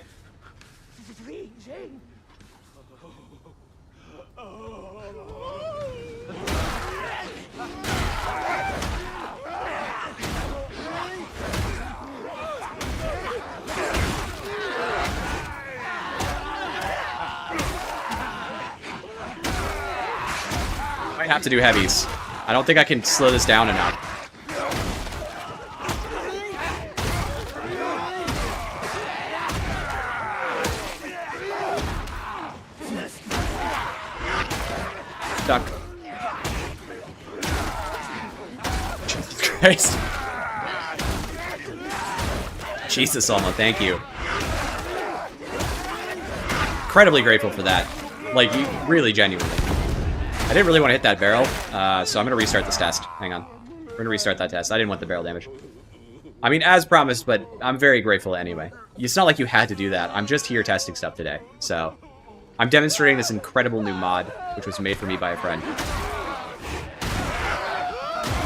I have to do heavies. I don't think I can slow this down enough. Stuck. Jesus Christ. Jesus, Alma, thank you. Incredibly grateful for that. Like, you really genuinely. I didn't really want to hit that barrel, so I'm going to restart this test. Hang on. We're going to restart that test. I didn't want the barrel damage. I mean, as promised, but I'm very grateful anyway. It's not like you had to do that. I'm just here testing stuff today. So, I'm demonstrating this incredible new mod, which was made for me by a friend.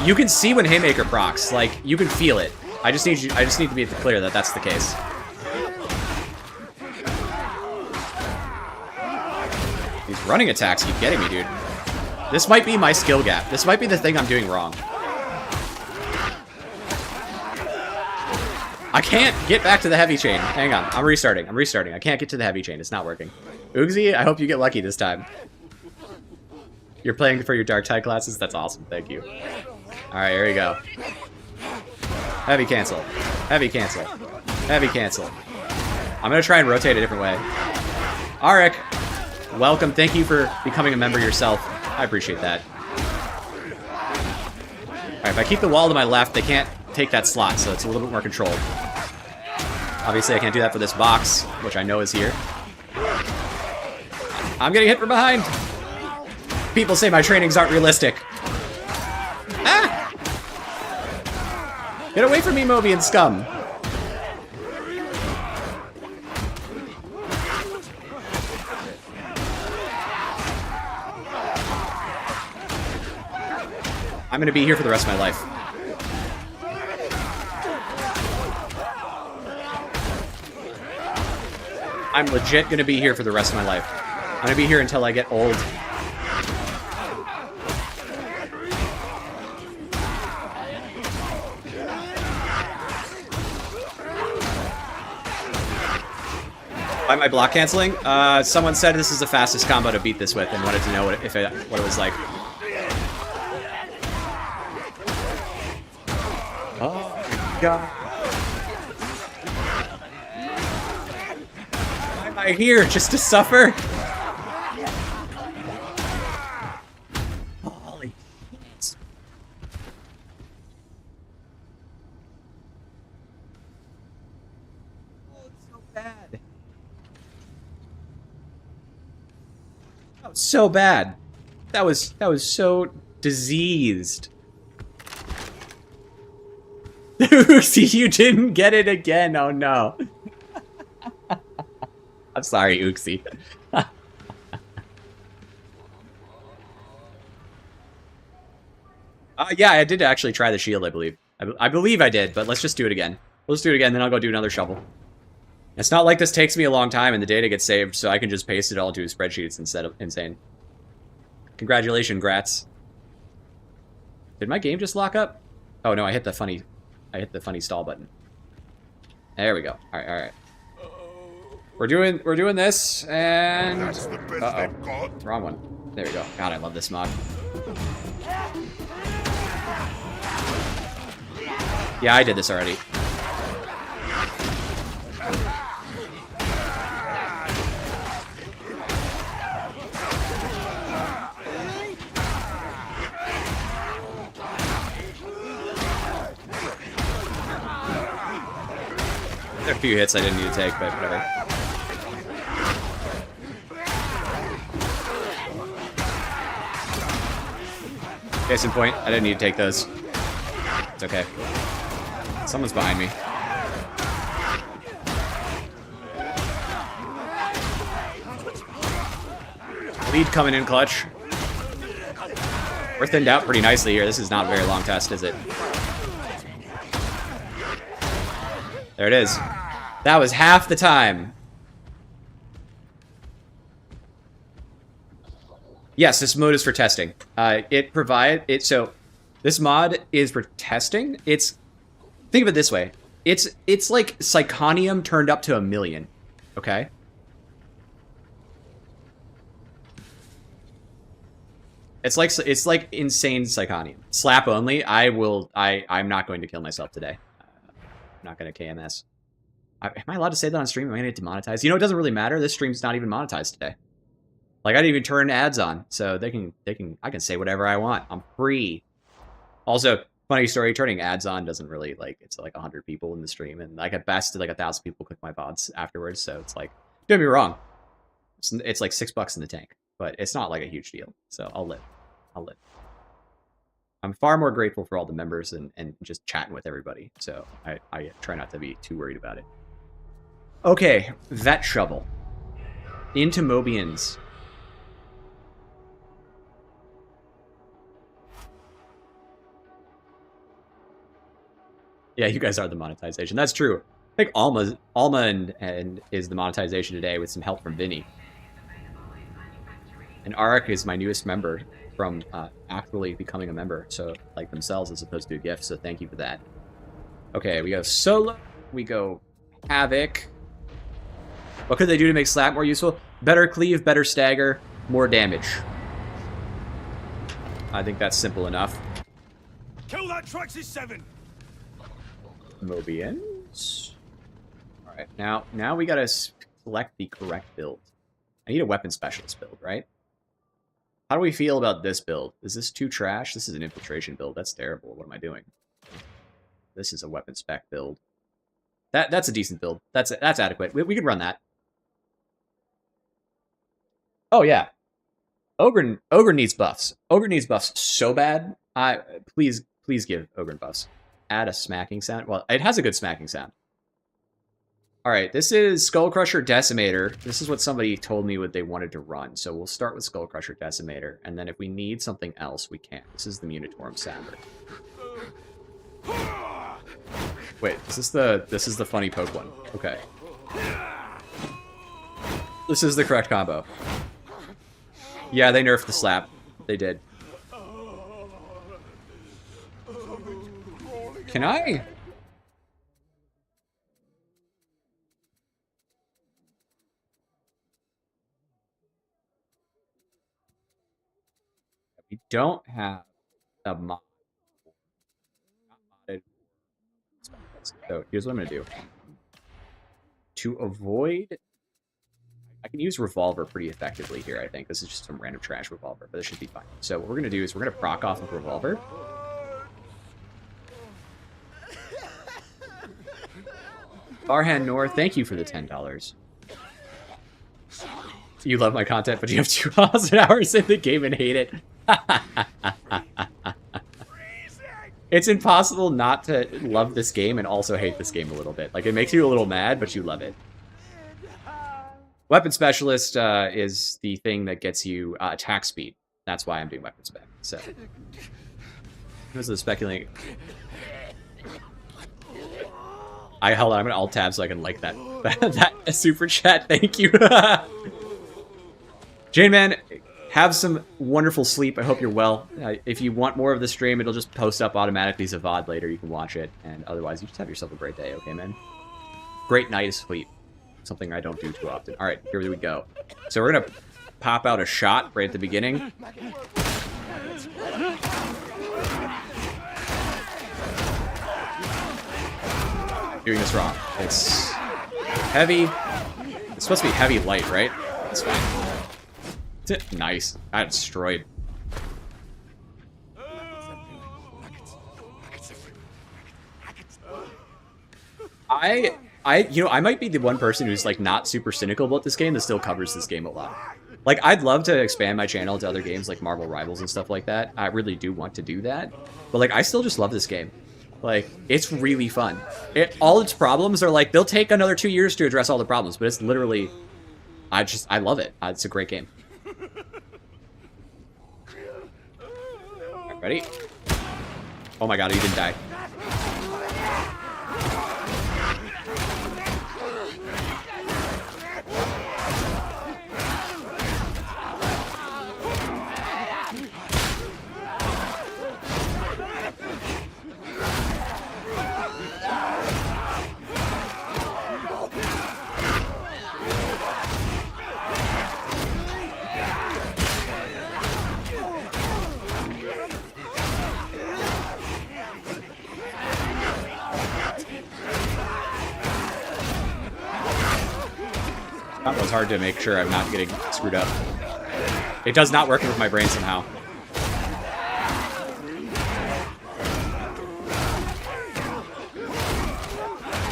You can see when Haymaker procs. Like, you can feel it. I just need to be clear that that's the case. These running attacks keep getting me, dude. This might be my skill gap. This might be the thing I'm doing wrong. I can't get back to the heavy chain. Hang on. I'm restarting. I'm restarting. I can't get to the heavy chain. It's not working. Oogsy, I hope you get lucky this time. You're playing for your Darktide classes? That's awesome. Thank you. Alright, here we go. Heavy cancel. Heavy cancel. Heavy cancel. I'm going to try and rotate a different way. Arik, welcome. Thank you for becoming a member yourself. I appreciate that. Alright, if I keep the wall to my left, they can't take that slot, so it's a little bit more controlled. Obviously, I can't do that for this box, which I know is here. I'm getting hit from behind! People say my trainings aren't realistic. Ah! Get away from me, Mobian scum! I'm gonna be here for the rest of my life. I'm legit gonna be here for the rest of my life. I'm gonna be here until I get old. Why am I block canceling? Someone said this is the fastest combo to beat this with and wanted to know what it was like. Oh my god. Why am I here? Just to suffer? Holy shit. Oh, it's so bad. That was so bad. That was so diseased. Uxie, you didn't get it again. Oh no. I'm sorry, Uxie. Yeah, I did actually try the shield, I believe. I believe I did, but let's just do it again. Let's do it again, then I'll go do another shovel. It's not like this takes me a long time and the data gets saved, so I can just paste it all to spreadsheets instead of insane. Congratulations, Grats. Did my game just lock up? Oh no, I hit the funny stall button. There we go. Alright, alright. We're doing this, and... That's the best I've got. Wrong one. There we go. God, I love this mod. Yeah, I did this already. There are a few hits I didn't need to take, but whatever. Case in point, I didn't need to take those. It's okay. Someone's behind me. Lead coming in clutch. We're thinned out pretty nicely here. This is not a very long test, is it? There it is. That was half the time. Yes, this mode is for testing. So this mod is for testing. Think of it this way. It's like Psychonium turned up to 1,000,000. Okay? It's like insane Psychonium. Slap only. I'm not going to kill myself today. I'm not going to KMS. Am I allowed to say that on stream? Am I going to get demonetized? You know, it doesn't really matter. This stream's not even monetized today. Like, I didn't even turn ads on, so I can say whatever I want. I'm free. Also, funny story, turning ads on doesn't really, like, it's like 100 people in the stream, and like at best, like 1,000 people click my VODs afterwards, so it's like, don't get me wrong. It's like $6 in the tank, but it's not like a huge deal, so I'll live. I'm far more grateful for all the members and just chatting with everybody, so I try not to be too worried about it. Okay, Vet Shovel. Into Mobians. Yeah, you guys are the monetization. That's true. I think Alma and is the monetization today with some help from Vinny. And Arik is my newest member from actually becoming a member, so like themselves as opposed to a gift, so thank you for that. Okay, we go Solo, we go Havoc. What could they do to make Slap more useful? Better cleave, better stagger, more damage. I think that's simple enough. Kill that Traxxas 7. Mobians. Alright, now we gotta select the correct build. I need a weapon specialist build, right? How do we feel about this build? Is this too trash? This is an infiltration build. That's terrible. What am I doing? This is a weapon spec build. That's a decent build. That's adequate. We could run that. Oh yeah. Ogre needs buffs. Ogre needs buffs so bad. Please give Ogre buffs. add a smacking sound. Well, it has a good smacking sound. All right, this is Skull Crusher Decimator. This is what somebody told me what they wanted to run. So we'll start with Skull Crusher Decimator, and then if we need something else, we can. This is the Munitorum Sounder. Wait, this is the funny poke one. Okay. This is the correct combo. Yeah, they nerfed the slap. They did. Can I? We don't have a mod. So here's what I'm going to do. To avoid... I can use Revolver pretty effectively here, I think. This is just some random trash Revolver, but this should be fine. So what we're going to do is we're going to proc off of Revolver. Farhan Noor, thank you for the $10. You love my content, but you have 2,000 hours in the game and hate it. It's impossible not to love this game and also hate this game a little bit. Like, it makes you a little mad, but you love it. Weapon Specialist is the thing that gets you attack speed. That's why I'm doing Weapon Spec. So, this is speculating. Hold on, I'm gonna alt tab so I can like that that super chat. Thank you, Jane Man. Have some wonderful sleep. I hope you're well. If you want more of the stream, it'll just post up automatically as a VOD later. You can watch it, and otherwise, you just have yourself a great day. Okay, man. Great night of sleep. Something I don't do too often. All right, here we go. So we're gonna pop out a shot right at the beginning. Doing this wrong. It's heavy. It's supposed to be heavy light, right? That's fine. Nice. I got destroyed. I might be the one person who's like not super cynical about this game that still covers this game a lot. Like, I'd love to expand my channel to other games like Marvel Rivals and stuff like that. I really do want to do that. But like, I still just love this game. Like, it's really fun. All its problems are like, they'll take another 2 years to address all the problems, but it's literally, I love it. It's a great game. All right, ready? Oh my god, he didn't die. That was hard to make sure I'm not getting screwed up. It does not work with my brain somehow.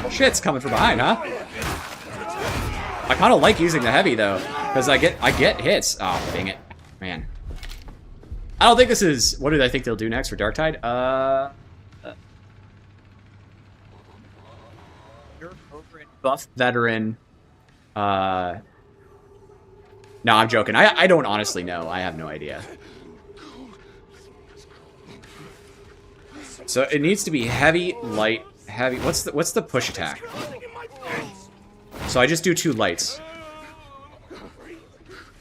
Oh, shit's coming from behind, huh? I kind of like using the heavy though, because I get hits. Oh, dang it, man. I don't think this is. What do I think they'll do next for Darktide? Buff veteran. No, I'm joking. I don't honestly know. I have no idea. So it needs to be heavy, light, heavy. What's the push attack? So I just do 2 lights.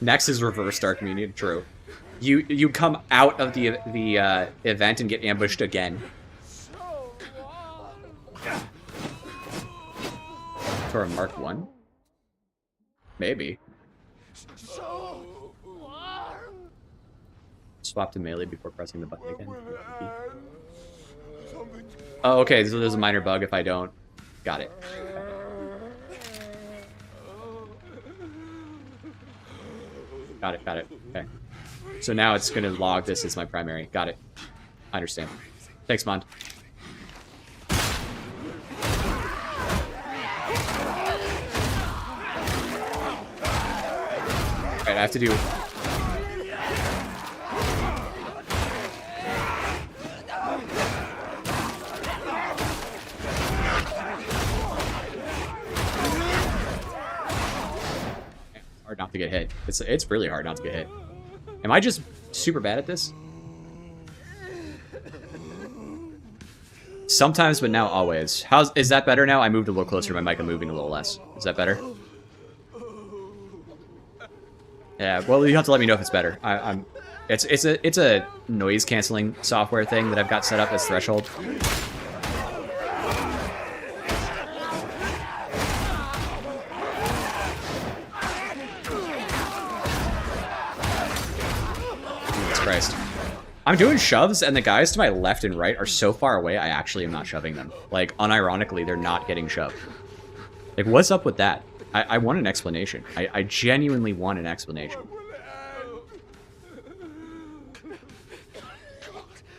Next is reverse Dark Medium. True. You come out of the event and get ambushed again. For a Mark 1? Maybe. Swap to melee before pressing the button again. Oh, okay, so there's a minor bug if I don't. Got it. Got it. Okay. So now it's going to log this as my primary. Got it. I understand. Thanks, Mond. Alright, I have to do... hard not to get hit. It's really hard not to get hit. Am I just super bad at this? Sometimes, but now always. Is that better now? I moved a little closer to my mic. I'm moving a little less. Is that better? Yeah. Well, you have to let me know if it's better. It's a noise canceling software thing that I've got set up as threshold. Jesus Christ. I'm doing shoves, and the guys to my left and right are so far away, I actually am not shoving them. Like, unironically, they're not getting shoved. Like, what's up with that? I want an explanation. I genuinely want an explanation.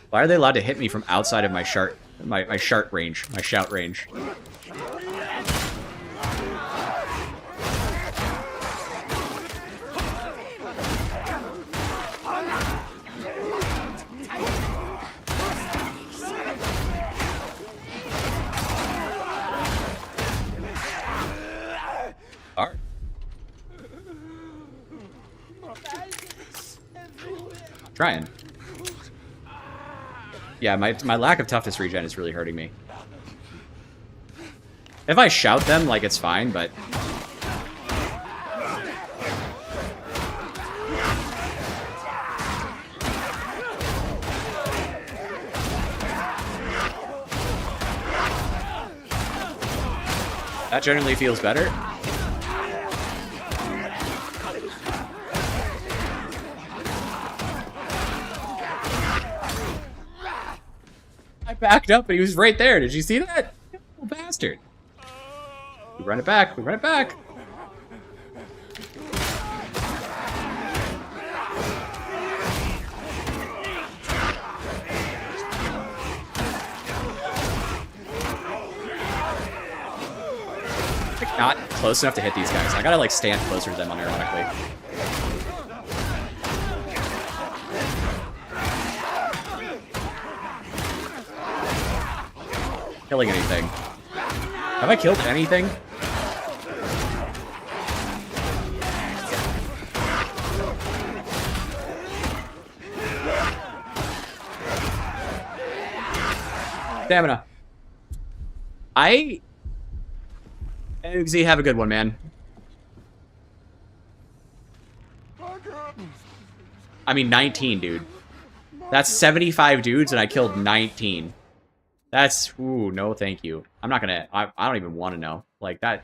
Why are they allowed to hit me from outside of my shout range? Alright. Trying. Yeah, my lack of toughness regen is really hurting me. If I shout them, like, it's fine, but... that generally feels better. I backed up, but he was right there. Did you see that? You little bastard. We run it back. We run it back. Like, not close enough to hit these guys. I gotta, like, stand closer to them, unironically. Killing anything. Have I killed anything? Stamina. Eggsy, have a good one, man. I mean, 19, dude. That's 75 dudes, and I killed 19. That's, ooh, no thank you. I'm not gonna, I don't even want to know. Like, that,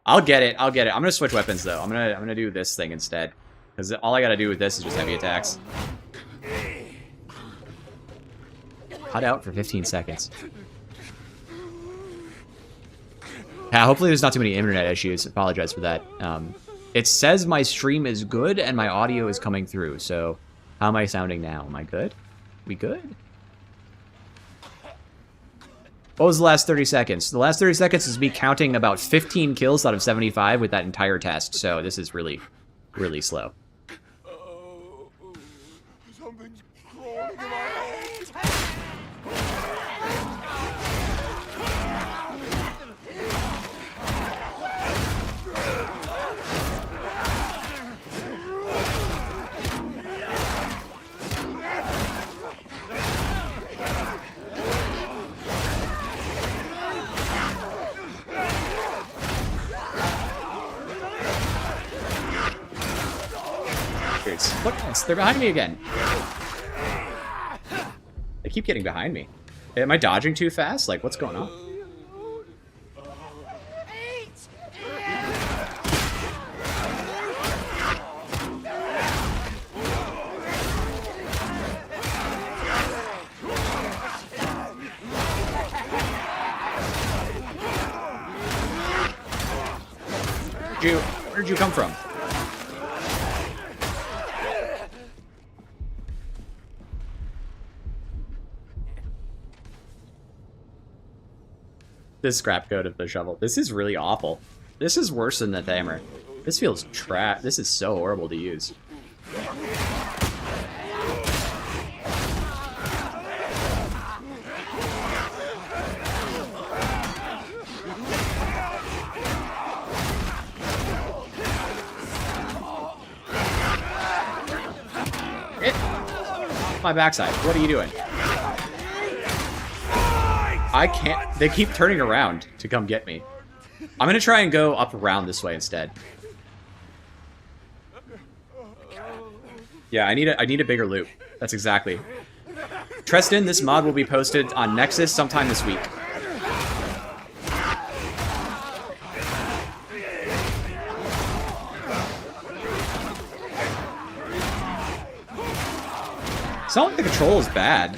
I'll get it. I'm gonna switch weapons, though. I'm gonna do this thing instead. Because all I gotta do with this is just heavy attacks. Cut out for 15 seconds. Yeah, hopefully there's not too many internet issues. Apologize for that. It says my stream is good and my audio is coming through, so how am I sounding now? Am I good? We good? What was the last 30 seconds? The last 30 seconds is me counting about 15 kills out of 75 with that entire test, so this is really, really slow. Something's crawling in my head. Look, they're behind me again. They keep getting behind me. Am I dodging too fast? Like, what's going on? Where'd you come from? This scrap code of the shovel. This is really awful. This is worse than the hammer. This feels trash. This is so horrible to use. my backside. What are you doing? I can't. They keep turning around to come get me. I'm gonna try and go up around this way instead. Yeah, I need a bigger loop. That's exactly. Treston, this mod will be posted on Nexus sometime this week. It's not like the control is bad.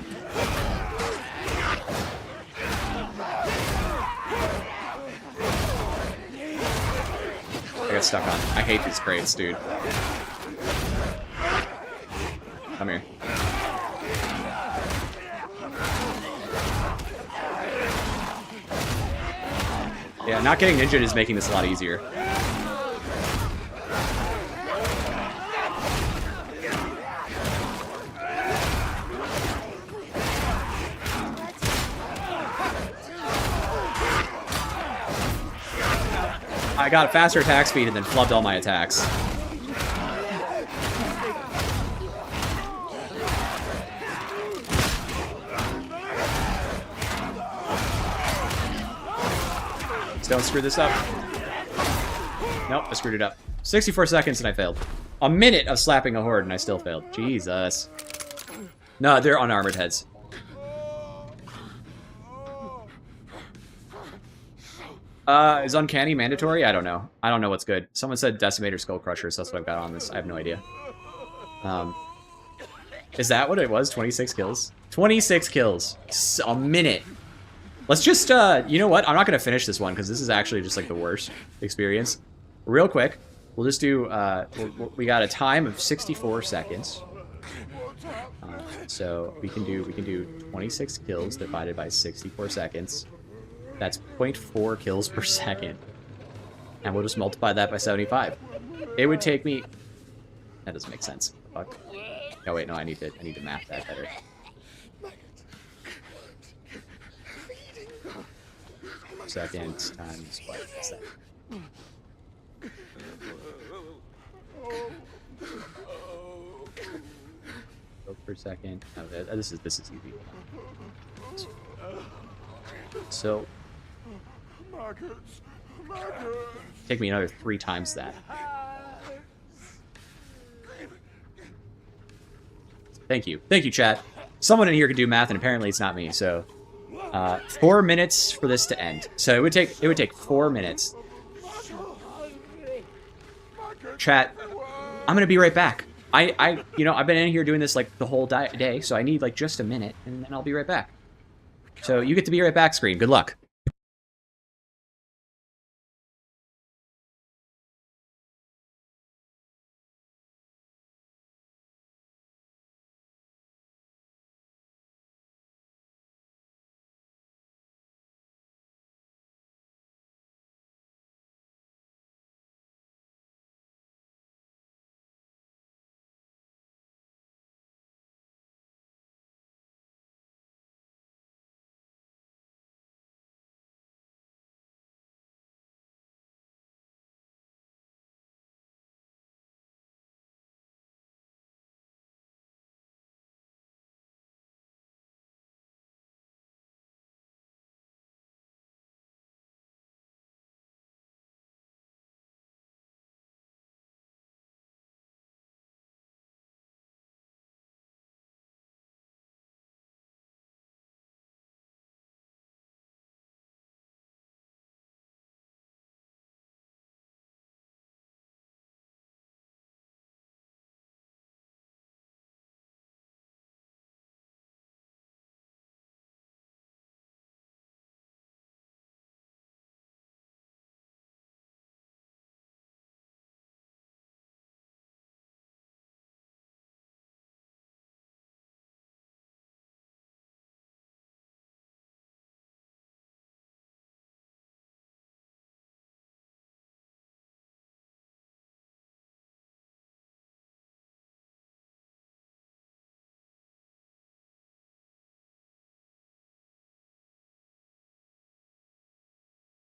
I got stuck on. I hate these crates, dude. Come here. Yeah, not getting ninja'd is making this a lot easier. I got a faster attack speed and then flubbed all my attacks. Don't screw this up. Nope, I screwed it up. 64 seconds and I failed. A minute of slapping a horde and I still failed. Jesus. No, they're unarmored heads. Is Uncanny mandatory? I don't know. I don't know what's good. Someone said Decimator Skull Crusher, so that's what I've got on this. I have no idea. Is that what it was? 26 kills? 26 kills. A minute. Let's just, you know what? I'm not going to finish this one because this is actually just like the worst experience. Real quick, we'll just do, we got a time of 64 seconds. So we can do 26 kills divided by 64 seconds. That's 0.4 kills per second. And we'll just multiply that by 75. It would take me... That doesn't make sense. Fuck. Oh wait, no, I need to map that better. Seconds times what is that? Per second. No, this is easy. So take me another 3 times that. Thank you, chat. Someone in here could do math, and apparently it's not me. So 4 minutes for this to end. So it would take 4 minutes. Chat, I'm gonna be right back. You know, I've been in here doing this like the whole day, so I need like just a minute, and then I'll be right back. So you get to be right back, screen. Good luck.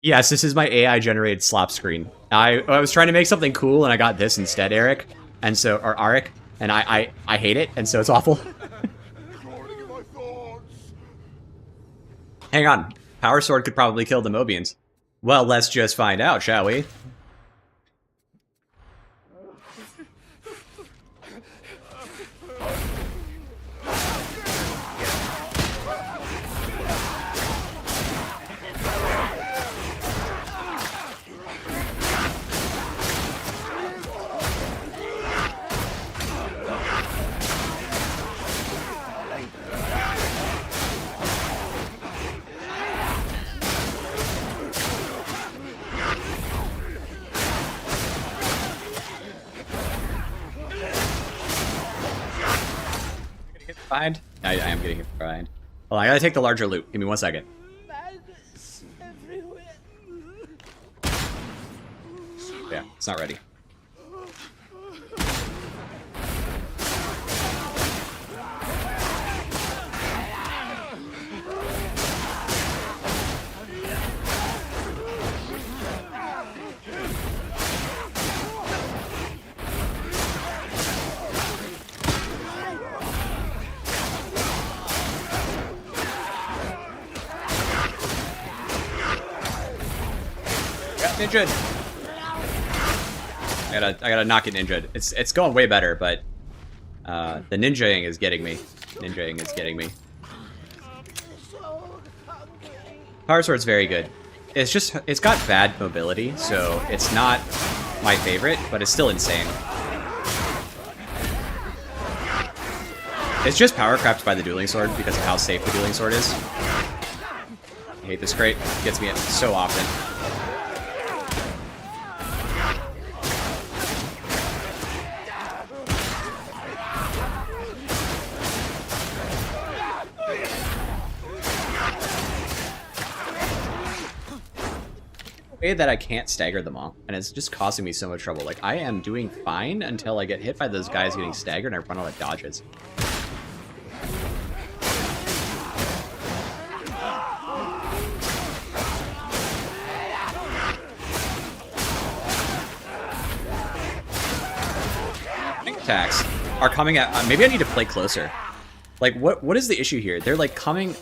Yes, this is my AI-generated slop screen. I was trying to make something cool, and I got this instead, Eric. And so, or Arik, and I hate it, and so it's awful. Hang on. Power Sword could probably kill the Mobians. Well, let's just find out, shall we? Behind? I am getting hit behind. Hold on, I gotta take the larger loot. Give me 1 second. Maggots everywhere. Yeah, it's not ready. Ninja. I gotta knock it ninja. It's going way better, but the ninjaing is getting me. Ninjaing is getting me. Power Sword's very good. It's got bad mobility, so it's not my favorite, but it's still insane. It's just power crept by the dueling sword because of how safe the dueling sword is. I hate this crate. It gets me so often. That I can't stagger them all, and it's just causing me so much trouble. Like, I am doing fine until I get hit by those guys getting staggered and I run out of dodges. Attacks are coming at maybe I need to play closer. Like, what is the issue here? They're like coming.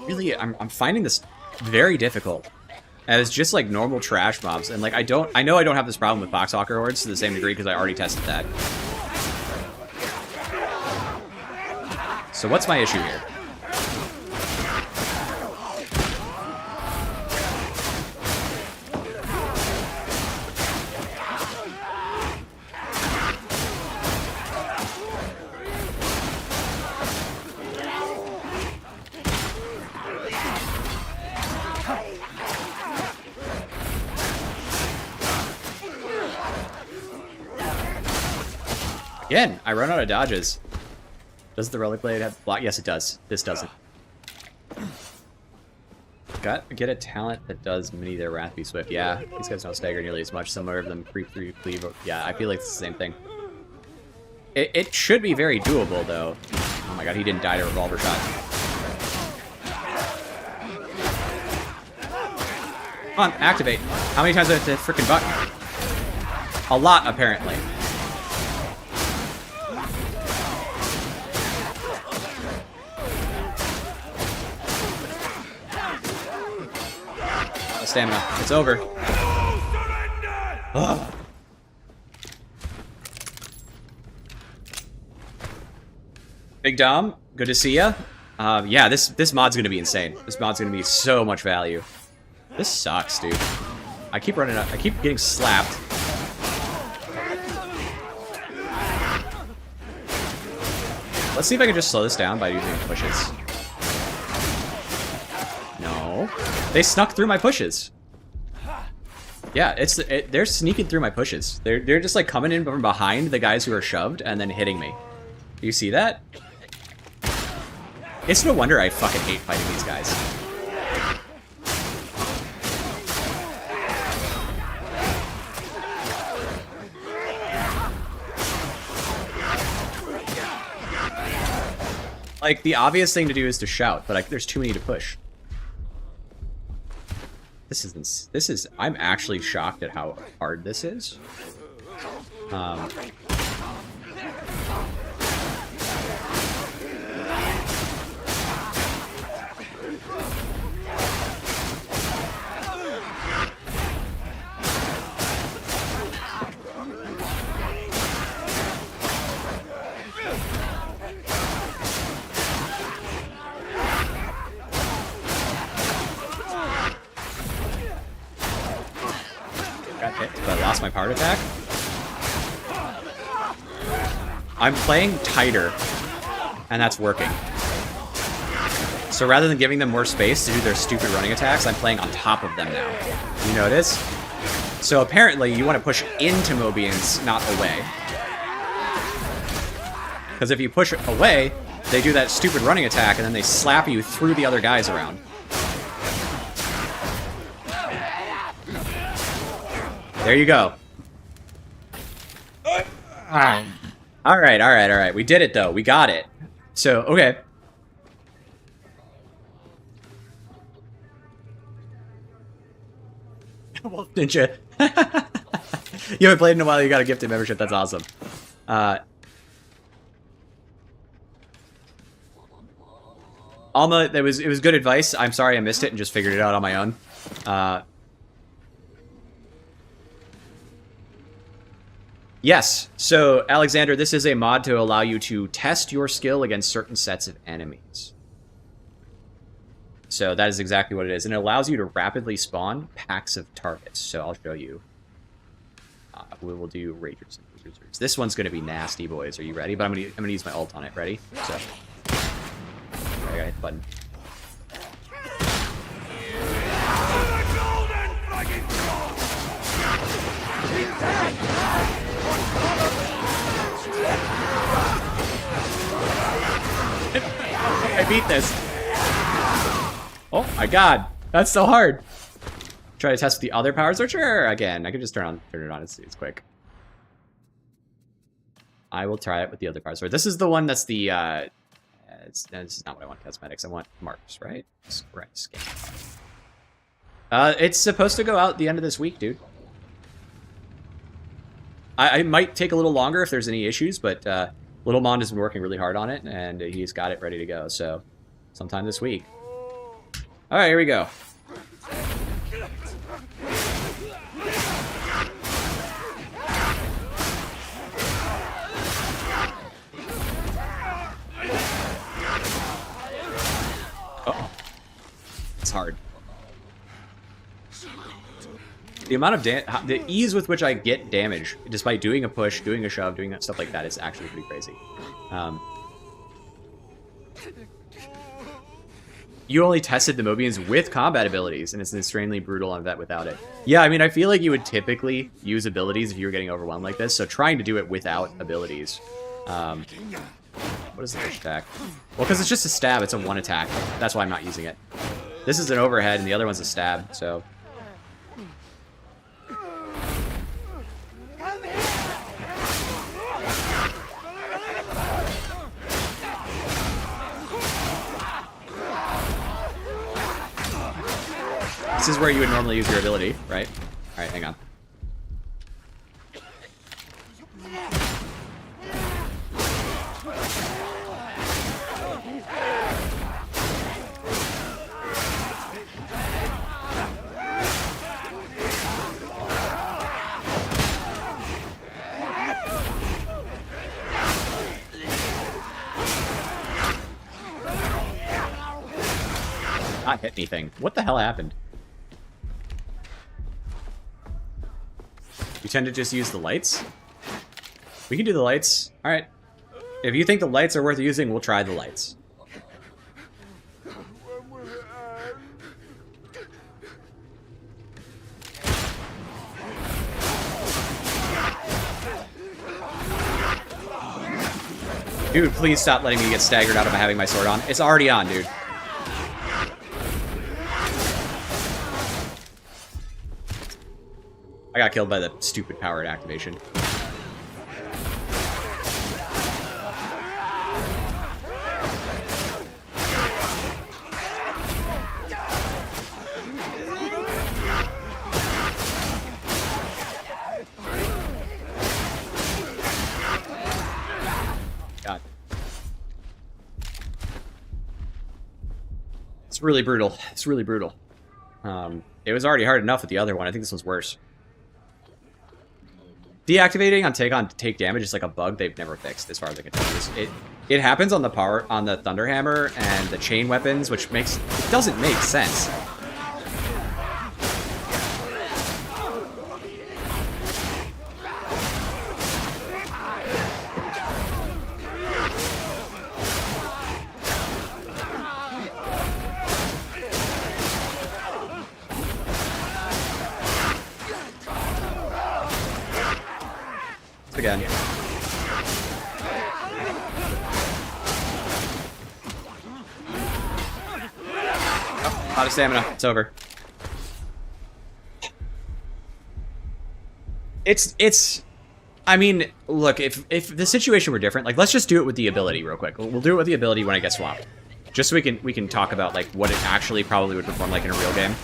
Really, I'm finding this very difficult. And it's just like normal trash mobs. And like, I know I don't have this problem with Boxwalker hordes to the same degree because I already tested that. So what's my issue here? Again, I run out of dodges. Does the Relic Blade have block? Yes, it does. This doesn't. Get a talent that does mini their Wrath Be Swift. Yeah, these guys don't stagger nearly as much. Some of them creep through cleave. Yeah, I feel like it's the same thing. It should be very doable, though. Oh my god, he didn't die to a revolver shot. Come on, activate. How many times do I have to frickin' button? A lot, apparently. Stamina. It's over. Ugh. Big Dom, good to see ya. Yeah, this mod's gonna be insane. This mod's gonna be so much value. This sucks, dude. I keep running up. I keep getting slapped. Let's see if I can just slow this down by using pushes. No. They snuck through my pushes. Yeah, they're sneaking through my pushes. They're just like coming in from behind the guys who are shoved and then hitting me. Do you see that? It's no wonder I fucking hate fighting these guys. Like, the obvious thing to do is to shout, but there's too many to push. I'm actually shocked at how hard this is. got hit, but I lost my power attack. I'm playing tighter, and that's working. So rather than giving them more space to do their stupid running attacks, I'm playing on top of them now. You notice? So apparently you want to push into Mobians, not away. Because if you push away, they do that stupid running attack, and then they slap you through the other guys around. There you go. Alright. We did it, though. We got it. So, okay. Wolf Ninja. You haven't played in a while, you got a gifted membership. That's awesome. Alma, it was good advice. I'm sorry I missed it and just figured it out on my own. Yes, so Alexander, this is a mod to allow you to test your skill against certain sets of enemies. So that is exactly what it is. And it allows you to rapidly spawn packs of targets. So I'll show you. We will do Ragers and Wizards. This one's going to be nasty, boys. Are you ready? But I'm gonna use my ult on it. Ready? So I gotta hit the button. I beat this. Oh my god, that's so hard. Try to test the other power switcher again. I can just turn it on. It's quick. I will try it with the other power switcher. This is the one that's the. This is not what I want. Cosmetics. I want marks, right? Right. Scan. It's supposed to go out the end of this week, dude. I might take a little longer if there's any issues, but Little Mond has been working really hard on it, and he's got it ready to go. So, sometime this week. All right, here we go. Oh, it's hard. The amount of the ease with which I get damage, despite doing a push, doing a shove, doing stuff like that, is actually pretty crazy. You only tested the Mobians with combat abilities, and it's extremely brutal on that without it. Yeah, I mean, I feel like you would typically use abilities if you were getting overwhelmed like this, so trying to do it without abilities. What is the push attack? Well, because it's just a stab, it's a one attack. That's why I'm not using it. This is an overhead, and the other one's a stab, so... This is where you would normally use your ability, right? Alright, hang on. Not hit anything. What the hell happened? You tend to just use the lights? We can do the lights. Alright. If you think the lights are worth using, we'll try the lights. Dude, please stop letting me get staggered out of having my sword on. It's already on, dude. I got killed by the stupid powered activation. God. It's really brutal. It's really brutal. It was already hard enough with the other one. I think this one's worse. Deactivating on take damage is like a bug they've never fixed, as far as I can tell. It happens on the Thunderhammer and the chain weapons, which doesn't make sense. Again. Oh, out of stamina. It's over. It's. I mean, look, if the situation were different, like, let's just do it with the ability real quick. We'll do it with the ability when I get swapped, just so we can talk about like what it actually probably would perform like in a real game.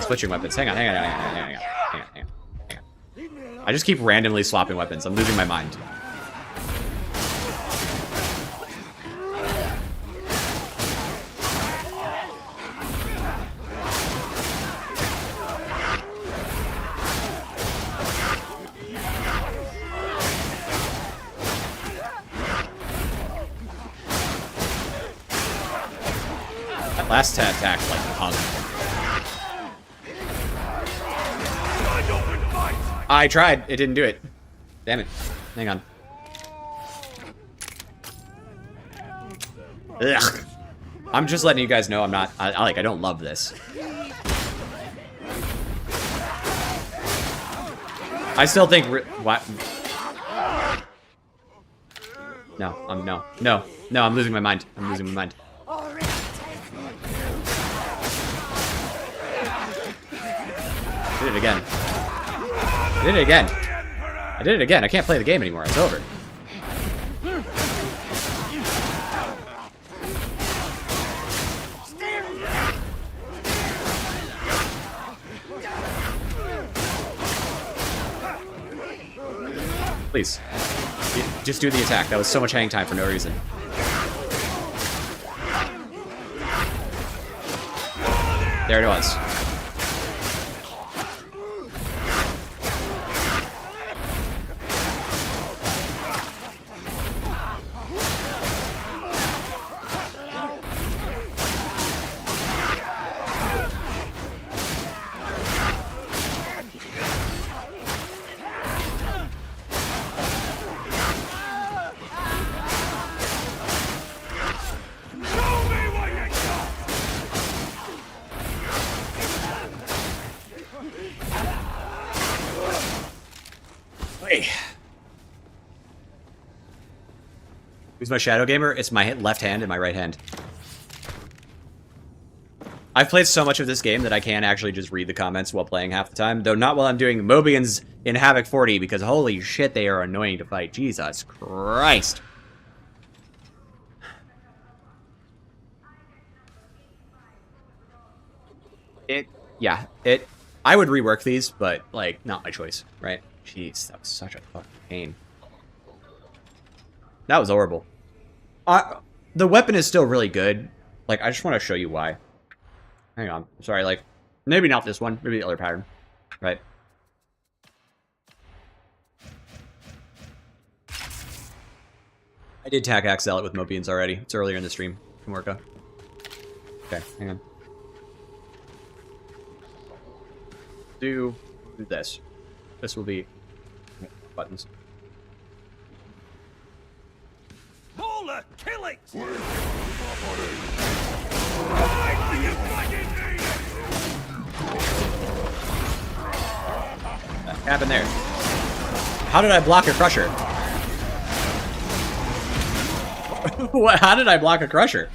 Switching weapons. Hang on. I just keep randomly swapping weapons. I'm losing my mind. That last attack like hung. I tried. It didn't do it. Damn it. Hang on. Ugh. I'm just letting you guys know I'm not. I don't love this. I still think. What? No. No. I'm losing my mind. I'm losing my mind. I did it again. I did it again. I did it again. I can't play the game anymore. It's over. Please. Just do the attack. That was so much hang time for no reason. There it was. Who's my shadow gamer? It's my left hand and my right hand. I've played so much of this game that I can actually just read the comments while playing half the time, though not while I'm doing Mobians in Havoc 40, because holy shit, they are annoying to fight. Jesus Christ. I would rework these, but, like, not my choice, right? Jeez, that was such a fucking pain. That was horrible. The weapon is still really good. Like, I just want to show you why. Hang on. Sorry, like, maybe not this one. Maybe the other pattern. Right? I did Tac Axe Zealot with Mobians already. It's earlier in the stream. From Orca. Okay, hang on. Do this. This will be buttons. Paula, kill it! What happened there? How did I block a crusher? What? How did I block a crusher?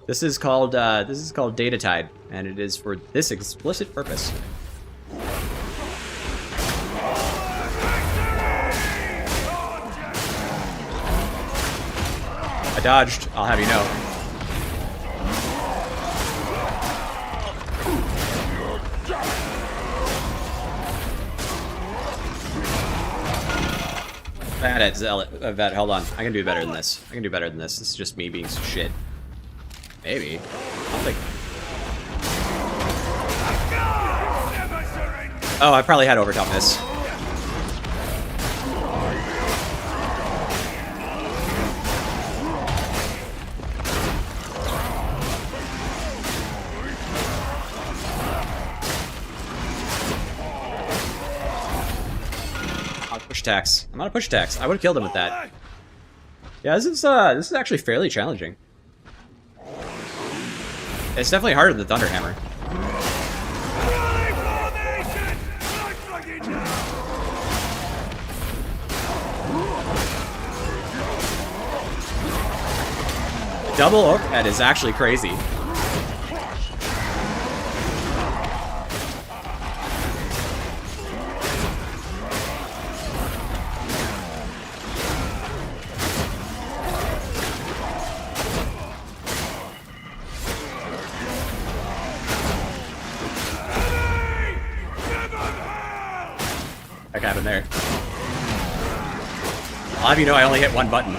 This is called DATATIDE, and it is for this explicit purpose. I dodged, I'll have you know. Bad Zealot. Hold on. I can do better than this. I can do better than this. This is just me being shit. Maybe. I'll think. Oh, I probably had overtop this. Push attacks. I'm on a push attacks. I would have killed him with that. Yeah, this is actually fairly challenging. It's definitely harder than Thunderhammer. Double overhead is actually crazy. What happened there? I'll have you know I only hit one button.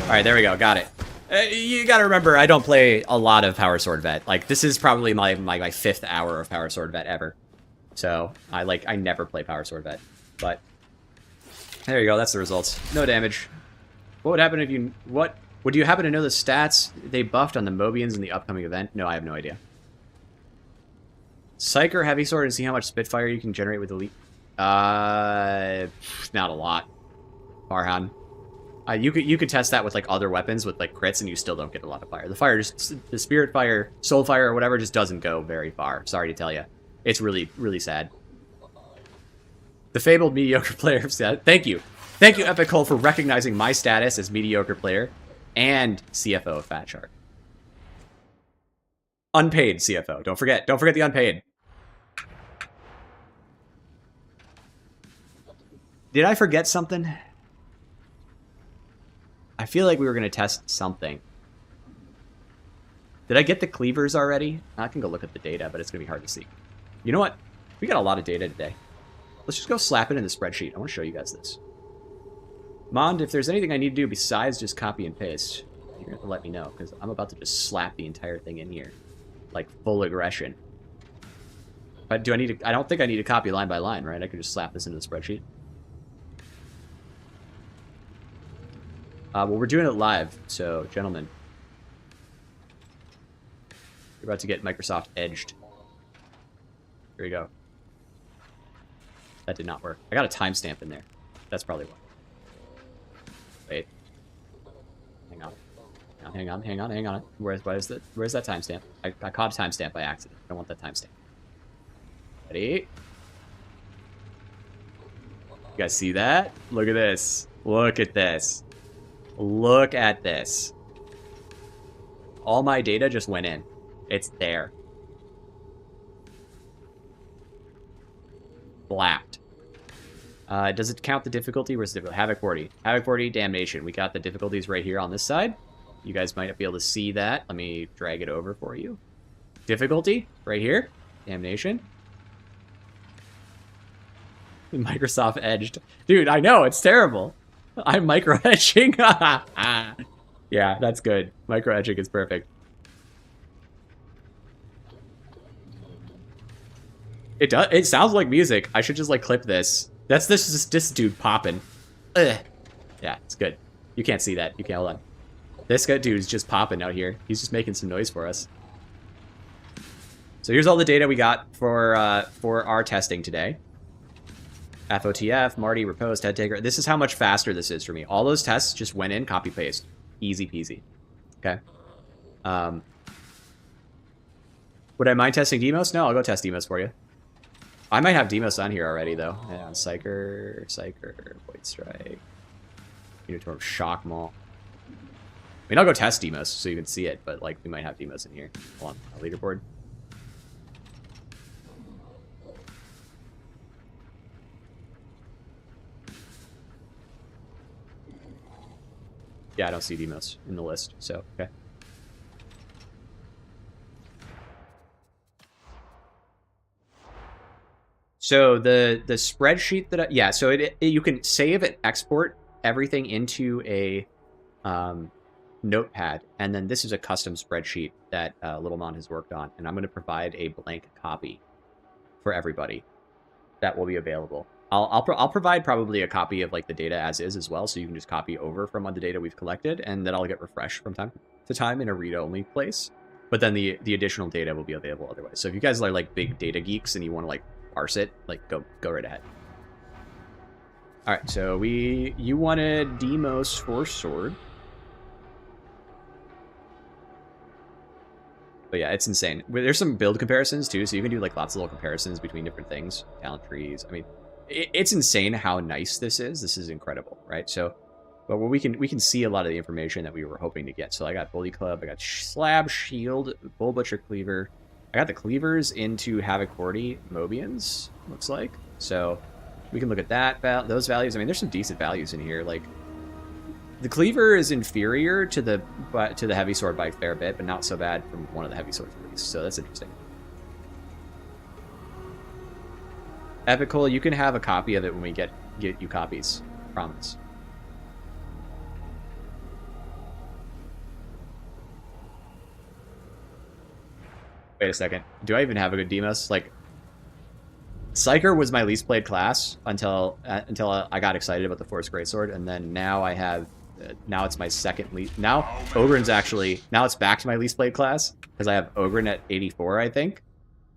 Alright, there we go. Got it. You gotta remember, I don't play a lot of Power Sword Vet. Like, this is probably my 5th hour of Power Sword Vet ever. So, I never play Power Sword Vet. But, there you go. That's the results. No damage. What would happen if you... What? Would you happen to know the stats they buffed on the Mobians in the upcoming event? No, I have no idea. Psyker Heavy Sword and see how much Spitfire you can generate with Elite. Not a lot. Farhan. You could test that with like other weapons with like crits and you still don't get a lot of fire. The fire just the Spirit Fire, Soul Fire, or whatever just doesn't go very far. Sorry to tell you. It's really, really sad. The fabled mediocre player said, thank you. Thank you, Epic Hole, for recognizing my status as mediocre player and CFO of Fat Shark. Unpaid CFO. Don't forget the unpaid. Did I forget something? I feel like we were going to test something. Did I get the cleavers already? I can go look at the data, but it's going to be hard to see. You know what? We got a lot of data today. Let's just go slap it in the spreadsheet. I want to show you guys this. Mond, if there's anything I need to do besides just copy and paste, you're going to have to let me know, because I'm about to just slap the entire thing in here. Like, full aggression. But do I need to... I don't think I need to copy line by line, right? I could just slap this into the spreadsheet. Well, we're doing it live, so, gentlemen. You're about to get Microsoft edged. Here we go. That did not work. I got a timestamp in there. That's probably why. Wait. Hang on. Where's that timestamp? I caught a timestamp by accident. I don't want that timestamp. Ready? You guys see that? Look at this. Look at this. Look at this. All my data just went in. It's there. Blapped. Does it count the difficulty? Where's the difficulty? Havoc 40. Havoc 40, Damnation. We got the difficulties right here on this side. You guys might be able to see that. Let me drag it over for you. Difficulty, right here. Damnation. Microsoft edged. Dude, I know, it's terrible. I'm micro-edging. Yeah, that's good. Micro-edging is perfect. It sounds like music. I should just, like, clip this. That's this dude popping. Ugh. Yeah, it's good. You can't see that. You can't. Hold on. This guy dude's just popping out here. He's just making some noise for us. So here's all the data we got for our testing today. FOTF, Marty, Repose, Head Taker. This is how much faster this is for me. All those tests just went in, copy paste. Easy peasy. Okay. Would I mind testing Demos? No, I'll go test Demos for you. I might have Demos on here already, though. Yeah, Psyker, Void Strike, Unitorm, Shock Maul. I mean, I'll go test Demos so you can see it, but, like, we might have Demos in here. Hold on, a leaderboard. Yeah, I don't see Demos in the list, so, okay. So the spreadsheet that yeah, so you can save and export everything into a notepad, and then this is a custom spreadsheet that Little Mon has worked on, and I'm going to provide a blank copy for everybody that will be available. I'll provide probably a copy of like the data as well, so you can just copy over from the data we've collected, and then I'll get refreshed from time to time in a read-only place. But then the additional data will be available otherwise. So if you guys are like big data geeks and you want to like parse it, like go right ahead. All right, so you wanted Demos Force Sword. But yeah, it's insane. There's some build comparisons too, so you can do like lots of little comparisons between different things, talent trees. I mean, it's insane how nice this is. This is incredible, right? So, but we can see a lot of the information that we were hoping to get. So I got Bully Club, I got Slab Shield, Bull Butcher Cleaver. I got the cleavers into Havoc Horde Mobians, looks like. So we can look at that, those values. I mean, there's some decent values in here. Like the cleaver is inferior to the heavy sword by a fair bit, but not so bad from one of the heavy swords released. So that's interesting. Epical, you can have a copy of it when we get you copies. Promise. Wait a second. Do I even have a good Demos? Like, Psyker was my least played class until I got excited about the Force Greatsword, and then now I have now it's my second least. Now Ogren's actually now it's back to my least played class because I have Ogren at 84, I think.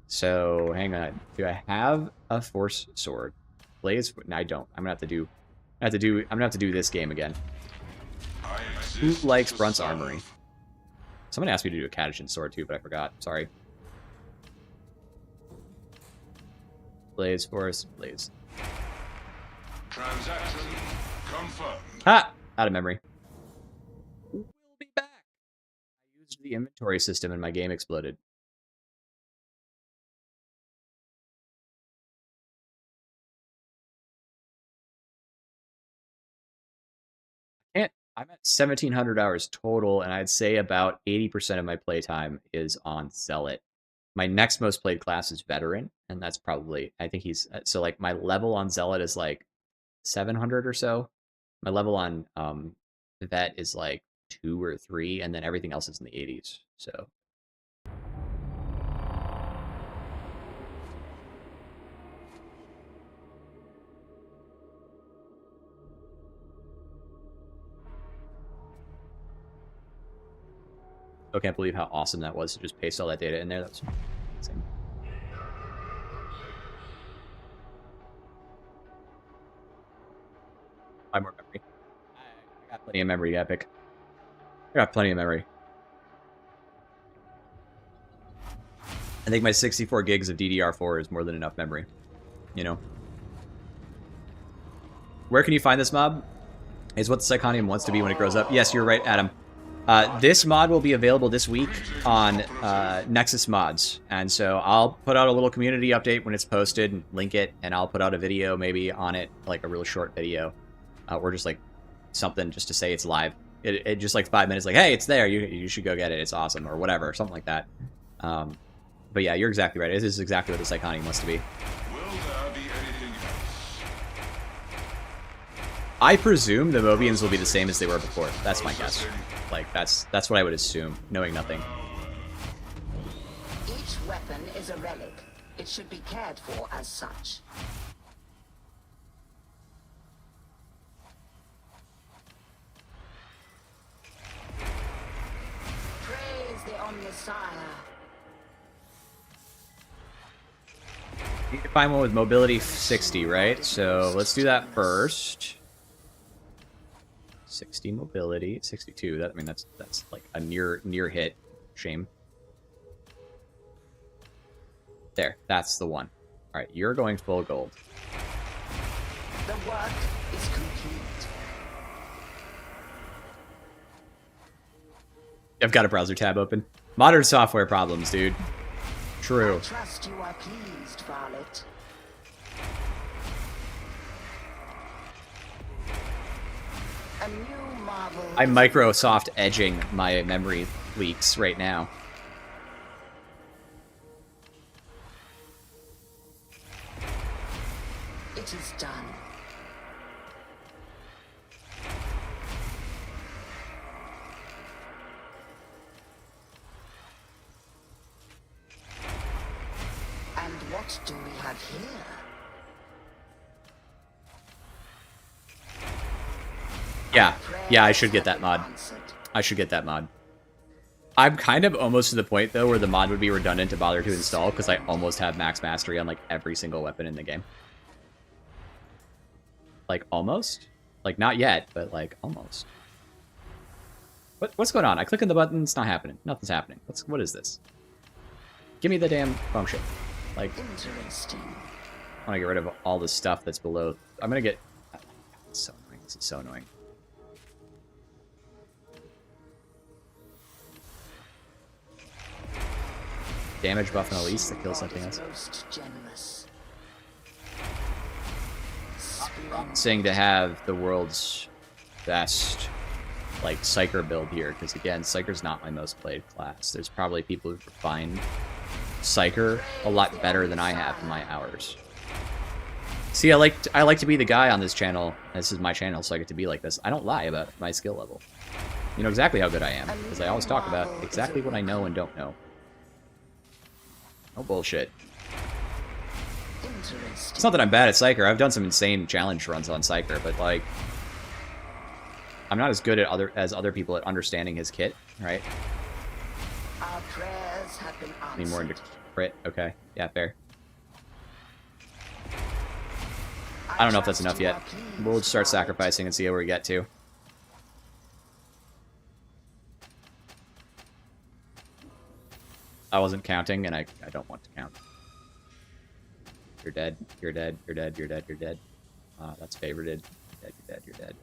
So hang on, do I have a Force Sword? Blaze? No, I don't. I'm gonna have to do this game again. Who likes Brunt's Armory? Someone asked me to do a Catechin sword too, but I forgot. Sorry. Blaze, Force, Blaze. Transaction confirmed. Ha! Out of memory. We'll be back. I used the inventory system and my game exploded. I'm at 1,700 hours total, and I'd say about 80% of my playtime is on Zealot. My next most played class is Veteran, and that's probably, I think he's, so like my level on Zealot is like 700 or so. My level on Vet is like 2 or 3, and then everything else is in the 80s, so. I can't believe how awesome that was to just paste all that data in there. That was insane. Five more memory. I got plenty of memory, Epic. I got plenty of memory. I think my 64 gigs of DDR4 is more than enough memory. You know? Where can you find this mob? Is what the Psychonium wants to be when it grows up. Yes, you're right, Adam. This mod will be available this week on Nexus Mods, and so I'll put out a little community update when it's posted and link it, and I'll put out a video maybe on it, like a really short video, or just like something just to say it's live. It just like 5 minutes, like, hey, it's there, you should go get it, it's awesome, or whatever, something like that. But yeah, you're exactly right. This is exactly what the Psychonium wants to be. I presume the Mobians will be the same as they were before. That's my guess. Like, that's what I would assume, knowing nothing. Each weapon is a relic. It should be cared for as such. Praise the Omnissiah. You can find one with mobility 60, right? So let's do that first. 60 mobility, 62. That, I mean, that's like a near hit. Shame. There, that's the one. All right, you're going full gold. The work is complete. I've got a browser tab open. Modern software problems, dude. True. I trust you are pleased, Varlet. A new marvel. I'm Microsoft edging my memory leaks right now. It is done. And what do we have here? Yeah, I should get that mod. I should get that mod. I'm kind of almost to the point, though, where the mod would be redundant to bother to install, because I almost have max mastery on, like, every single weapon in the game. Like, almost. Like, not yet, but, like, almost. What's going on? I click on the button, it's not happening. Nothing's happening. What is this? Give me the damn function. Like, Interesting. I want to get rid of all the stuff that's below. I'm going to get... It's so annoying. This is so annoying. Damage buff and Elise that kills something else. Most generous. Saying to have the world's best, like, Psyker build here, because again, Psyker's not my most played class. There's probably people who find Psyker a lot better than I have in my hours. See, I like to be the guy on this channel. This is my channel, so I get to be like this. I don't lie about my skill level. You know exactly how good I am, because I always talk about exactly what I know and don't know. No bullshit. It's not that I'm bad at Psyker. I've done some insane challenge runs on Psyker, but, like, I'm not as good at other people at understanding his kit, right? Our prayers have been answered. Need more into crit. Okay, yeah, fair. I don't know if that's enough yet. We'll start sacrificing and see where we get to. I wasn't counting, and I don't want to count. You're dead. You're dead. You're dead. You're dead. You're dead. That's favorited. You're dead. You're dead. You're dead.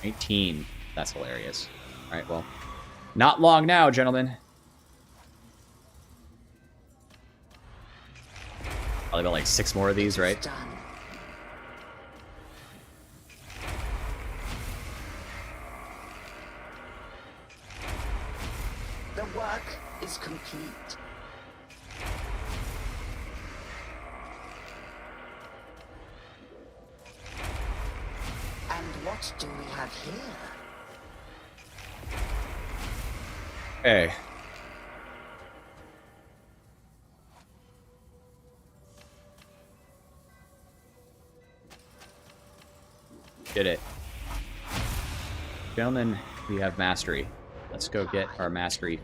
19. That's hilarious. All right, well, not long now, gentlemen. Probably about like 6 more of these, right? Done. The work is complete. And what do we have here? Hey. Did it. Gentlemen, we have mastery. Let's go get our mastery.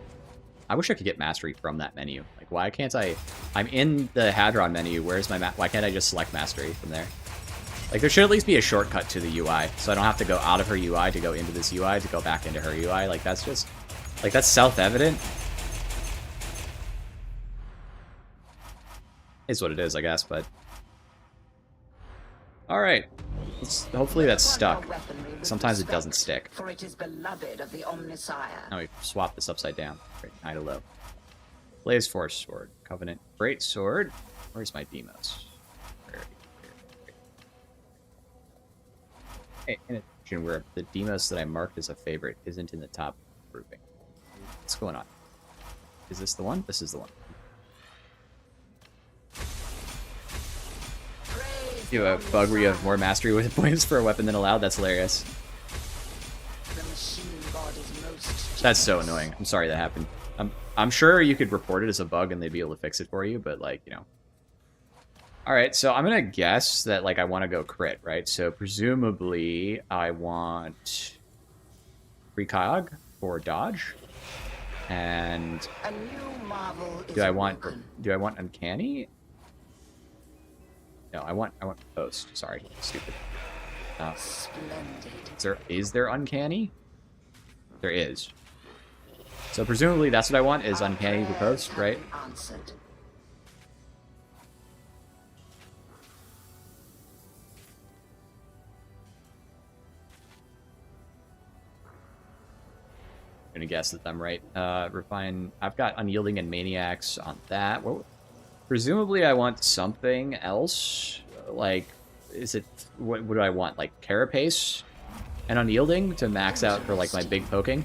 I wish I could get mastery from that menu. Like, why can't I... I'm in the Hadron menu. Where's my... Why can't I just select mastery from there? Like, there should at least be a shortcut to the UI, so I don't have to go out of her UI to go into this UI to go back into her UI. Like, that's just... Like, that's self-evident. Is what it is, I guess, but... Alright. Hopefully that's stuck. Sometimes it doesn't stick. For it is beloved of the Omnisire. Now we swap this upside down. Great, high to low. Blaze Force Sword. Covenant. Great Sword. Where's my Demos? Hey, in addition, where the Demos that I marked as a favorite isn't in the top grouping. What's going on? Is this the one? This is the one. You have a bug where you have more mastery with points for a weapon than allowed? That's hilarious. The machine god is most That's so annoying. I'm sorry that happened. I'm sure you could report it as a bug and they'd be able to fix it for you, but, like, you know. Alright, so I'm gonna guess that, like, I want to go crit, right? So presumably I want precog for dodge. And a new marvel is do I want awoken. uncanny? No, I want post. Sorry, stupid. Splendid. Is there uncanny? There is. So presumably that's what I want is uncanny to post, right? Answered. I'm gonna guess that I'm right. Refine. I've got unyielding and maniacs on that. What? Presumably I want something else. Like, is it... What do I want? Like, carapace and unyielding to max out for, like, my big poking?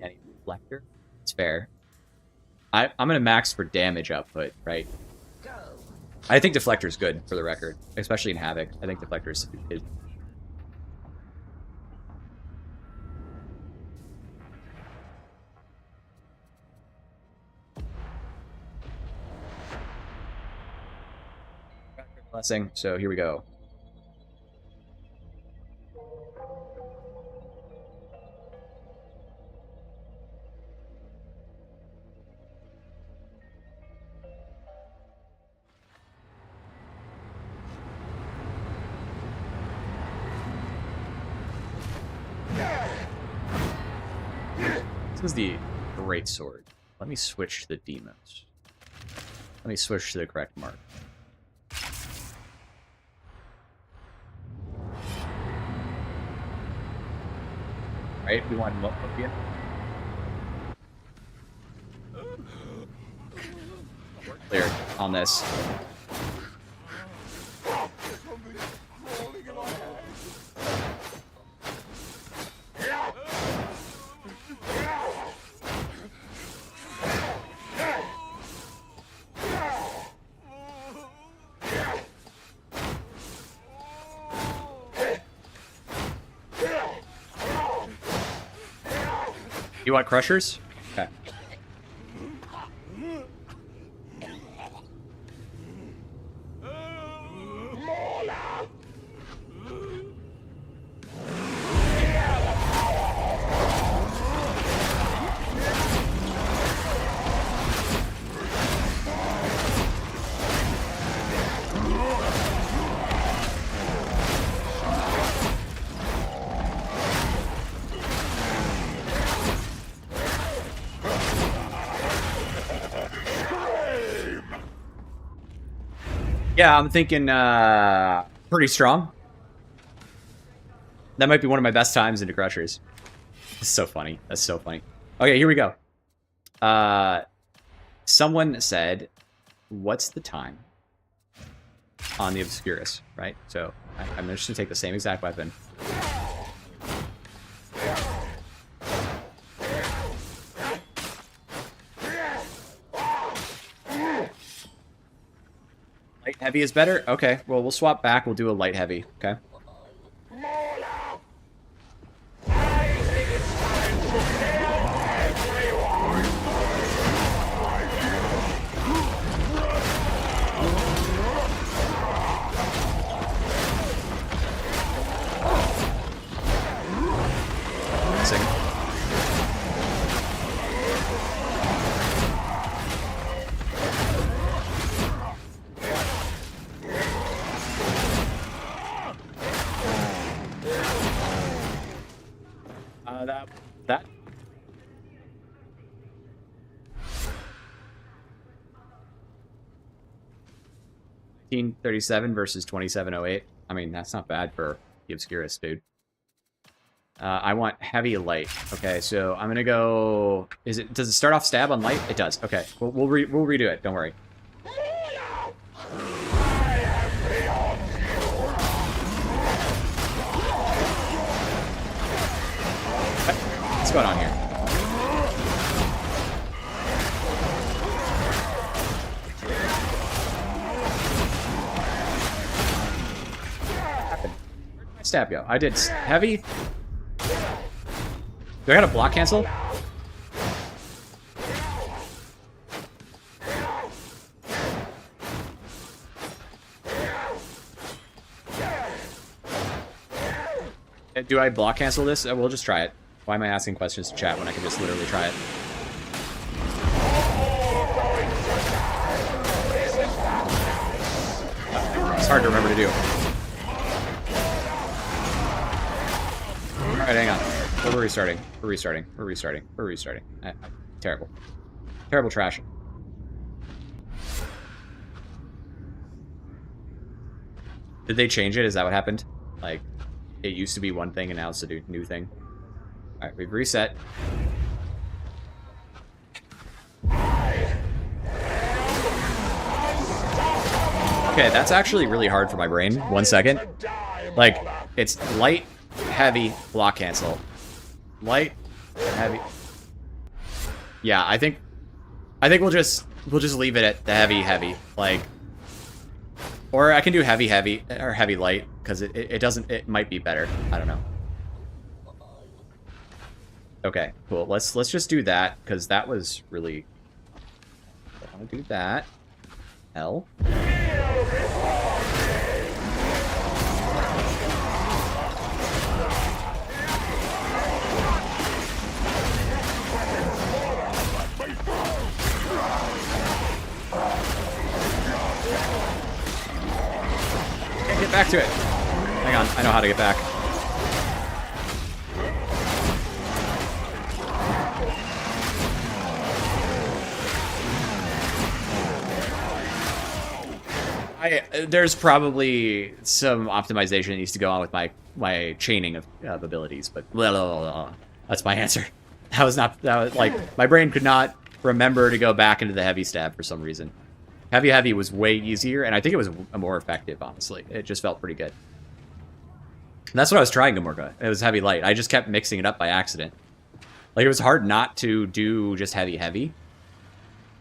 Any reflector? It's fair. I'm gonna max for damage output, right? Go. I think Deflector's good, for the record. Especially in Havoc. I think Deflector's... Blessing, so here we go. This is the great sword. Let me switch to the demons. Let me switch to the correct mark. Right, we want Mopia. Clear on this. You want crushers? Okay. Yeah, I'm thinking pretty strong. That might be one of my best times into crushers. That's so funny. That's so funny. Okay, here we go. Someone said, what's the time on the Obscurus, right? So I'm just going to take the same exact weapon. Light heavy is better? Okay, well, we'll swap back. We'll do a light heavy, okay? That 1937 versus 2708. I mean, that's not bad for the Obscurus, dude. I want heavy light. Okay, so I'm gonna go. Does it start off stab on light? It does. Okay, we'll redo it. Don't worry. What's going on here? Stab yo. I did heavy. Do I got a block cancel? Do I block cancel this? We'll just try it. Why am I asking questions to chat when I can just literally try it? It's hard to remember to do. Alright, hang on. We're restarting. We're restarting. We're restarting. We're restarting. Terrible. Terrible trash. Did they change it? Is that what happened? Like, it used to be one thing and now it's a new thing? Alright, we've reset. Okay, that's actually really hard for my brain. 1 second. Like, it's light, heavy, block cancel. Light, heavy. Yeah, I think we'll just leave it at the heavy. Like, or I can do heavy or heavy light because it might be better. I don't know. Okay, cool. Let's just do that because that was really. I want to do that. L. Can't get back to it. Hang on, I know how to get back. There's probably some optimization that needs to go on with my chaining of abilities, but blah, blah, blah, blah. That's my answer. That was like my brain could not remember to go back into the heavy stab for some reason. Heavy was way easier, and I think it was more effective, honestly. It just felt pretty good. And that's what I was trying to work on. It was heavy light. I just kept mixing it up by accident. Like, it was hard not to do just heavy.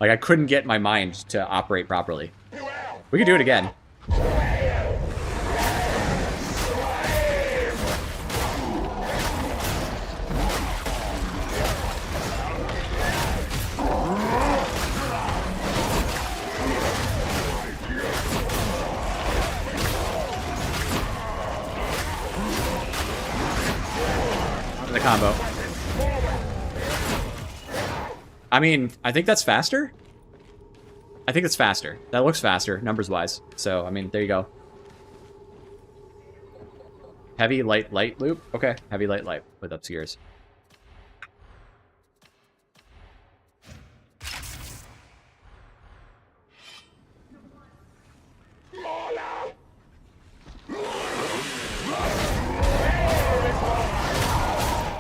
Like, I couldn't get my mind to operate properly. We could do it again. The combo. I mean, I think that's faster. I think it's faster. That looks faster, numbers-wise. So, I mean, there you go. Heavy, light loop? Okay, heavy, light with obscures.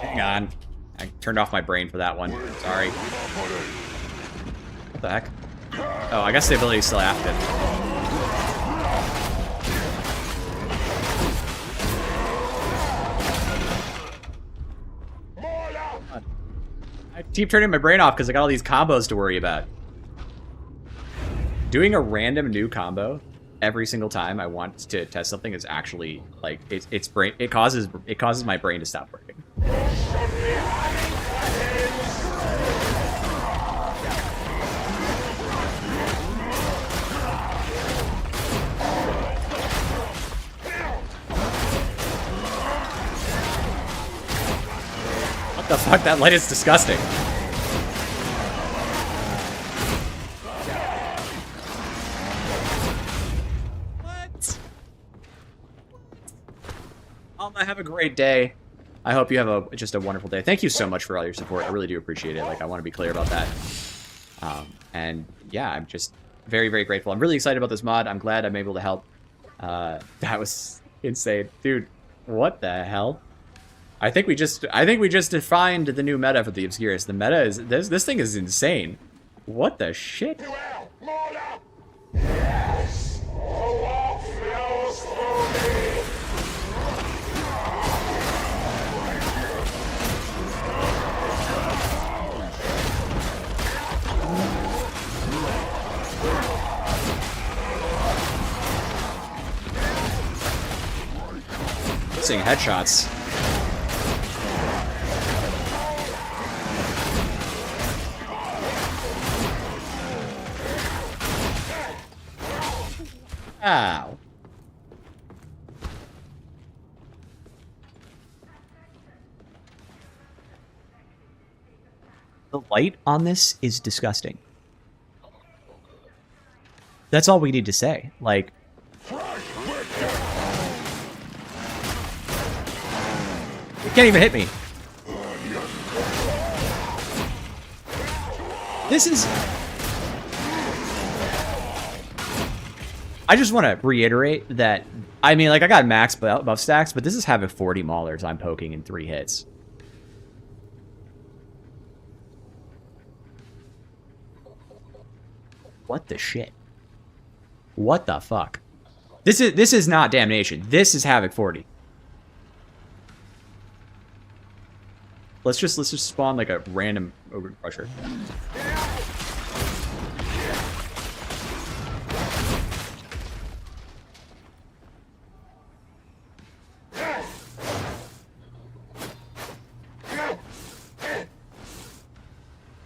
Hang on. I turned off my brain for that one. Sorry. What the heck? Oh, I guess the ability is still active. I keep turning my brain off because I got all these combos to worry about. Doing a random new combo every single time I want to test something is actually like it causes my brain to stop working. What the fuck? That light is disgusting. What? Have a great day. I hope you have just a wonderful day. Thank you so much for all your support. I really do appreciate it. Like, I want to be clear about that. And yeah, I'm just very, very grateful. I'm really excited about this mod. I'm glad I'm able to help. That was insane. Dude, what the hell? I think we just defined the new meta for the Obscurus. The meta is this thing is insane. What the shit? Missing headshots. Ow. The light on this is disgusting. That's all we need to say. Like, it can't even hit me. This is... I just want to reiterate that, I mean, like, I got max buff stacks, but this is having 40 maulers I'm poking in 3 hits. What the shit? What the fuck? This is not Damnation. This is Havoc 40. Let's just spawn like a random Ogre Crusher.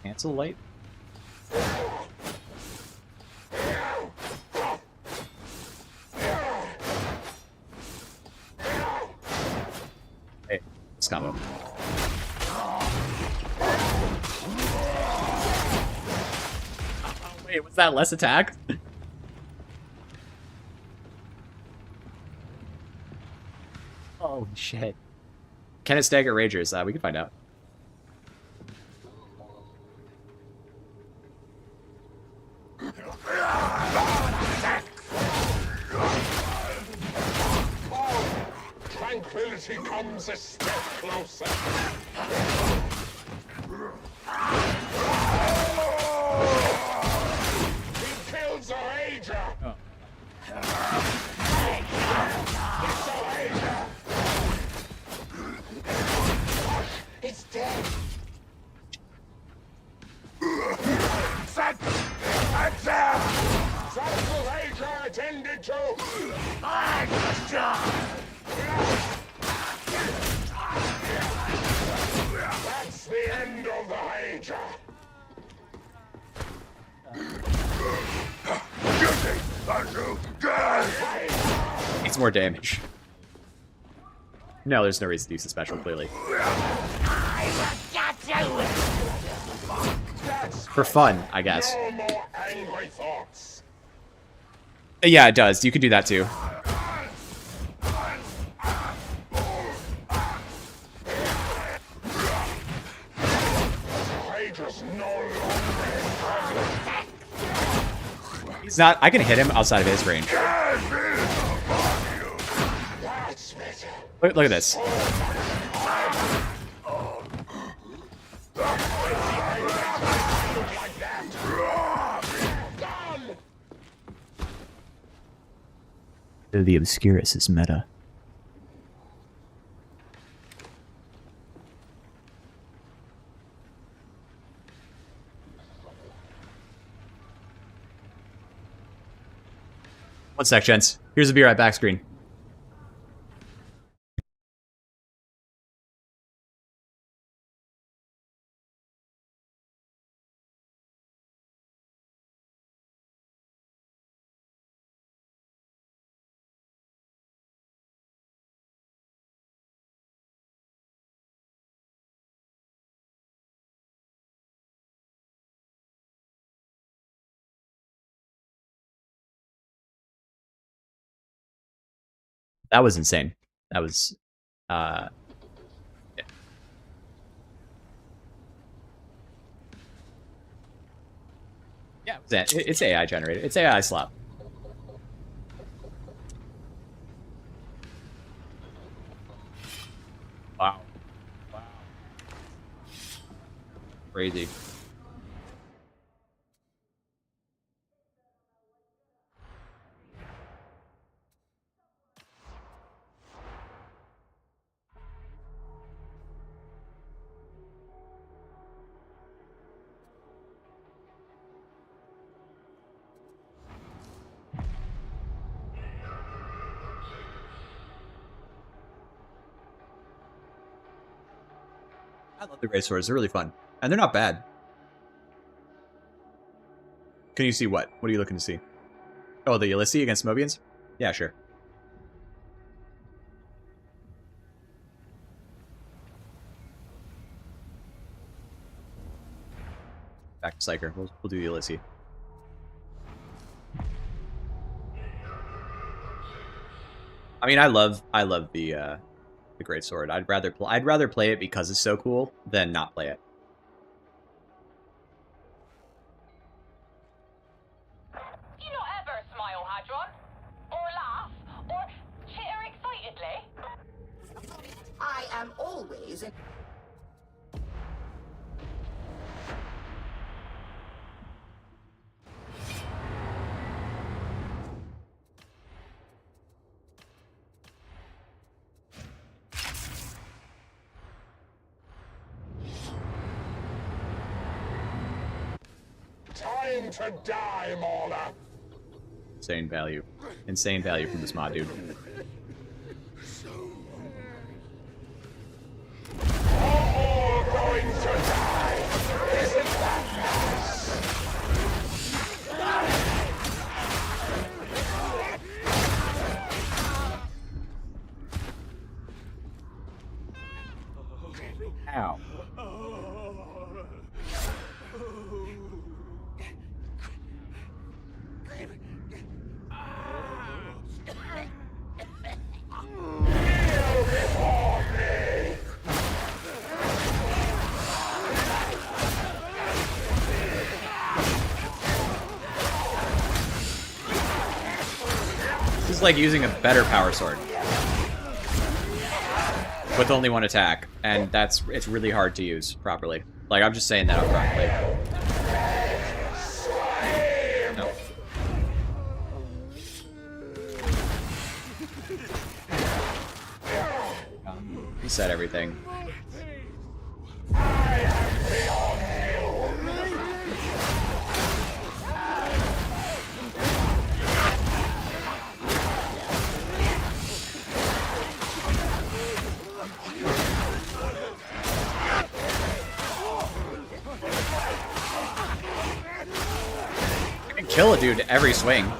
Cancel light. Hey, let's combo. Wait, was that less attack? Oh shit. Can it stagger Ragers? We can find out. Closer. He kills a Ranger. It's a Ranger. It's dead. That's the Ranger attended to. That's the end of the Ranger. It's more damage. No, there's no reason to use the special, clearly. For fun, I guess. No more angry thoughts. Yeah, it does. You could do that too. Ranger's no longer. He's not. I can hit him outside of his range. That's better. Look at this. Like that. Done. The Obscurus is meta. One sec, gents. Here's a be right back screen. That was insane. That was, yeah. Yeah, it's AI generated. It's AI slap. Wow. Wow. Crazy. I love the Great Swords. They're really fun. And they're not bad. Can you see what? What are you looking to see? Oh, the Ulysses against Mobians? Yeah, sure. Back to Psyker. We'll do the Ulysses. I mean, I love the Great Sword. I'd rather play it because it's so cool than not play it. Do you not ever smile, Hadron? Or laugh? Or chitter excitedly? I am always in... Time to die, Mauler. Insane value. Insane value from this mod, dude. All going to die. Isn't that nice? Ow. This is like using a better power sword. with only one attack, and it's really hard to use properly. Like, I'm just saying that up front. Like, no. Reset everything. I can kill a dude every swing.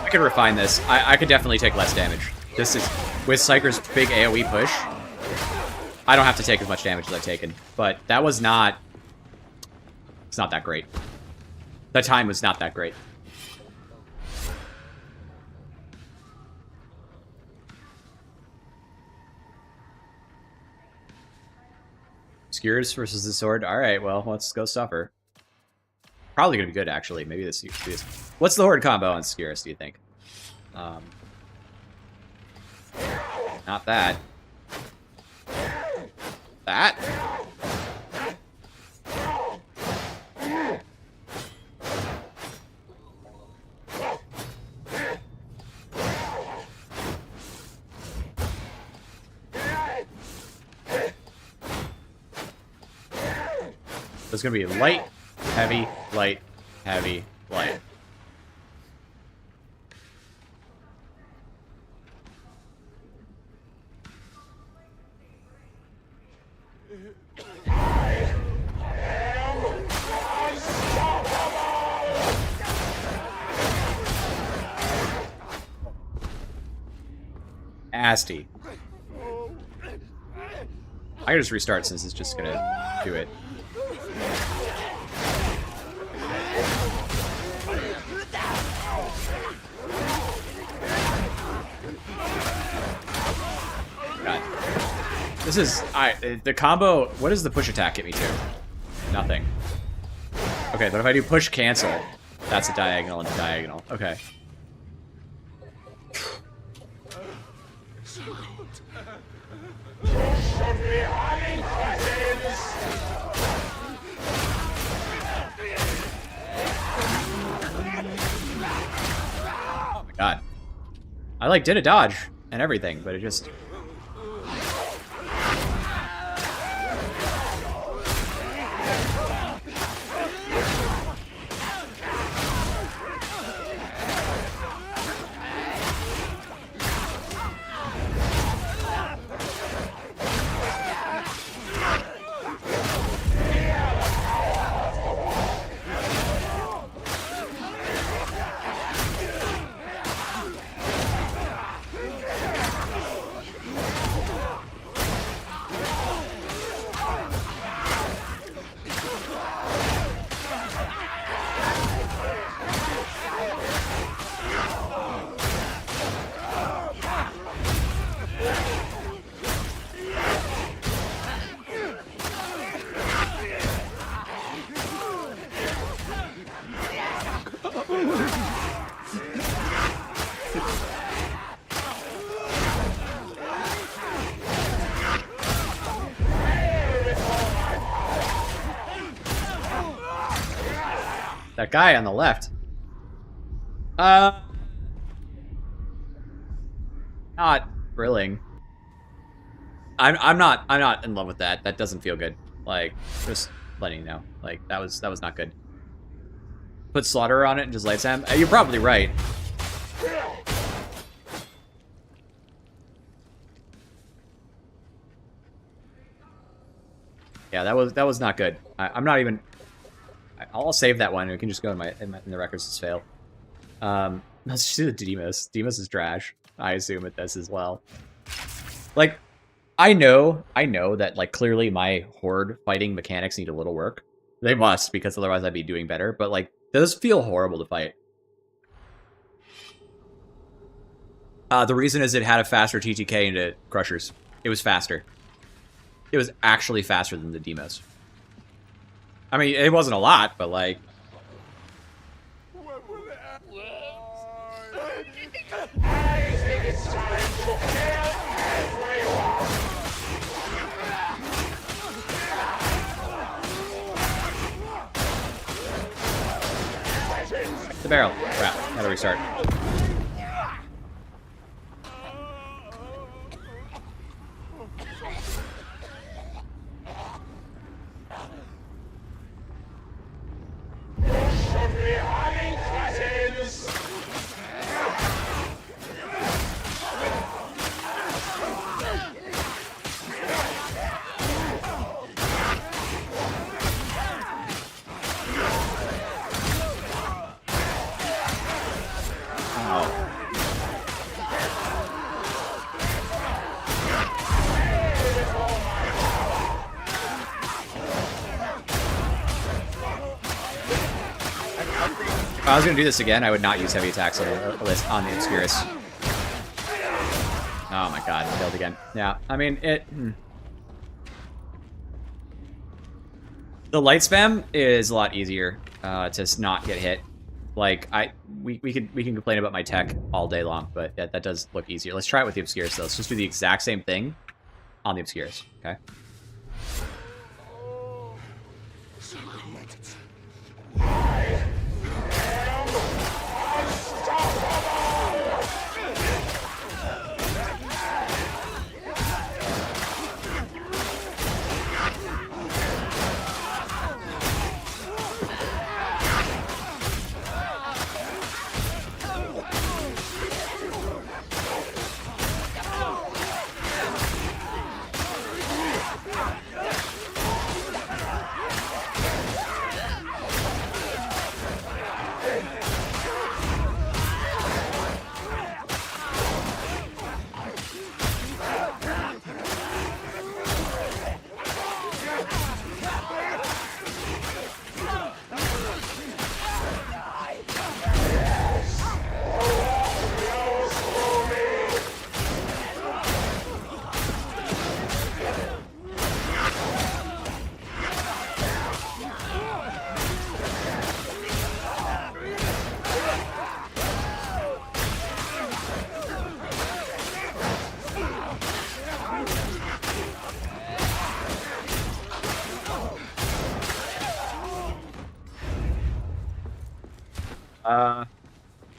I could refine this. I could definitely take less damage. This is, with Psyker's big AoE push, I don't have to take as much damage as I've taken. But that was not... It's not that great. The time was not that great. Skewers versus the sword. Alright, well, let's go suffer. Probably gonna be good, actually. Maybe this... What's the horde combo on Skewers, do you think? Not that. That? There's gonna be light, heavy, light, heavy, light. Nasty. I can just restart since it's just gonna do it. God. This is the combo. What does the push attack get me to? Nothing. Okay, but if I do push cancel, that's a diagonal and a diagonal. Okay. Oh my god. I like did a dodge and everything, but it just... That guy on the left. Not thrilling. I'm not in love with that. That doesn't feel good. Like, just letting you know. Like, that was not good. Put Slaughter on it and just light Sam. You're probably right. Yeah, that was not good. I'm not even... I'll save that one. We can just go in the records as fail. Let's just do the Demos. Demos is trash. I assume it does as well. Like, I know that, like, clearly my horde fighting mechanics need a little work. They must, because otherwise I'd be doing better. But, like, it does feel horrible to fight. The reason is it had a faster TTK into Crushers. It was faster. It was actually faster than the Demos. I mean, it wasn't a lot, but, like... I think it's time to kill everyone. The barrel. Crap. How do we start? Should be hunting cretins. If I was going to do this again, I would not use heavy attacks on the Obscurus. Oh my god, failed again. Yeah, I mean, it... The light spam is a lot easier to not get hit. Like, we can complain about my tech all day long, but that does look easier. Let's try it with the Obscurus, though. Let's just do the exact same thing on the Obscurus, okay?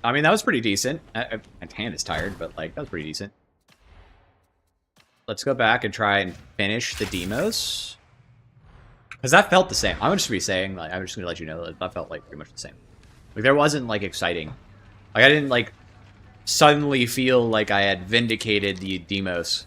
I mean, that was pretty decent. My hand is tired, but, like, that was pretty decent. Let's go back and try and finish the demos. Because that felt the same. I'm just going to be saying, like, I'm just going to let you know that felt, like, pretty much the same. Like, there wasn't, like, exciting. Like, I didn't, like, suddenly feel like I had vindicated the demos.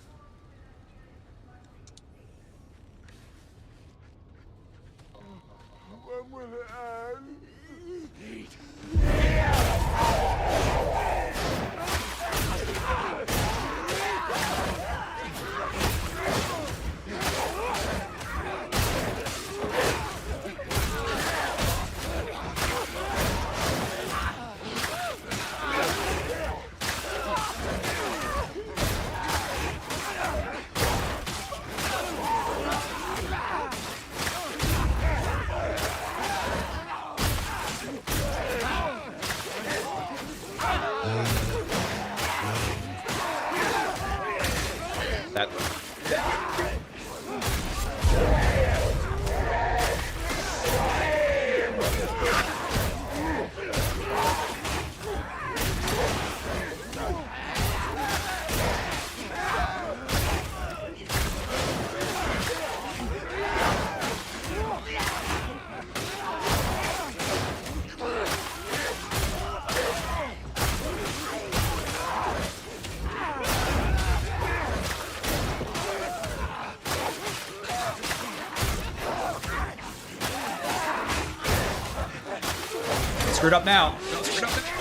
screw it up now. Don't screw it up now.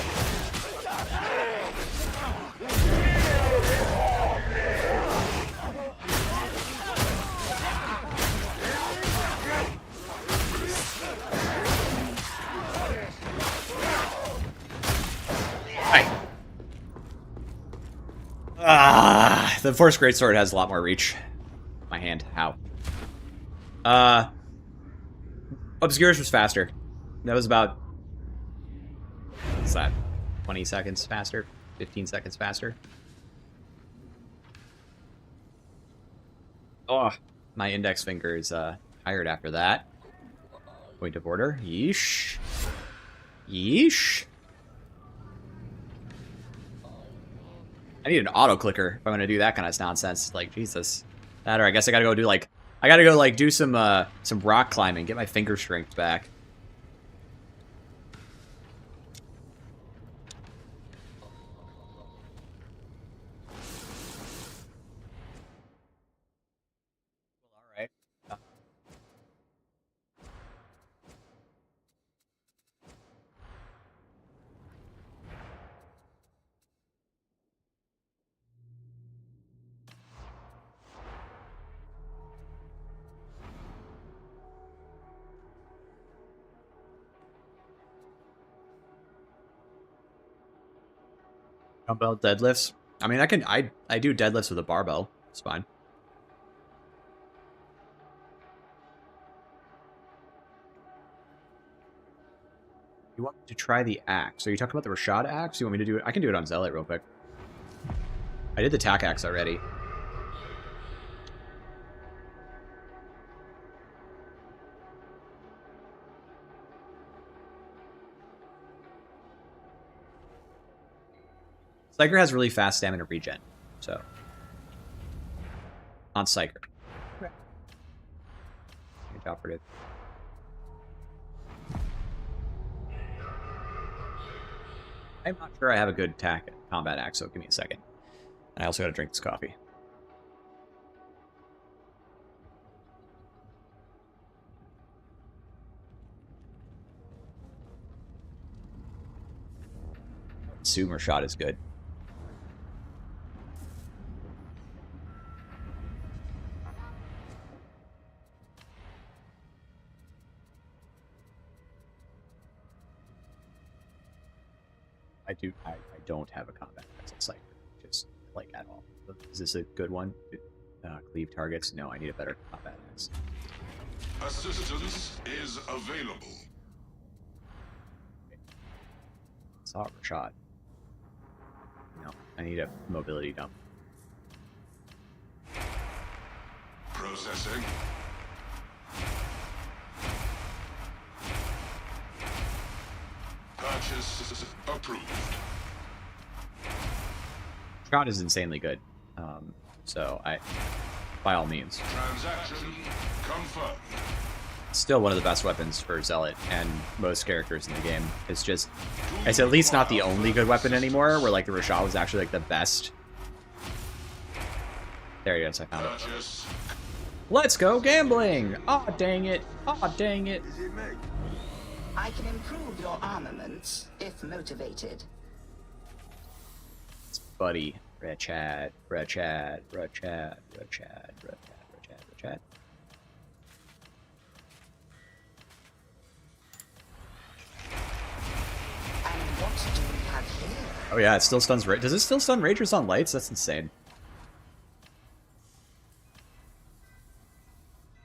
The Force Greatsword has a lot more reach. My hand. How? Obscurus was faster. That was about... What's that? 20 seconds faster? 15 seconds faster? Oh, my index finger is tired after that. Point of order. Yeesh. Yeesh. I need an auto clicker if I'm gonna do that kind of nonsense. Like, Jesus. That, or I guess I gotta go do like, I gotta go like do some rock climbing, get my finger strength back. All right. Dumbbell deadlifts. I mean, I do deadlifts with a barbell. It's fine. You want me to try the axe? Are you talking about the Rashad axe? You want me to do it? I can do it on Zealot real quick. I did the tack axe already. Psyker has really fast stamina regen, so. On Psyker. Good job, Operative. I'm not sure I have a good combat axe, so give me a second. And I also gotta drink this coffee. Sumer shot is good. I don't have a combat axe on Psyker, just like at all. Is this a good one? Cleave targets? No, I need a better combat axe. Assistance is available. Saw shot. No, I need a mobility dump. Processing. Purchase approved. Shot is insanely good. So by all means. Transaction confirmed. Still one of the best weapons for Zealot and most characters in the game. It's just, it's at least not the only good weapon anymore, where like the Rashad was actually like the best. There he is, I found it. Let's go gambling! Aw, dang it. Aw, dang it. I can improve your armaments if motivated. It's Buddy. Rechad, Rechad, Rechad, Rechad, Rechad, Rechad, Rechad. And what do we have here? Oh yeah, it still stuns Does it still stun Ragers on lights? That's insane.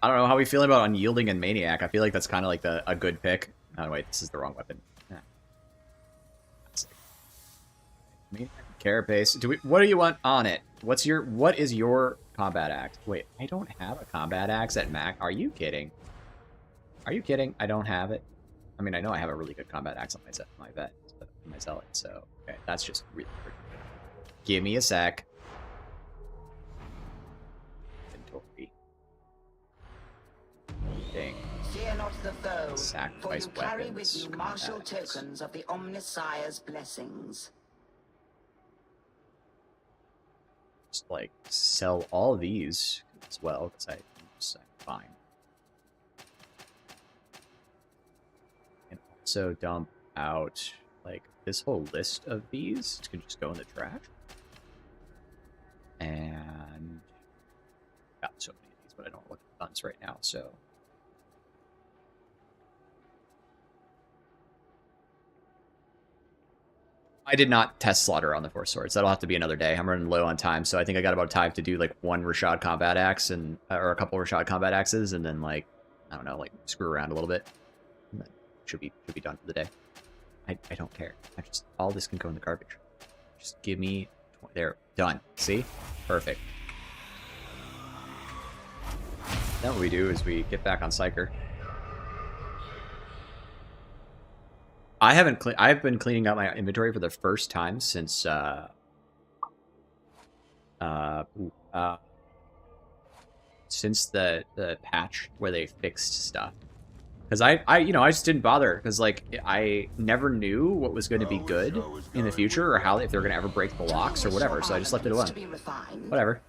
I don't know how we feel about Unyielding and Maniac. I feel like that's kind of like a good pick. Oh wait, this is the wrong weapon. Yeah. Maniac, Carapace. What do you want on it? What is your combat axe? Wait, I don't have a combat axe at Mac. Are you kidding? Are you kidding? I don't have it. I mean, I know I have a really good combat axe on my Zealot, so okay, that's just really pretty. Give me a sec. Inventory. Dang. Fear not the foe, Sacrifice for you carry weapons, with you martial combat axe. tokens of the Omnissiah's blessings. Just like sell all of these as well, because I'm fine. And also dump out like this whole list of these. It's gonna just go in the trash. And got so many of these, but I don't look at guns right now, so. I did not test slaughter on the Force Swords. That'll have to be another day. I'm running low on time, so I think I got about time to do like one Rashad combat axe and or a couple Rashad combat axes, and then like I don't know, like screw around a little bit. And that should be done for the day. I don't care. I just all this can go in the garbage. Just give me 20, there, done. See, perfect. Then what we do is we get back on Psyker. I've been cleaning out my inventory for the first time since since the patch where they fixed stuff. Because I just didn't bother because like I never knew what was going to be good in the future or how if they're going to ever break the locks or whatever. So I just left it alone. Whatever.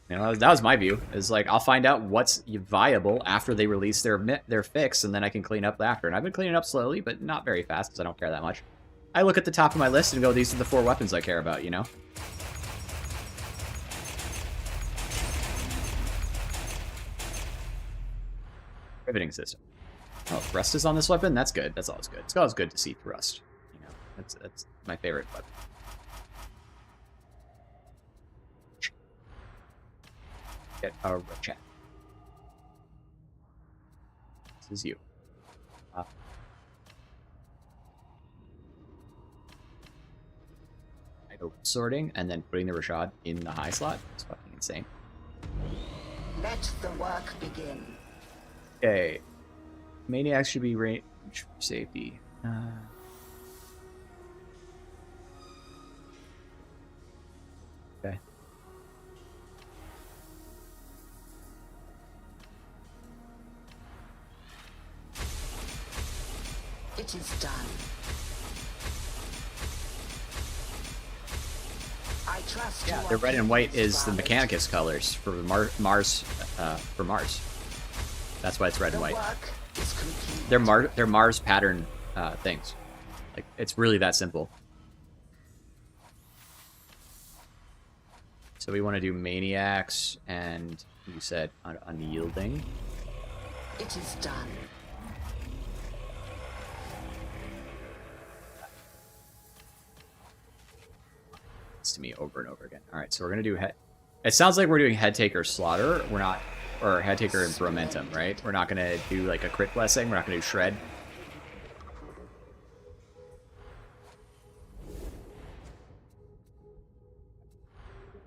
You know, that was my view. Is like I'll find out what's viable after they release their fix, and then I can clean up after. And I've been cleaning up slowly, but not very fast because I don't care that much. I look at the top of my list and go, "These are the 4 weapons I care about." You know. Riveting system. Oh, thrust is on this weapon. That's good. That's always good. It's always good to see thrust. You know, that's my favorite weapon. Get our chat. This is you. Sorting and then putting the Rashad in the high slot. It's fucking insane. Let the work begin. Okay. Maniacs should be range safety. Okay. It is done. I trust Yeah, you the are red and white pleased, is the Violet. Mechanicus colors for Mars. For Mars. That's why it's red The and white. work is complete. They're Mars pattern things. Like it's really that simple. So we want to do Maniacs and you said Unyielding. It is done. It's to me over and over again. All right, so we're gonna do head. It sounds like we're doing Head Taker Slaughter. We're not, or Head Taker and Bromentum, right? We're not gonna do like a crit blessing. We're not gonna do Shred.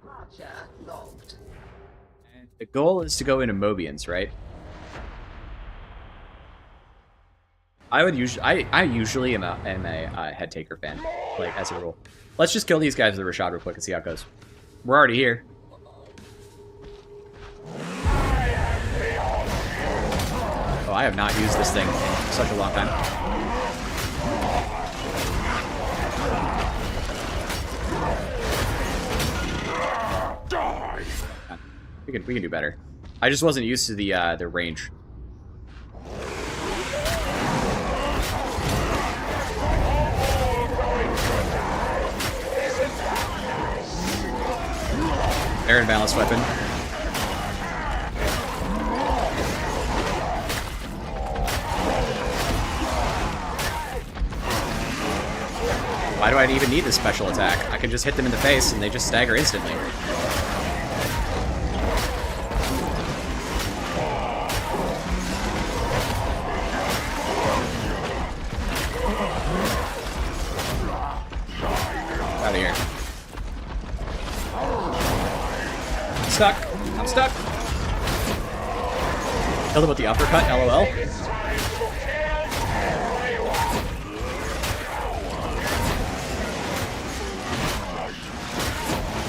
Departure logged. And the goal is to go into Mobians, right? I usually am a Head Taker fan, like as a rule. Let's just kill these guys with a Rashad real quick and see how it goes. We're already here. Oh, I have not used this thing in such a long time. We can do better. I just wasn't used to the range. Air and balanced weapon. Why do I even need this special attack? I can just hit them in the face and they just stagger instantly. Out of here. Stuck. I'm stuck. Killed him with the uppercut, LOL.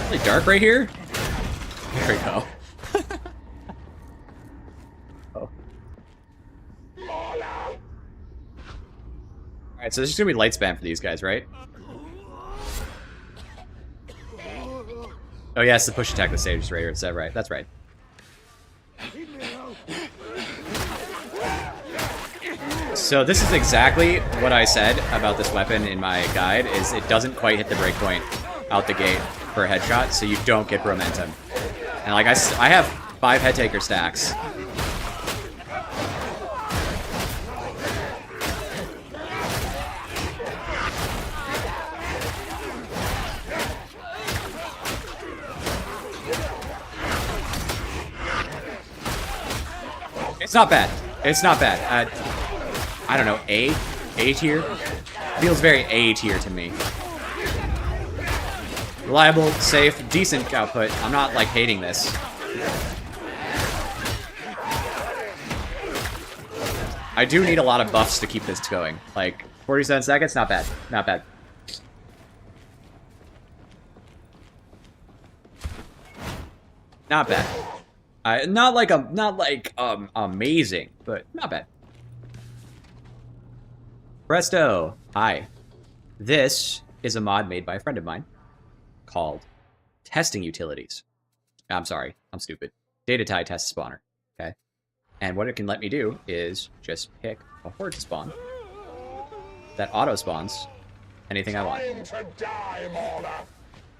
Really dark right here? There we go. Oh. Alright, so this is gonna be light spam for these guys, right? Oh yeah, it's the push attack the stage right here. Is that right? That's right. So this is exactly what I said about this weapon in my guide, is it doesn't quite hit the breakpoint out the gate for a headshot, so you don't get momentum. And like I have 5 head taker stacks. It's not bad. It's not bad. I don't know, A tier? Feels very A tier to me. Reliable, safe, decent output. I'm not, like, hating this. I do need a lot of buffs to keep this going. Like, 47 seconds, not bad. Not bad. Not bad. Not amazing, but not bad. Presto! Hi. This is a mod made by a friend of mine called Testing Utilities. I'm sorry, I'm stupid. DATATIDE test spawner, okay? And what it can let me do is just pick a horde to spawn that auto spawns anything I want.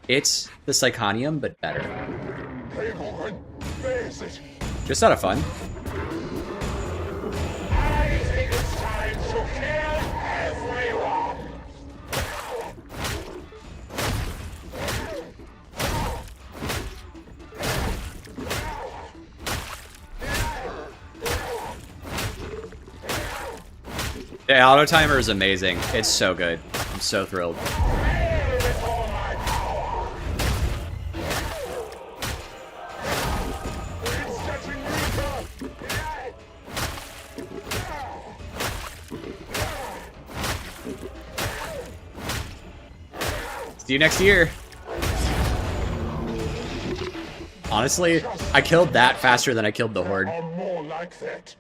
It's the Psychonium, but better. Just out of fun. The auto timer is amazing. It's so good. I'm so thrilled. See you next year. Honestly, I killed that faster than I killed the horde. More like that.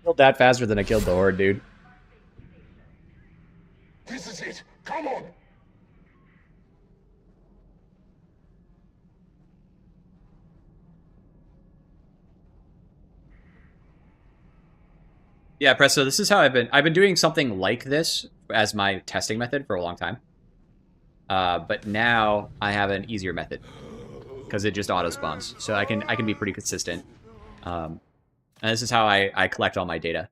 Killed that faster than I killed the horde, dude. This is it. Come on. Yeah, Presto, this is how I've been doing something like this as my testing method for a long time. But now I have an easier method because it just auto spawns. So I can be pretty consistent. And this is how I collect all my data.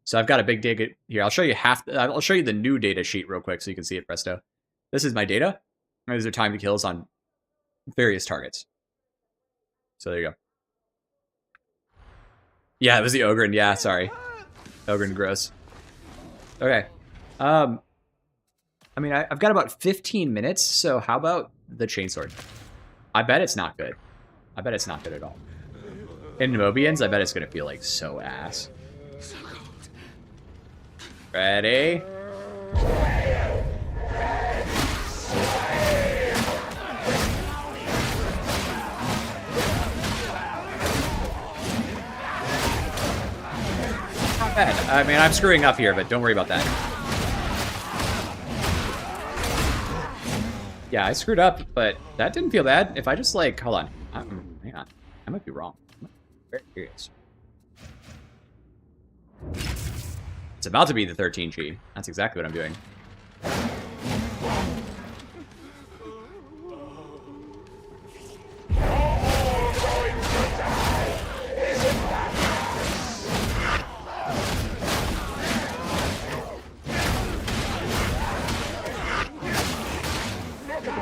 So I've got a big data here. I'll show you I'll show you the new data sheet real quick so you can see it, Presto. This is my data. These are time to kills on various targets. So there you go. Yeah, it was the Ogren. Yeah, sorry. Ogren, gross. Okay. I mean, I've got about 15 minutes, so how about the chainsword? I bet it's not good. I bet it's not good at all. In Mobians, I bet it's gonna feel like so ass. Ready? Not bad. I mean, I'm screwing up here, but don't worry about that. Yeah, I screwed up, but that didn't feel bad. If I just, like, hold on. Hang on. I might be wrong. I'm very curious. It's about to be the 13G. That's exactly what I'm doing.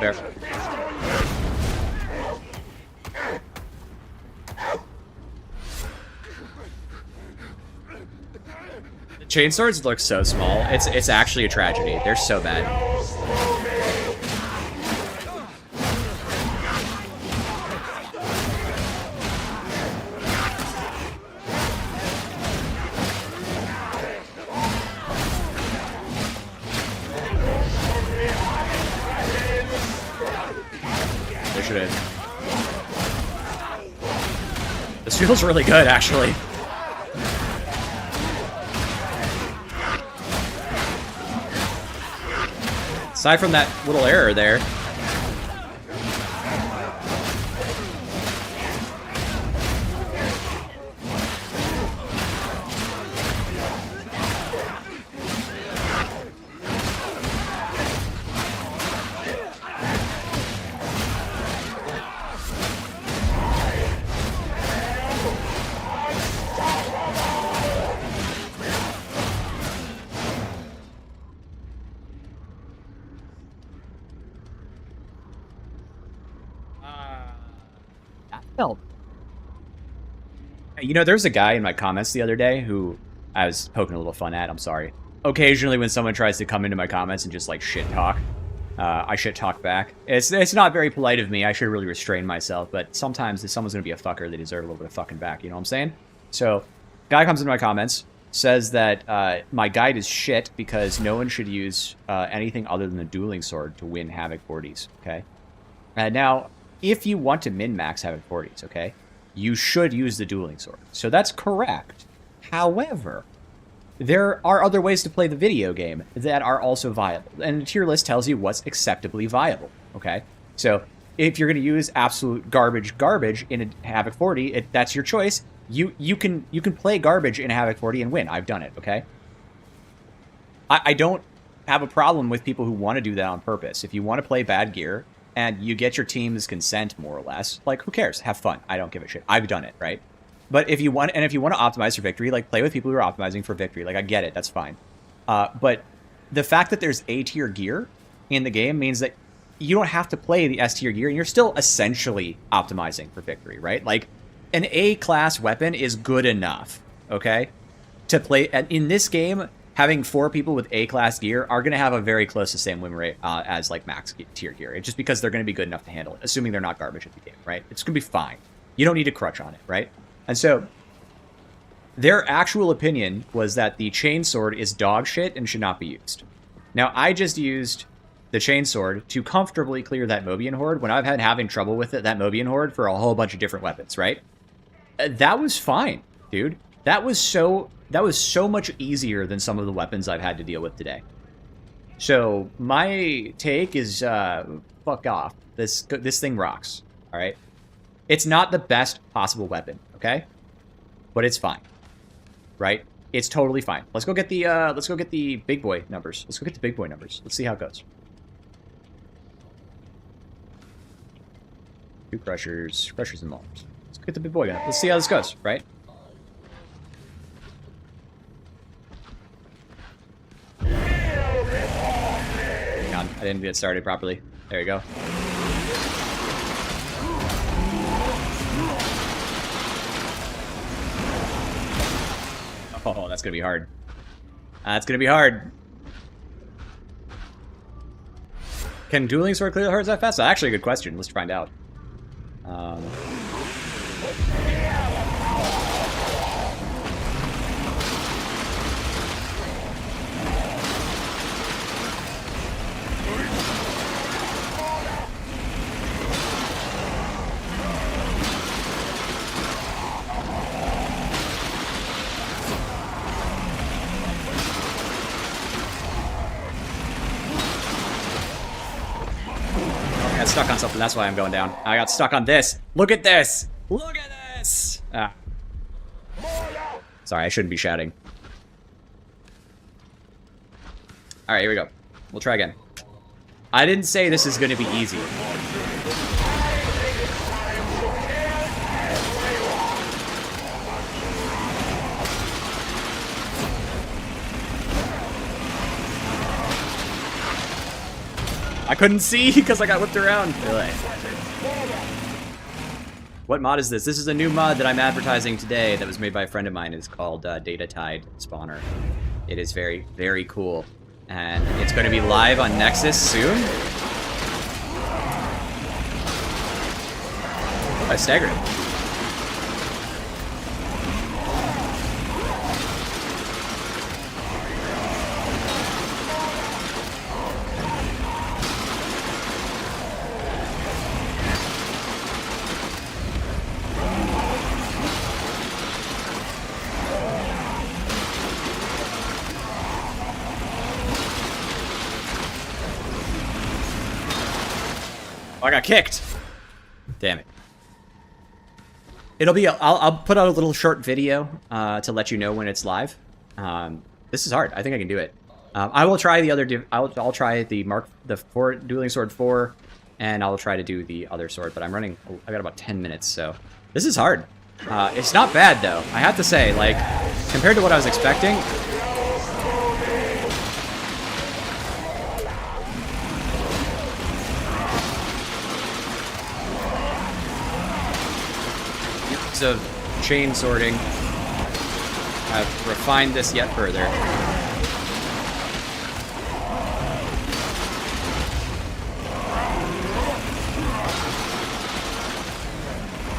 There. The chainswords look so small. It's actually a tragedy. They're so bad. They should have. This feels really good, actually. Aside from that little error there. Help. You know, there's a guy in my comments the other day who I was poking a little fun at. I'm sorry. Occasionally when someone tries to come into my comments and just, like, shit talk, I shit talk back. It's not very polite of me. I should really restrain myself, but sometimes if someone's going to be a fucker, they deserve a little bit of fucking back. You know what I'm saying? So, guy comes into my comments, says that my guide is shit because no one should use anything other than the dueling sword to win Havoc 40s, okay? Now, if you want to min-max Havoc 40s, okay, you should use the dueling sword. So that's correct. However, there are other ways to play the video game that are also viable. And the tier list tells you what's acceptably viable, okay? So if you're going to use absolute garbage in a Havoc 40, that's your choice. You can play garbage in a Havoc 40 and win. I've done it, okay? I don't have a problem with people who want to do that on purpose. If you want to play bad gear and you get your team's consent, more or less, like, who cares? Have fun. I don't give a shit. I've done it, right? But if you want to optimize for victory, like, play with people who are optimizing for victory. Like, I get it. That's fine. But the fact that there's A-tier gear in the game means that you don't have to play the S-tier gear, and you're still essentially optimizing for victory, right? Like, an A-class weapon is good enough, okay? To play... In this game, having 4 people with A-class gear are going to have a very close to the same win rate as, like, max-tier gear. It's just because they're going to be good enough to handle it, assuming they're not garbage at the game, right? It's going to be fine. You don't need to crutch on it, right? And so, their actual opinion was that the chainsword is dog shit and should not be used. Now, I just used the chainsword to comfortably clear that Mobian horde when I've had having trouble with that Mobian horde for a whole bunch of different weapons, right? That was fine, dude. That was so much easier than some of the weapons I've had to deal with today. So, my take is, fuck off. This thing rocks, all right? It's not the best possible weapon, okay? But it's fine, right? It's totally fine. Let's go get the big boy numbers. Let's go get the big boy numbers. Let's see how it goes. 2 crushers and molars. Let's get the big boy gun. Let's see how this goes, right? Hang on, I didn't get started properly. There you go. Oh, that's gonna be hard. That's gonna be hard. Can dueling sword clear the hordes that fast? That's actually a good question. Let's find out. Stuck on something, that's why I'm going down. I got stuck on this. Look at this! Look at this! Ah. Sorry, I shouldn't be shouting. Alright, here we go. We'll try again. I didn't say this is gonna be easy. I couldn't see because I got whipped around. What mod is this? This is a new mod that I'm advertising today that was made by a friend of mine. It's called DATATIDE Spawner. It is very, very cool. And it's going to be live on Nexus soon. Oh, I staggered it. I got kicked. Damn it. It'll be. I'll put out a little short video to let you know when it's live. This is hard. I think I can do it. I will try the other. I'll try the 4 dueling sword 4, and I'll try to do the other sword. But I'm running. I got about 10 minutes, so this is hard. It's not bad though. I have to say, like, compared to what I was expecting. tricks of chain sorting have refined this yet further.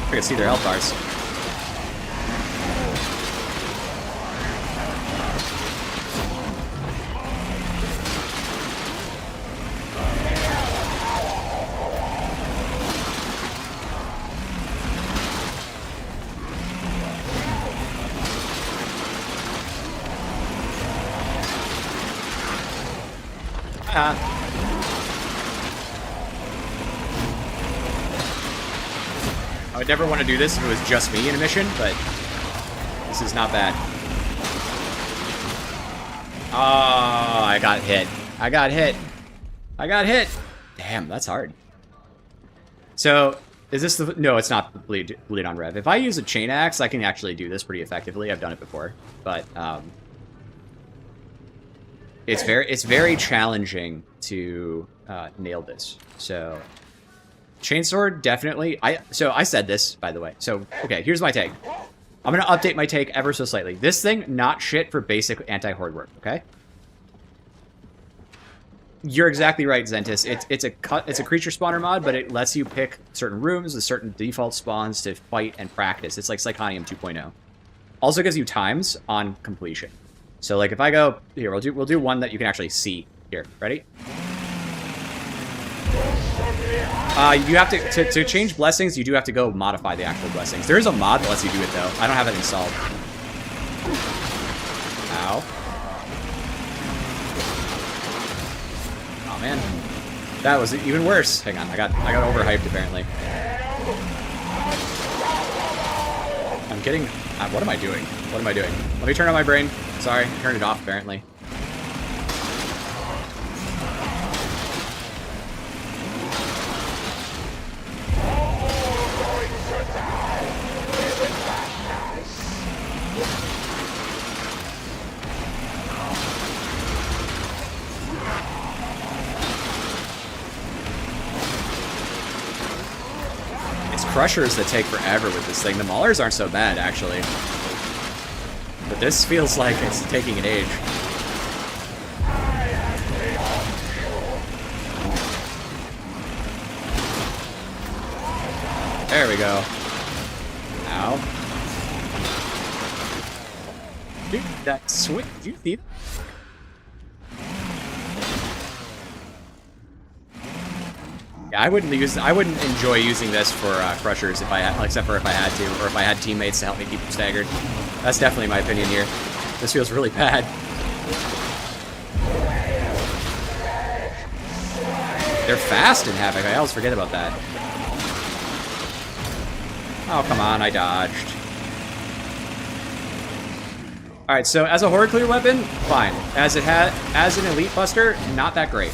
I can see their health bars. I would never want to do this if it was just me in a mission, but this is not bad. Oh, I got hit. I got hit. I got hit. Damn, that's hard. So, is this the... No, it's not the bleed on rev. If I use a chain axe, I can actually do this pretty effectively. I've done it before. But, it's very challenging to nail this. So, chainsword, definitely. So I said this, by the way. So, okay, here's my take. I'm going to update my take ever so slightly. This thing, not shit for basic anti-horde work, okay? You're exactly right, Zentis. It's a creature spawner mod, but it lets you pick certain rooms with certain default spawns to fight and practice. It's like Psychonium 2.0. Also gives you times on completion. So, like, if I go here, we'll do one that you can actually see. Here, ready? You have to change blessings. You do have to go modify the actual blessings. There is a mod that lets you do it though. I don't have it installed. Ow. Oh man, that was even worse. Hang on, I got overhyped apparently. I'm getting. What am I doing? What am I doing? Let me turn on my brain. Sorry, I turned it off apparently. Crushers that take forever with this thing. The maulers aren't so bad, actually. But this feels like it's taking an age. There we go. Ow. Dude, that swing. Did you see that? Yeah, I wouldn't enjoy using this for crushers if I had, except for if I had to, or if I had teammates to help me keep them staggered. That's definitely my opinion here. This feels really bad. They're fast in Havoc. I always forget about that. Oh, come on, I dodged. Alright, so as a horde clear weapon, fine. As an elite buster, not that great.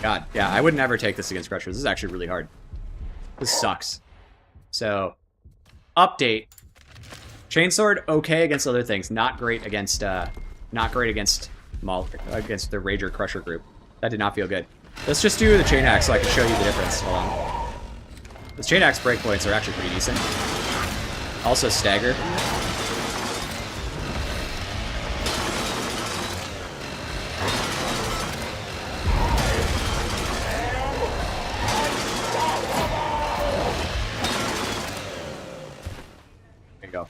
God, yeah, I would never take this against Crushers. This is actually really hard. This sucks. So, update. Chainsword, okay against other things. Not great against the Rager Crusher group. That did not feel good. Let's just do the Chain Axe so I can show you the difference. Hold on. The Chain Axe breakpoints are actually pretty decent. Also stagger. Go.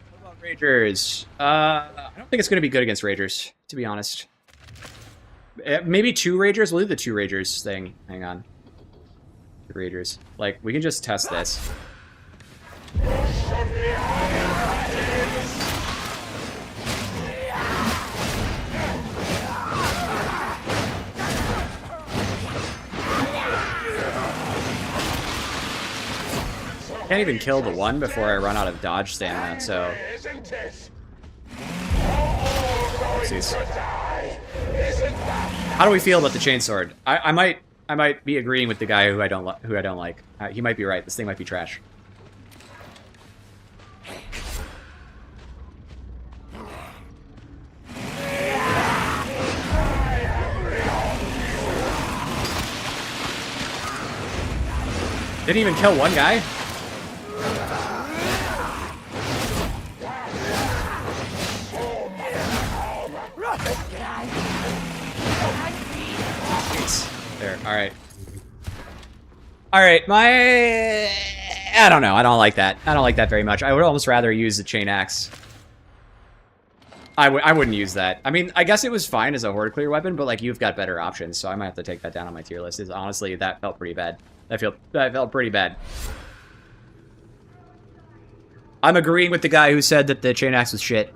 What about Ragers? I don't think it's going to be good against Ragers, to be honest. Maybe 2 Ragers? We'll do the 2 Ragers thing. Hang on. 2 Ragers. Like, we can just test this. Can't even kill the one before I run out of dodge stamina, so... Isn't it? Oopsies. How do we feel about the chainsword? I might be agreeing with the guy who I don't like. He might be right. This thing might be trash. Didn't even kill one guy? There, alright. Alright, I don't know, I don't like that. I don't like that very much. I would almost rather use the chain axe. I wouldn't use that. I mean, I guess it was fine as a horde clear weapon, but like you've got better options, so I might have to take that down on my tier list. Honestly, that felt pretty bad. That felt pretty bad. I'm agreeing with the guy who said that the chain axe was shit.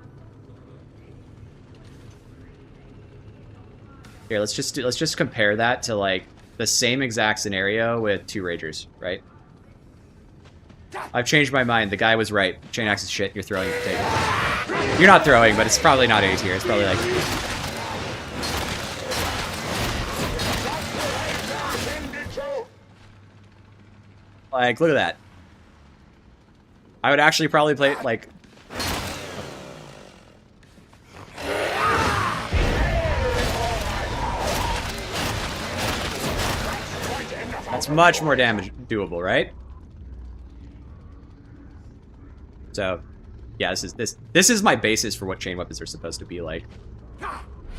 Here, let's just compare that to like the same exact scenario with 2 Ragers, right? I've changed my mind. The guy was right. Chain axe is shit. You're throwing it. Take it. You're not throwing, but it's probably not A tier. It's probably like... Like, look at that. I would actually probably play it like... That's much more damage doable, right? So, yeah, this is my basis for what chain weapons are supposed to be like.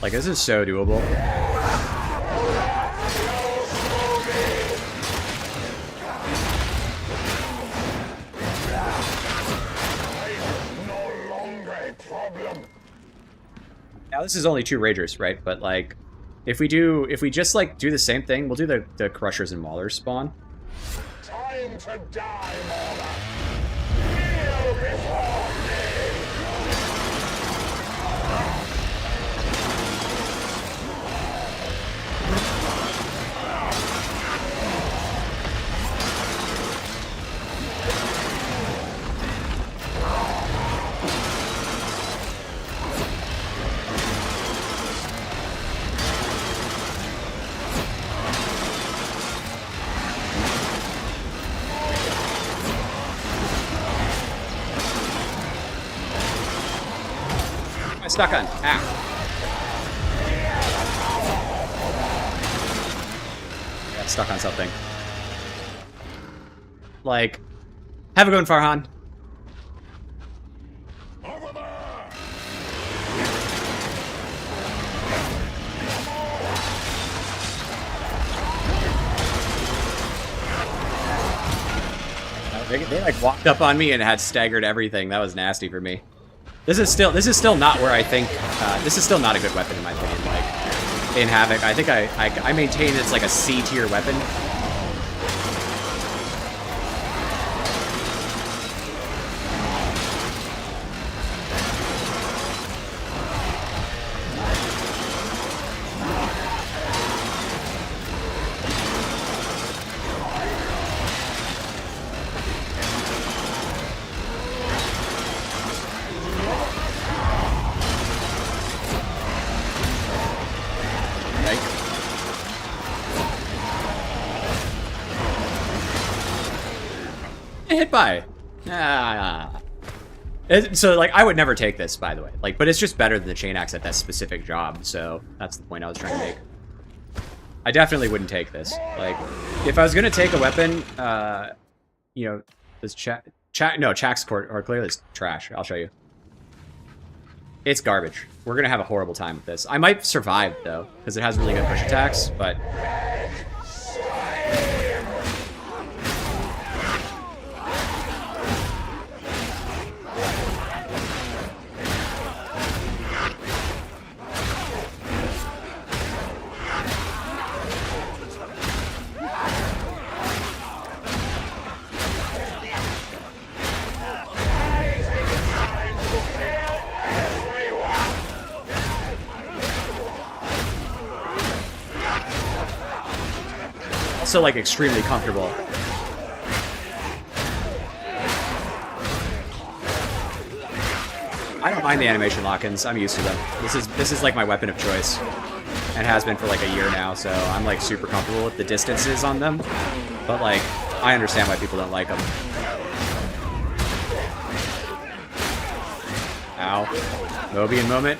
Like, this is so doable. Now this is only 2 Ragers, right? But like, if we just like do the same thing, we'll do the Crushers and Maulers spawn. Time to die, Mauler. Kneel before me. I'm stuck on. Ow. Got stuck on something. Like, have a good one, Farhan. Over there. They like walked up on me and had staggered everything. That was nasty for me. This is still not where I think. This is still not a good weapon in my opinion. Like in Havoc, I think I maintain it's like a C tier weapon. Hit by. So like I would never take this, by the way. Like, but it's just better than the chain axe at that specific job. So that's the point I was trying to make. I definitely wouldn't take this. Like, if I was gonna take a weapon, you know, this Chak's or clearly it's trash. I'll show you. It's garbage. We're gonna have a horrible time with this. I might survive though, because it has really good push attacks, but. Also, like, extremely comfortable. I don't mind the animation lock-ins. I'm used to them. This is like my weapon of choice, and has been for like a year now. So I'm like super comfortable with the distances on them. But like, I understand why people don't like them. Ow. Mobian moment.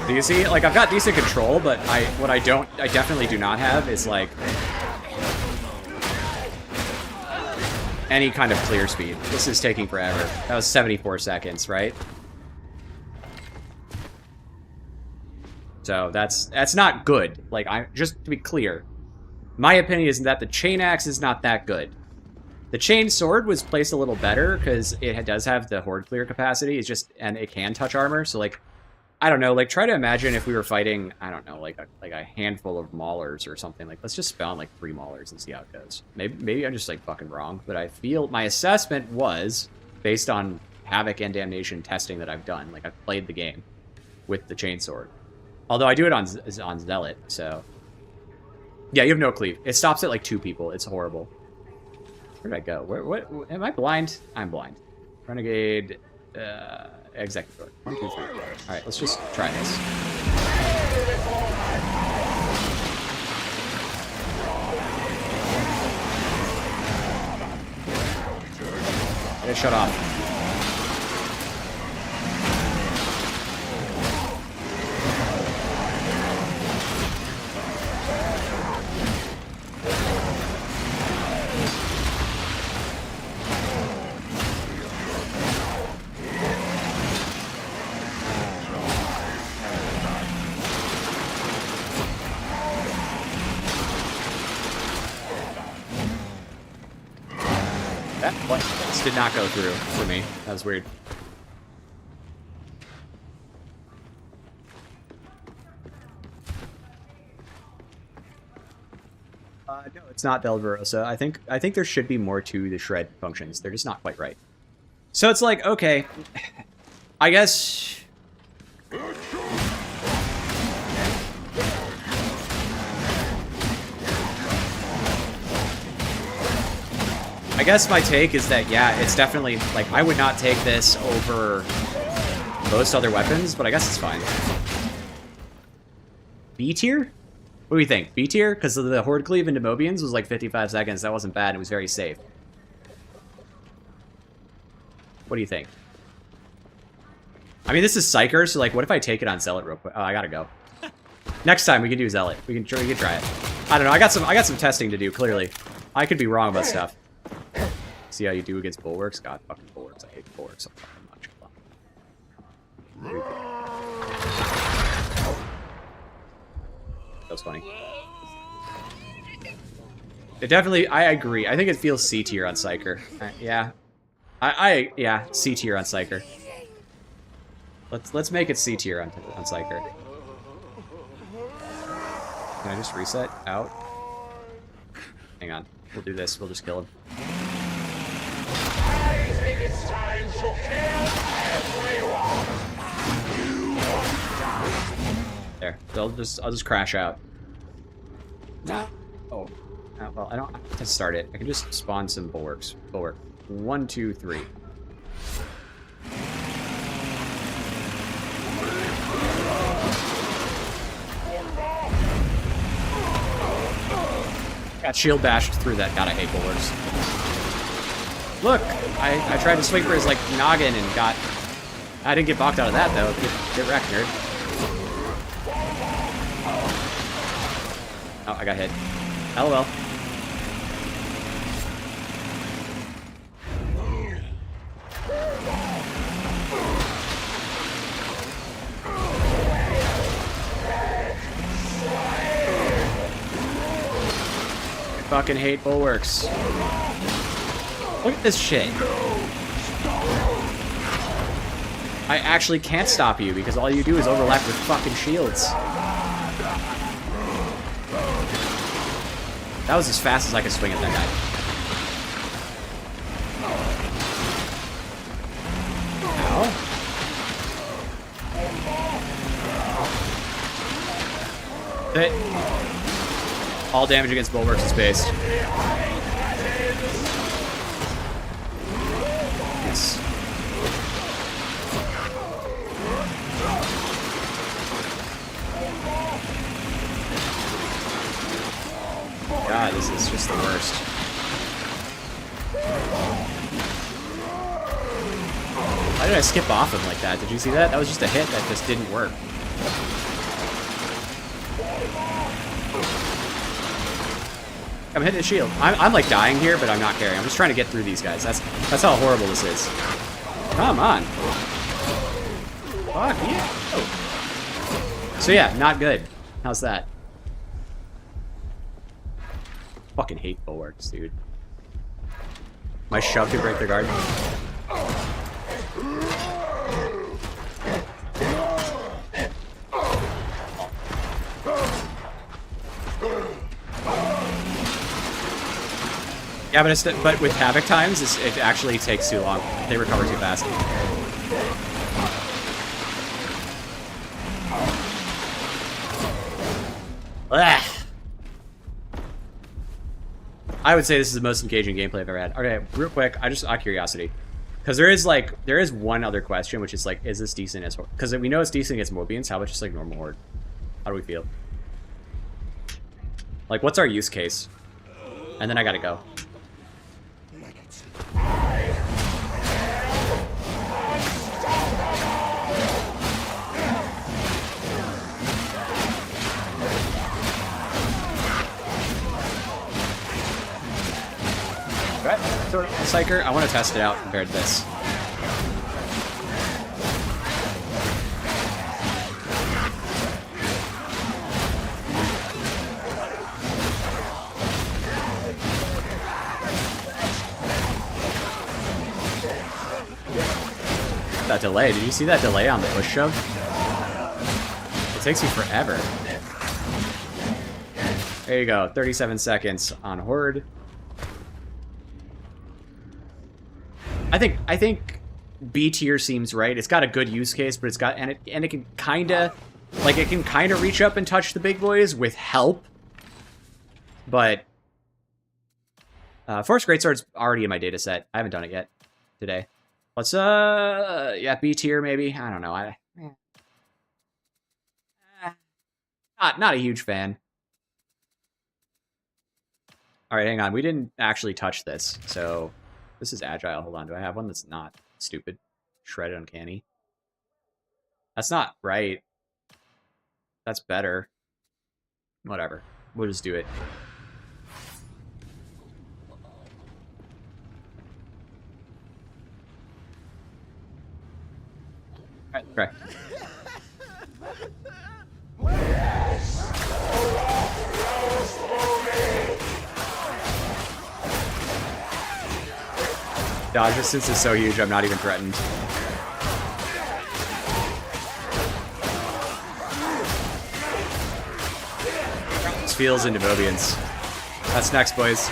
Do you see? Like, I've got decent control, but what I definitely do not have is, like, any kind of clear speed. This is taking forever. That was 74 seconds, right? So that's not good. Like, just to be clear, my opinion is that the chain axe is not that good. The chain sword was placed a little better because it does have the horde clear capacity. And it can touch armor. So like, I don't know. Like, try to imagine if we were fighting, I don't know, like a handful of maulers or something. Like, let's just spawn like 3 maulers and see how it goes. Maybe I'm just like fucking wrong, but I feel my assessment was based on Havoc and Damnation testing that I've done. Like, I've played the game with the chain sword. Although I do it on Zealot, so... Yeah, you have no cleave. It stops at, like, 2 people. It's horrible. Where did I go? What am I blind? I'm blind. Renegade... Executor. 1, 2, 3. Alright, let's just try this. Get it shut off. What? This did not go through for me. That was weird. No, it's not Delverosa. I think there should be more to the shred functions. They're just not quite right. So it's like, okay, I guess... I guess my take is that, yeah, it's definitely, like, I would not take this over most other weapons, but I guess it's fine. B tier? What do you think? B tier? Because the Horde Cleave into Mobians was like 55 seconds. That wasn't bad. It was very safe. What do you think? I mean, this is Psyker, so, like, what if I take it on Zealot real quick? Oh, I gotta go. Next time, we can do Zealot. We can try it. I don't know. I got some testing to do, clearly. I could be wrong about stuff. See how you do against Bulwarks? God, fucking Bulwarks. I hate Bulwarks so fucking much. That was funny. It definitely, I agree. I think it feels C tier on Psyker. Yeah. Yeah, C tier on Psyker. Let's make it C tier on Psyker. Can I just reset out? Hang on. We'll do this. We'll just kill him. I think it's time to kill everyone. There. So I'll just crash out. No. Oh. Well, I don't have to start it. I can just spawn some bulwarks. Bulwark. 1, 2, 3. Got shield bashed through that. God, I hate bulwarks. Look, I tried to swing for his, like, noggin and got... I didn't get balked out of that, though. Get wrecked, nerd. Oh, I got hit. LOL. I fucking hate bulwarks. Look at this shit. I actually can't stop you because all you do is overlap with fucking shields. That was as fast as I could swing at that guy. Ow. it. All damage against bulwarks is based. Yes. God, this is just the worst. Why did I skip off him like that? Did you see that? That was just a hit that just didn't work. I'm hitting his shield. I'm like dying here, but I'm not caring. I'm just trying to get through these guys. That's how horrible this is. Come on. Fuck yeah. Oh. So yeah, not good. How's that? Fucking hate bulwarks, dude. My shove could break their guard. Yeah, but with havoc times, it actually takes too long. They recover too fast. Ugh. I would say this is the most engaging gameplay I've ever had. Okay, real quick, out of curiosity, because there is one other question, which is like, is this decent as Horde? Because we know it's decent against Mobians. How about just like normal Horde? How do we feel? Like, what's our use case? And then I gotta go. Alright, so Psyker, I want to test it out compared to this. That delay, did you see that delay on the push shove? It takes you forever. There you go, 37 seconds on Horde. I think B tier seems right. It's got a good use case, but it's got and it can kinda reach up and touch the big boys with help. But Force Greatsword's already in my data set. I haven't done it yet today. Let's yeah, B tier maybe. I don't know. Not a huge fan. All right, hang on. We didn't actually touch this, so. This is agile. Hold on. Do I have one that's not stupid? Shredded uncanny. That's not right. That's better. Whatever. We'll just do it. Alright, try. Dodge distance is so huge, I'm not even threatened. This feels into Mobians. That's next, boys.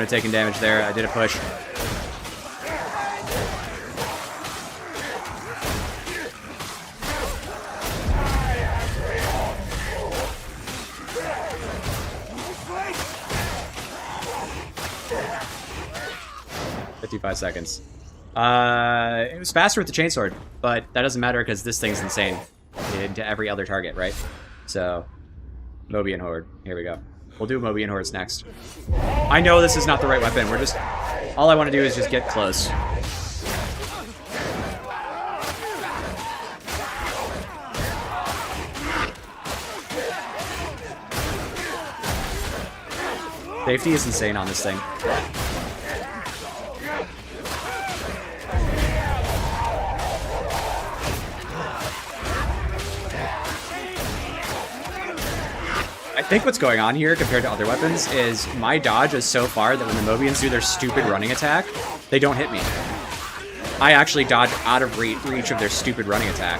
Taking damage there. I did a push. $55 seconds. It was faster with the chainsword, but that doesn't matter because this thing's insane into every other target, right? So, Mobian Horde. Here we go. We'll do Mobian Hordes next. I know this is not the right weapon. We're just... All I want to do is just get close. Safety is insane on this thing. I think what's going on here compared to other weapons is my dodge is so far that when the Mobians do their stupid running attack, they don't hit me. I actually dodged out of reach of their stupid running attack.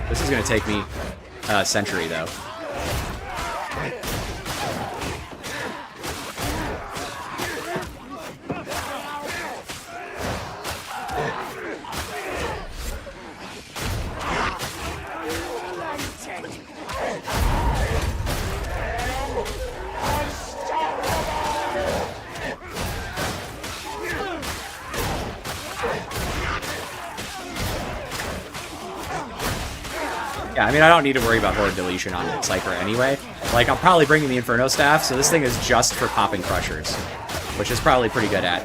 This is going to take me a century, though. Yeah, I mean, I don't need to worry about horde deletion on Cypher anyway. Like, I'm probably bringing the Inferno Staff, so this thing is just for popping Crushers, which is probably pretty good at.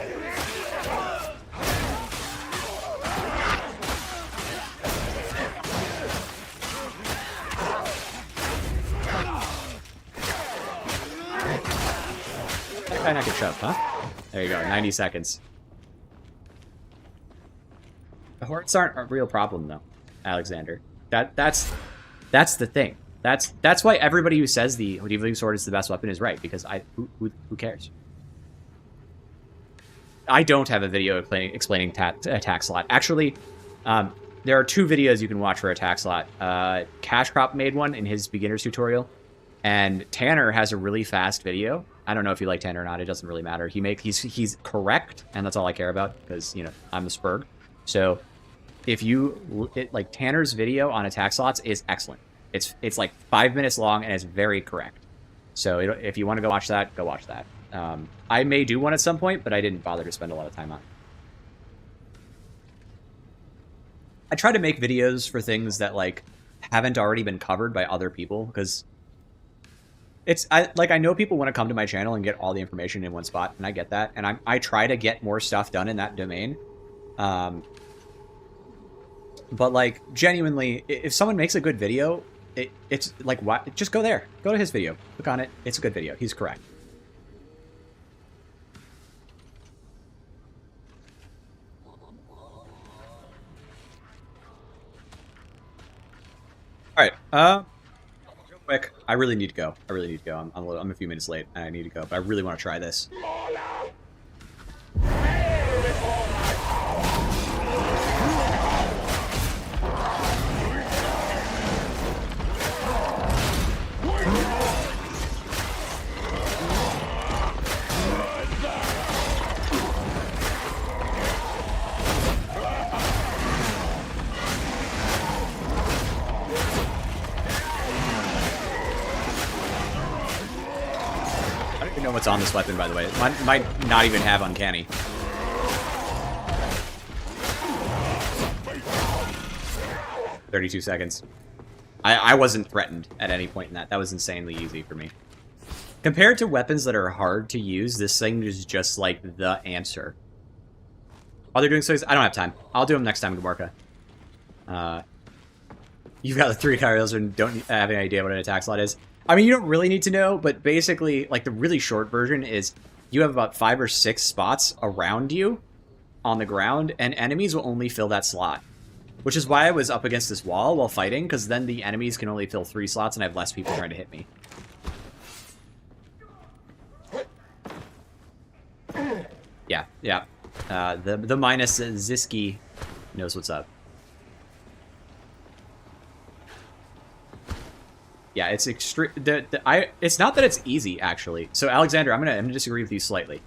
That guy not get shoved, huh? There you go, 90 seconds. The hordes aren't a real problem, though, Alexander. That's the thing. That's why everybody who says the Deviating Sword is the best weapon is right, because who cares? I don't have a video explaining attack slot. Actually, there are 2 videos you can watch for attack slot. Cash Crop made one in his beginner's tutorial, and Tanner has a really fast video. I don't know if you like Tanner or not. It doesn't really matter. He's correct, and that's all I care about, because, you know, I'm a Spurg. So if you like, Tanner's video on attack slots is excellent. It's like 5 minutes long and it's very correct. So if you want to go watch that, go watch that. I may do one at some point, but I didn't bother to spend a lot of time on it. I try to make videos for things that, like, haven't already been covered by other people, because I know people want to come to my channel and get all the information in one spot, and I get that, and I try to get more stuff done in that domain. But, like, genuinely, if someone makes a good video, it's like, what? Just go there. Go to his video. Click on it. It's a good video. He's correct. All right. Real quick, I really need to go. I'm a few minutes late, and I need to go, but I really want to try this. What's on this weapon, by the way. It might not even have Uncanny. "32 seconds. I wasn't threatened at any point in that. That was insanely easy for me. Compared to weapons that are hard to use, this thing is just like the answer. While they're doing so, I don't have time. I'll do them next time, Gamorka. You've got the 3 carriers and don't have any idea what an attack slot is. I mean, you don't really need to know, but basically, like, the really short version is you have about 5 or 6 spots around you on the ground, and enemies will only fill that slot. Which is why I was up against this wall while fighting, because then the enemies can only fill 3 slots, and I have less people trying to hit me. Yeah. The minus Ziski knows what's up. Yeah, it's extreme. It's not that it's easy, actually. So, Alexander, I'm gonna disagree with you slightly.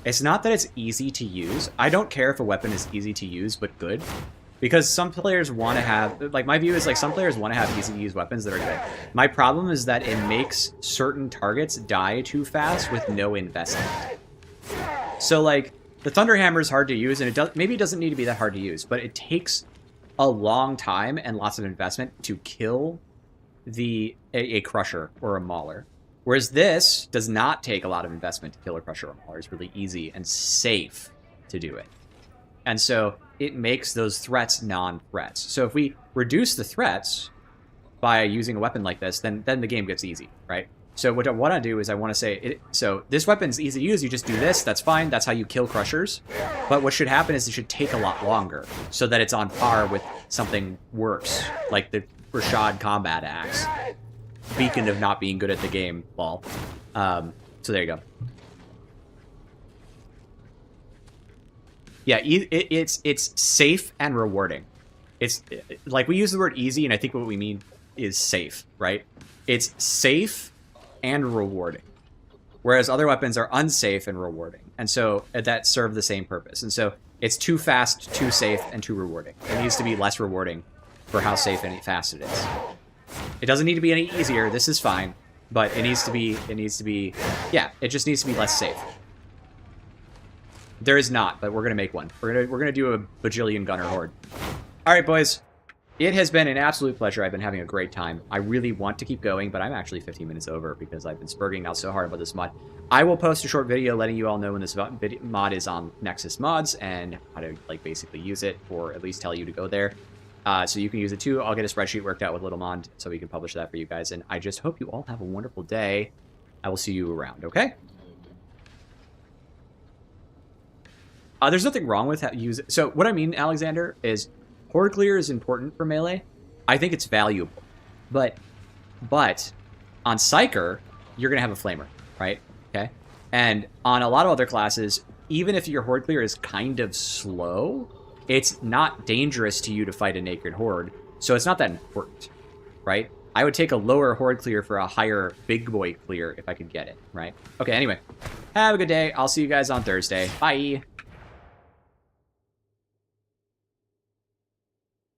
It's not that it's easy to use. I don't care if a weapon is easy to use but good, because some players want to have, like, my view is, like, some players want to have easy to use weapons that are good. My problem is that it makes certain targets die too fast with no investment. So, like, the Thunderhammer is hard to use, and maybe it doesn't need to be that hard to use, but it takes a long time and lots of investment to kill a Crusher or a Mauler. Whereas this does not take a lot of investment to kill a Crusher or Mauler. It's really easy and safe to do it. And so it makes those threats non-threats. So if we reduce the threats by using a weapon like this, then the game gets easy, right? So what I want to do is I want to say, so this weapon's easy to use. You just do this. That's fine. That's how you kill Crushers. But what should happen is it should take a lot longer so that it's on par with something worse, like the Rashad Combat Axe. Beacon of not being good at the game, lol. So there you go. Yeah, it's safe and rewarding. It's like we use the word easy, and I think what we mean is safe, right? It's safe and rewarding, whereas other weapons are unsafe and rewarding, and so that serve the same purpose. And so it's too fast, too safe, and too rewarding. It needs to be less rewarding for how safe and fast it is. It doesn't need to be any easier. This is fine, but it needs to be. Yeah, it just needs to be less safe. There is not, but we're gonna make one. We're gonna do a bajillion gunner horde. All right, boys. It has been an absolute pleasure. I've been having a great time. I really want to keep going, but I'm actually 15 minutes over because I've been spurging out so hard about this mod. I will post a short video letting you all know when this mod is on Nexus Mods and how to like basically use it, or at least tell you to go there. So you can use it too. I'll get a spreadsheet worked out with Little Mod so we can publish that for you guys. And I just hope you all have a wonderful day. I will see you around, okay? There's nothing wrong with using... So what I mean, Alexander, is horde clear is important for melee. I think it's valuable. But on Psyker, you're going to have a flamer, right? Okay? And on a lot of other classes, even if your horde clear is kind of slow, it's not dangerous to you to fight a naked horde, so it's not that important, right? I would take a lower horde clear for a higher big boy clear if I could get it, right? Okay, anyway. Have a good day. I'll see you guys on Thursday. Bye!